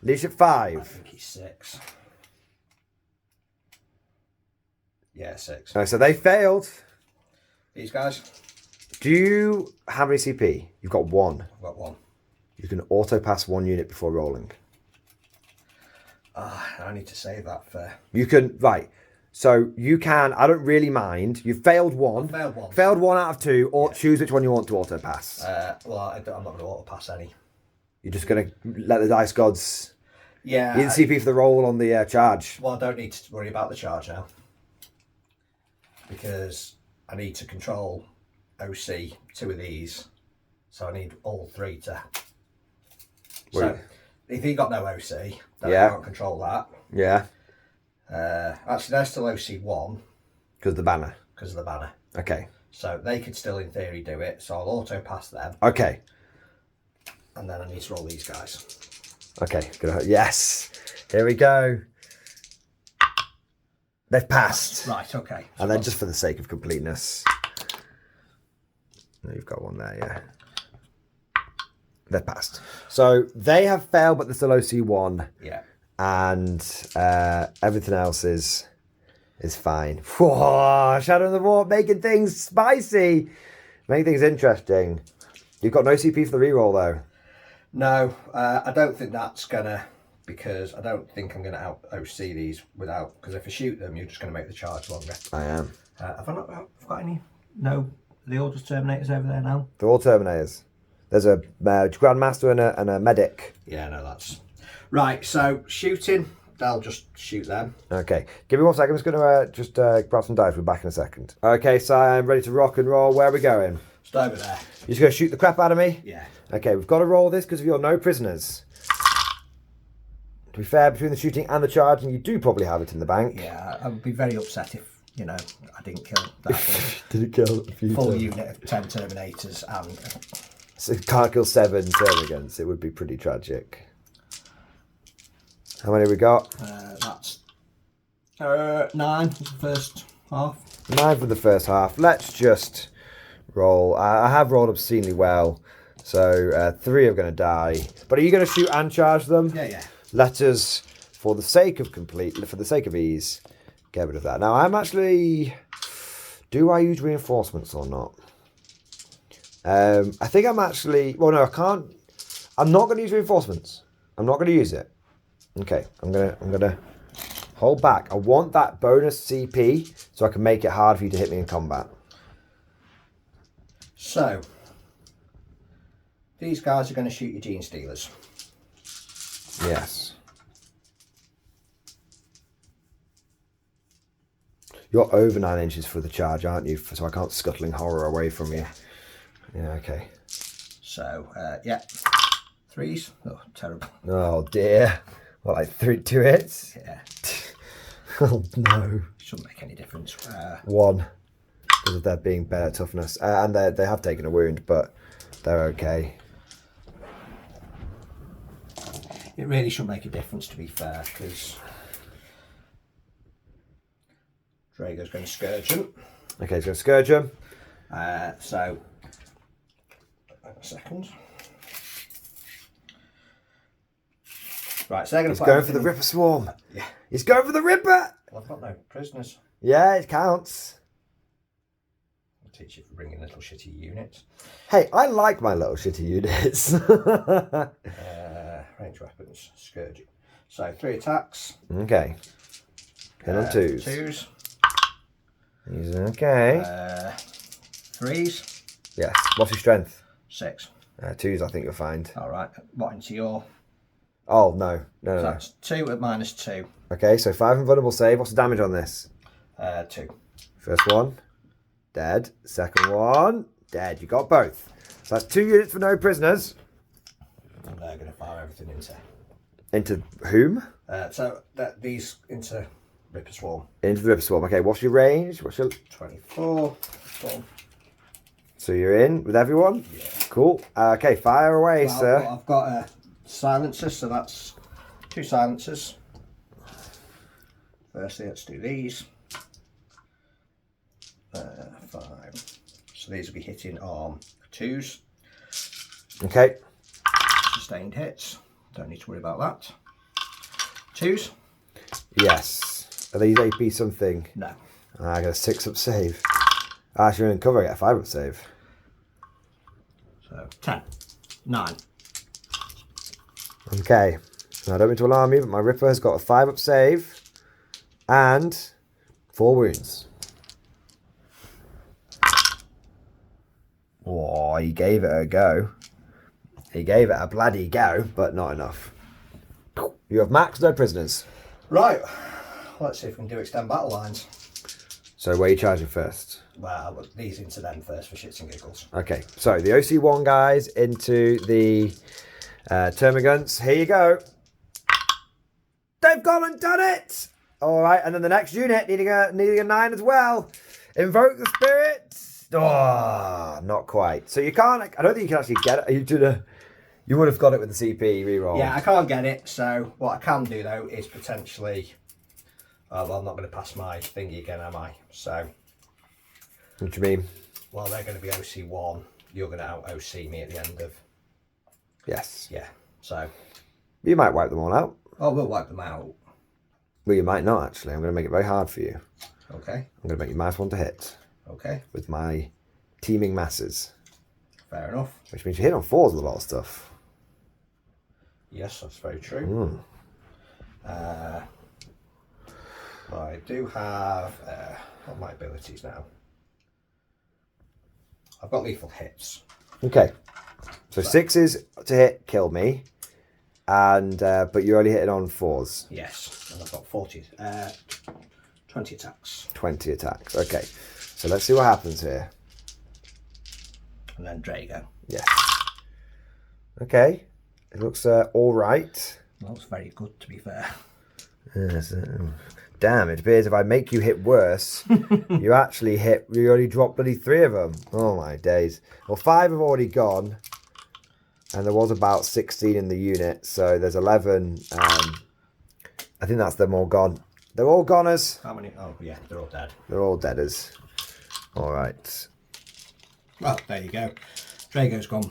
leadership 5.
I think he's 6. Yeah, 6.
So they failed.
These guys?
Do you have any CP? You've got 1.
I've got 1.
You can auto pass 1 unit before rolling.
I need to save that for...
You can, right. So you can, I don't really mind. You failed 1.
Failed 1.
Failed 1 out of 2, or choose which one you want to auto pass.
Well, I'm not going to auto pass any.
You're just going to let the dice gods...
Yeah.
You didn't CP for the roll on the charge.
Well, I don't need to worry about the charge now. Because I need to control OC 2 of these. So I need all 3 to... So, if you got no OC, then I can't control that.
Yeah.
Actually, they're still OC 1.
Because of the banner.
because of the banner.
Okay.
So they could still, in theory, do it. So I'll auto pass them.
Okay.
And then I need to roll these guys.
Okay. Good. Yes. Here we go. They've passed.
Right. Okay.
And then just for the sake of completeness, you've got one there. Yeah. They've passed. So they have failed, but they're still OC1.
Yeah.
And everything else is fine. Whoa, Shadow of the Warp, making things spicy, making things interesting. You've got no CP for the reroll though.
No, I don't think that's gonna, because I don't think I'm gonna out OC these without, because if I shoot them, you're just gonna make the charge longer.
I am.
Have I got any? No, are they all just Terminators over there now?
They're all Terminators. There's a Grandmaster and a Medic.
Yeah, no, that's right. So shooting, I'll just shoot them.
Okay, give me 1 second. I'm just going to grab some dice. We're back in a second. Okay, so I'm ready to rock and roll. Where are we going?
Just over there.
You're just going to shoot the crap out of me?
Yeah.
Okay, we've got to roll this because you're no prisoners. To be fair, between the shooting and the charging, you do probably have it in the bank.
Yeah, I would be very upset if, you know, I didn't kill that
Didn't kill a few
full
times.
unit of 10 Terminators and...
So can't kill 7 Termagants. It would be pretty tragic. How many we got?
That's 9 for the first half.
9 for the first half. Let's just roll. I have rolled obscenely well, so 3 are going to die. But are you going to shoot and charge them?
Yeah, yeah.
Let us, for the sake of ease, get rid of that. Now I'm actually. Do I use reinforcements or not? I think I'm actually. Well, no, I can't. I'm not going to use reinforcements. I'm not going to use it. Okay, I'm gonna hold back. I want that bonus CP so I can make it hard for you to hit me in combat.
So these guys are going to shoot your Gene Stealers.
Yes. You're over 9 inches for the charge, aren't you? So I can't scuttling horror away from you. Yeah. Okay.
So yeah, 3s. Oh, terrible.
Oh dear. What, like 2 hits?
Yeah.
Oh no.
Shouldn't make any difference.
1. Because of their being better toughness. And they have taken a wound, but they're okay.
It really should make a difference, to be fair, because Drago's going to Scourge them.
Okay, he's going to Scourge them.
So, a second. Right, so they're going to
He's going for the Ripper Swarm.
Yeah.
He's going for the Ripper!
Well, I've got no prisoners.
Yeah, it counts.
I'll teach you for bringing little shitty units.
Hey, I like my little shitty units.
Range weapons, Scourging. So 3 attacks.
Okay. Hit on 2s.
2s.
He's okay.
3s.
Yes. What's your strength?
6.
2s, I think you'll find.
All right. What into your?
Oh, no. No,
So
no.
that's 2 at -2.
Okay, so 5 invulnerable save. What's the damage on this?
2.
First one, dead. Second one, dead. You got both. So that's 2 units for no prisoners.
And they're going to fire everything into.
Into whom?
These into Ripper Swarm.
Into the Ripper Swarm. Okay, what's your range? What's your...
24.
So you're in with everyone?
Yeah.
Cool. Okay, fire away,
Well,
sir.
I've got a silencer, so that's 2 silencers. Firstly, let's do these. 5. So these will be hitting on 2s.
Okay.
Sustained hits. Don't need to worry about that. 2s.
Yes. Are these AP something?
No.
I got a 6-up save. Actually, in cover, I get a 5-up save.
So 10. 9.
Okay. Now, I don't mean to alarm you, but my Ripper has got a 5-up save and 4 wounds. Oh, he gave it a go. He gave it a bloody go, but not enough. You have max, no prisoners.
Right. Let's see if we can do extend battle lines.
So where are you charging first?
Well, I'll put these into them first for shits and giggles.
Okay, so the OC1 guys into the Termagants. Here you go. They've gone and done it! All right, and then the next unit needing a 9 as well. Invoke the spirits. Oh, not quite. So you can't. I don't think you can actually get it. You would have got it with the CP reroll.
Yeah, I can't get it. So what I can do though is potentially. Oh, well, I'm not going to pass my thingy again, am I? So.
What do you mean?
Well, they're going to be OC1. You're going to out OC me at the end of.
Yes.
Yeah. So.
You might wipe them all out.
Oh, we'll wipe them out.
Well, you might not actually. I'm going to make it very hard for you.
Okay.
I'm going to make you -1 to hit.
Okay.
With my teeming masses.
Fair enough.
Which means you hit on 4s with a lot of stuff.
Yes, that's very true. I do have what are my abilities now? I've got lethal hits.
Okay. So 6s to hit kill me. And but you're only hitting on 4s.
Yes, and I've got 20 attacks.
20 attacks. Okay. So let's see what happens here.
And then Drago.
Yes. Okay. It looks all right.
Well, looks very good, to be fair.
Yes, damn, it appears if I make you hit worse, you only drop bloody 3 of them. Oh my days. Well, 5 have already gone. And there was about 16 in the unit, so there's 11. I think that's them all gone. They're all goners.
How many? Oh, yeah, they're all dead.
They're all deaders. All right.
Well, there you go. Drago's gone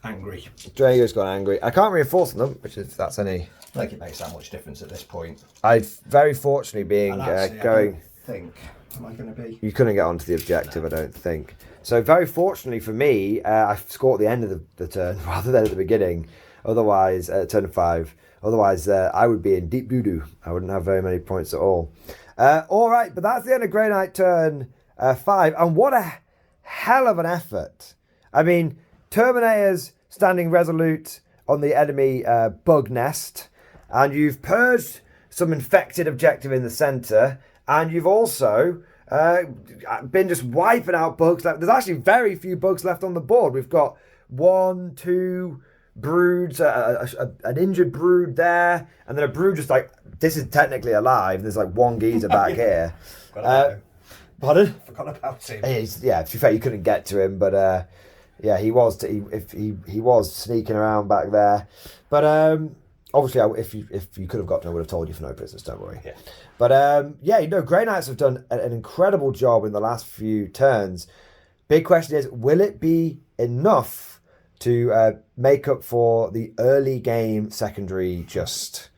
angry.
Drago's gone angry. I can't reinforce them, which is, that's any...
I don't think it makes that much difference at this point.
I very fortunately being going...
Am I going to be?
You couldn't get onto the objective, no. I don't think. So very fortunately for me, I scored at the end of the turn rather than at the beginning. Otherwise, turn 5. Otherwise, I would be in deep doo-doo. I wouldn't have very many points at all. All right, but that's the end of Grey Knight turn 5. And what a hell of an effort. I mean, Terminators standing resolute on the enemy bug nest. And you've purged some infected objective in the centre. And you've also been just wiping out bugs. There's actually very few bugs left on the board. We've got 1, 2 broods, an injured brood there, and then a brood just like, this is technically alive. There's like 1 geezer back here. Pardon?
Forgot about him.
Yeah, to be fair, you couldn't get to him, but yeah, he was sneaking around back there. But obviously, if you could have got to him, I would have told you for no business, don't worry.
Yeah.
But yeah, Grey Knights have done an incredible job in the last few turns. Big question is, will it be enough to make up for the early game secondary just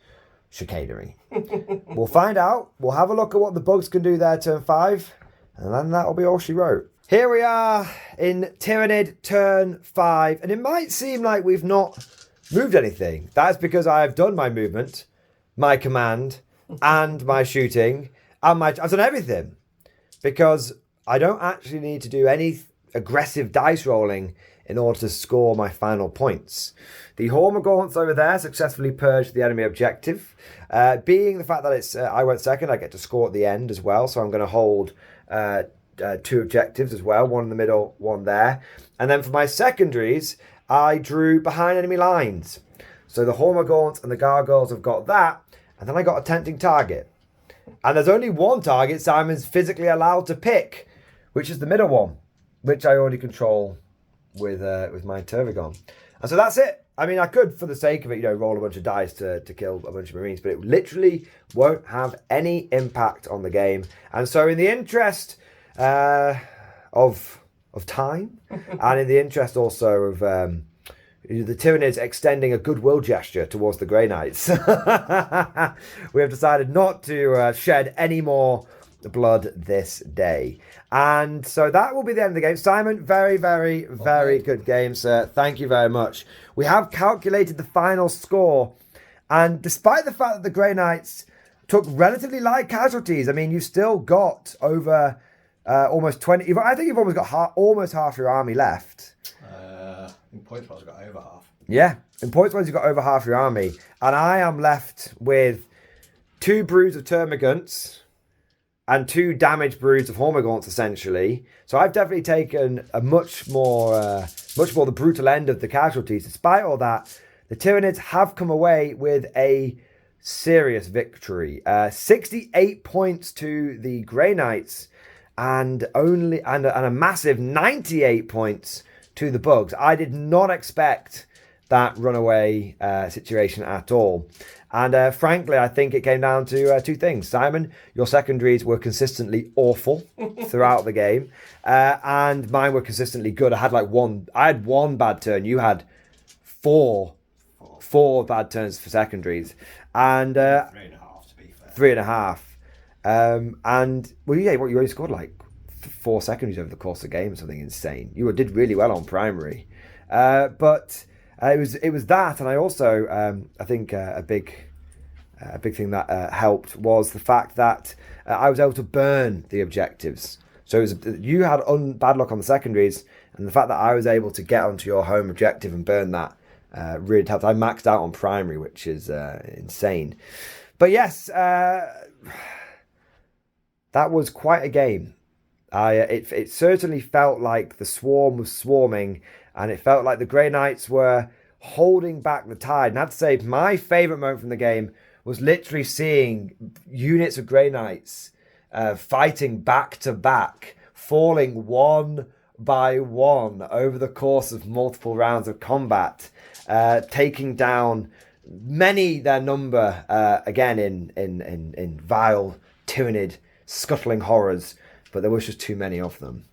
chicanery? We'll find out. We'll have a look at what the bugs can do there turn 5, and then that'll be all she wrote. Here we are in Tyranid turn 5, and it might seem like we've not moved anything. That's because I've done my movement, my command, and my shooting, and I've done everything. Because I don't actually need to do any aggressive dice rolling in order to score my final points. The Hormagaunts over there successfully purged the enemy objective. Being the fact that it's I went second, I get to score at the end as well, so I'm going to hold 2 objectives as well, 1 in the middle, 1 there. And then for my secondaries, I drew behind enemy lines. So the Hormagaunts and the Gargoyles have got that, and then I got a tempting target. And there's only 1 target Simon's physically allowed to pick, which is the middle one, which I already control with my Tervigon. And so that's it. I mean, I could, for the sake of it, roll a bunch of dice to kill a bunch of Marines, but it literally won't have any impact on the game. And so in the interest of time, and in the interest also of the Tyranids extending a goodwill gesture towards the Grey Knights, we have decided not to shed any more blood this day. And so that will be the end of the game. Simon, very, very, very good game, sir. Thank you very much. We have calculated the final score, and despite the fact that the Grey Knights took relatively light casualties, I mean, you still got over almost 20. I think you've almost got almost half your army left.
In points wise, I've got over half.
Yeah, in points wise, you've got over half your army, and I am left with 2 broods of Termagants and 2 damaged broods of Hormagaunts, essentially. So I've definitely taken a much more the brutal end of the casualties. Despite all that, the Tyranids have come away with a serious victory. 68 points to the Grey Knights, and a massive 98 points to the bugs. I did not expect that runaway situation at all. And frankly, I think it came down to two things. Simon, your secondaries were consistently awful throughout the game, and mine were consistently good. I had one bad turn. You had four bad turns for secondaries, and
3.5 to be fair.
3.5. And well, yeah, you only scored like 4 secondaries over the course of the game, something insane. You did really well on primary, but. It was that, and I also I think a big thing that helped was the fact that I was able to burn the objectives. So you had bad luck on the secondaries, and the fact that I was able to get onto your home objective and burn that really helped. I maxed out on primary, which is insane. But yes, that was quite a game. It certainly felt like the swarm was swarming, and it felt like the Grey Knights were holding back the tide. And I have to say, my favourite moment from the game was literally seeing units of Grey Knights fighting back to back, falling one by one over the course of multiple rounds of combat, taking down many their number again in vile, Tyranid, scuttling horrors. But there was just too many of them.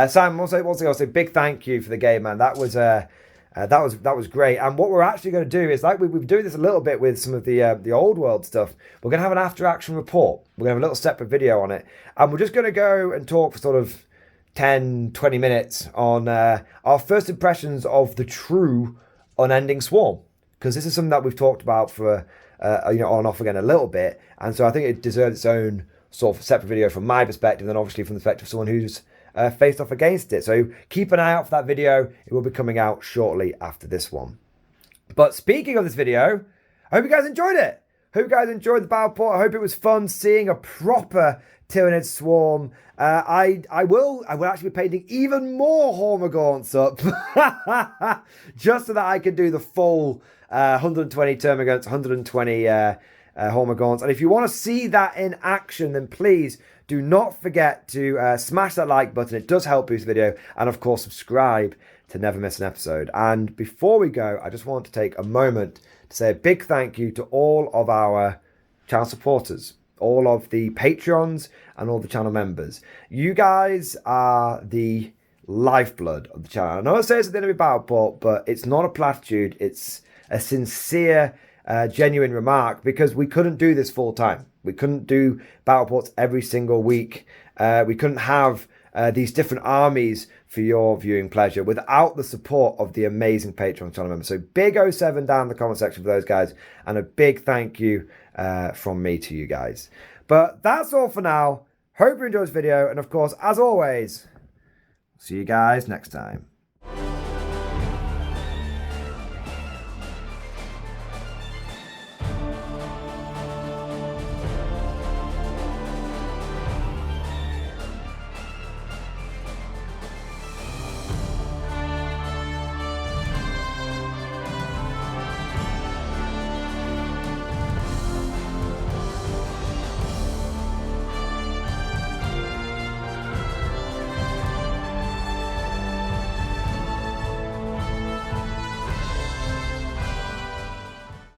Sam, also big thank you for the game, man. That was great. And what we're actually going to do is, like we've been doing this a little bit with some of the old world stuff. We're going to have an after action report. We're going to have a little separate video on it, and we're just going to go and talk for sort of 10-20 minutes on our first impressions of the true unending swarm, because this is something that we've talked about for on and off again a little bit, and so I think it deserves its own sort of separate video from my perspective, and obviously from the perspective of someone who's faced off against it. So keep an eye out for that video. It will be coming out shortly after this one. But speaking of this video, I hope you guys enjoyed it. Hope you guys enjoyed the battle port. I hope it was fun seeing a proper Tyranid swarm. I will actually be painting even more Hormagaunts up just so that I can do the full 120 Termagants, 120 Hormagaunts. And if you want to see that in action, then please do not forget to smash that like button. It does help boost the video. And of course, subscribe to never miss an episode. And before we go, I just want to take a moment to say a big thank you to all of our channel supporters, all of the Patreons and all the channel members. You guys are the lifeblood of the channel. I know I say it's at the end of a battle port, but it's not a platitude. It's a sincere genuine remark, because we couldn't do this full time. We couldn't do battle ports every single week. We couldn't have these different armies for your viewing pleasure without the support of the amazing Patreon channel members. So big 07 down in the comment section for those guys, and a big thank you from me to you guys. But that's all for now. Hope you enjoyed this video, and of course, as always, see you guys next time.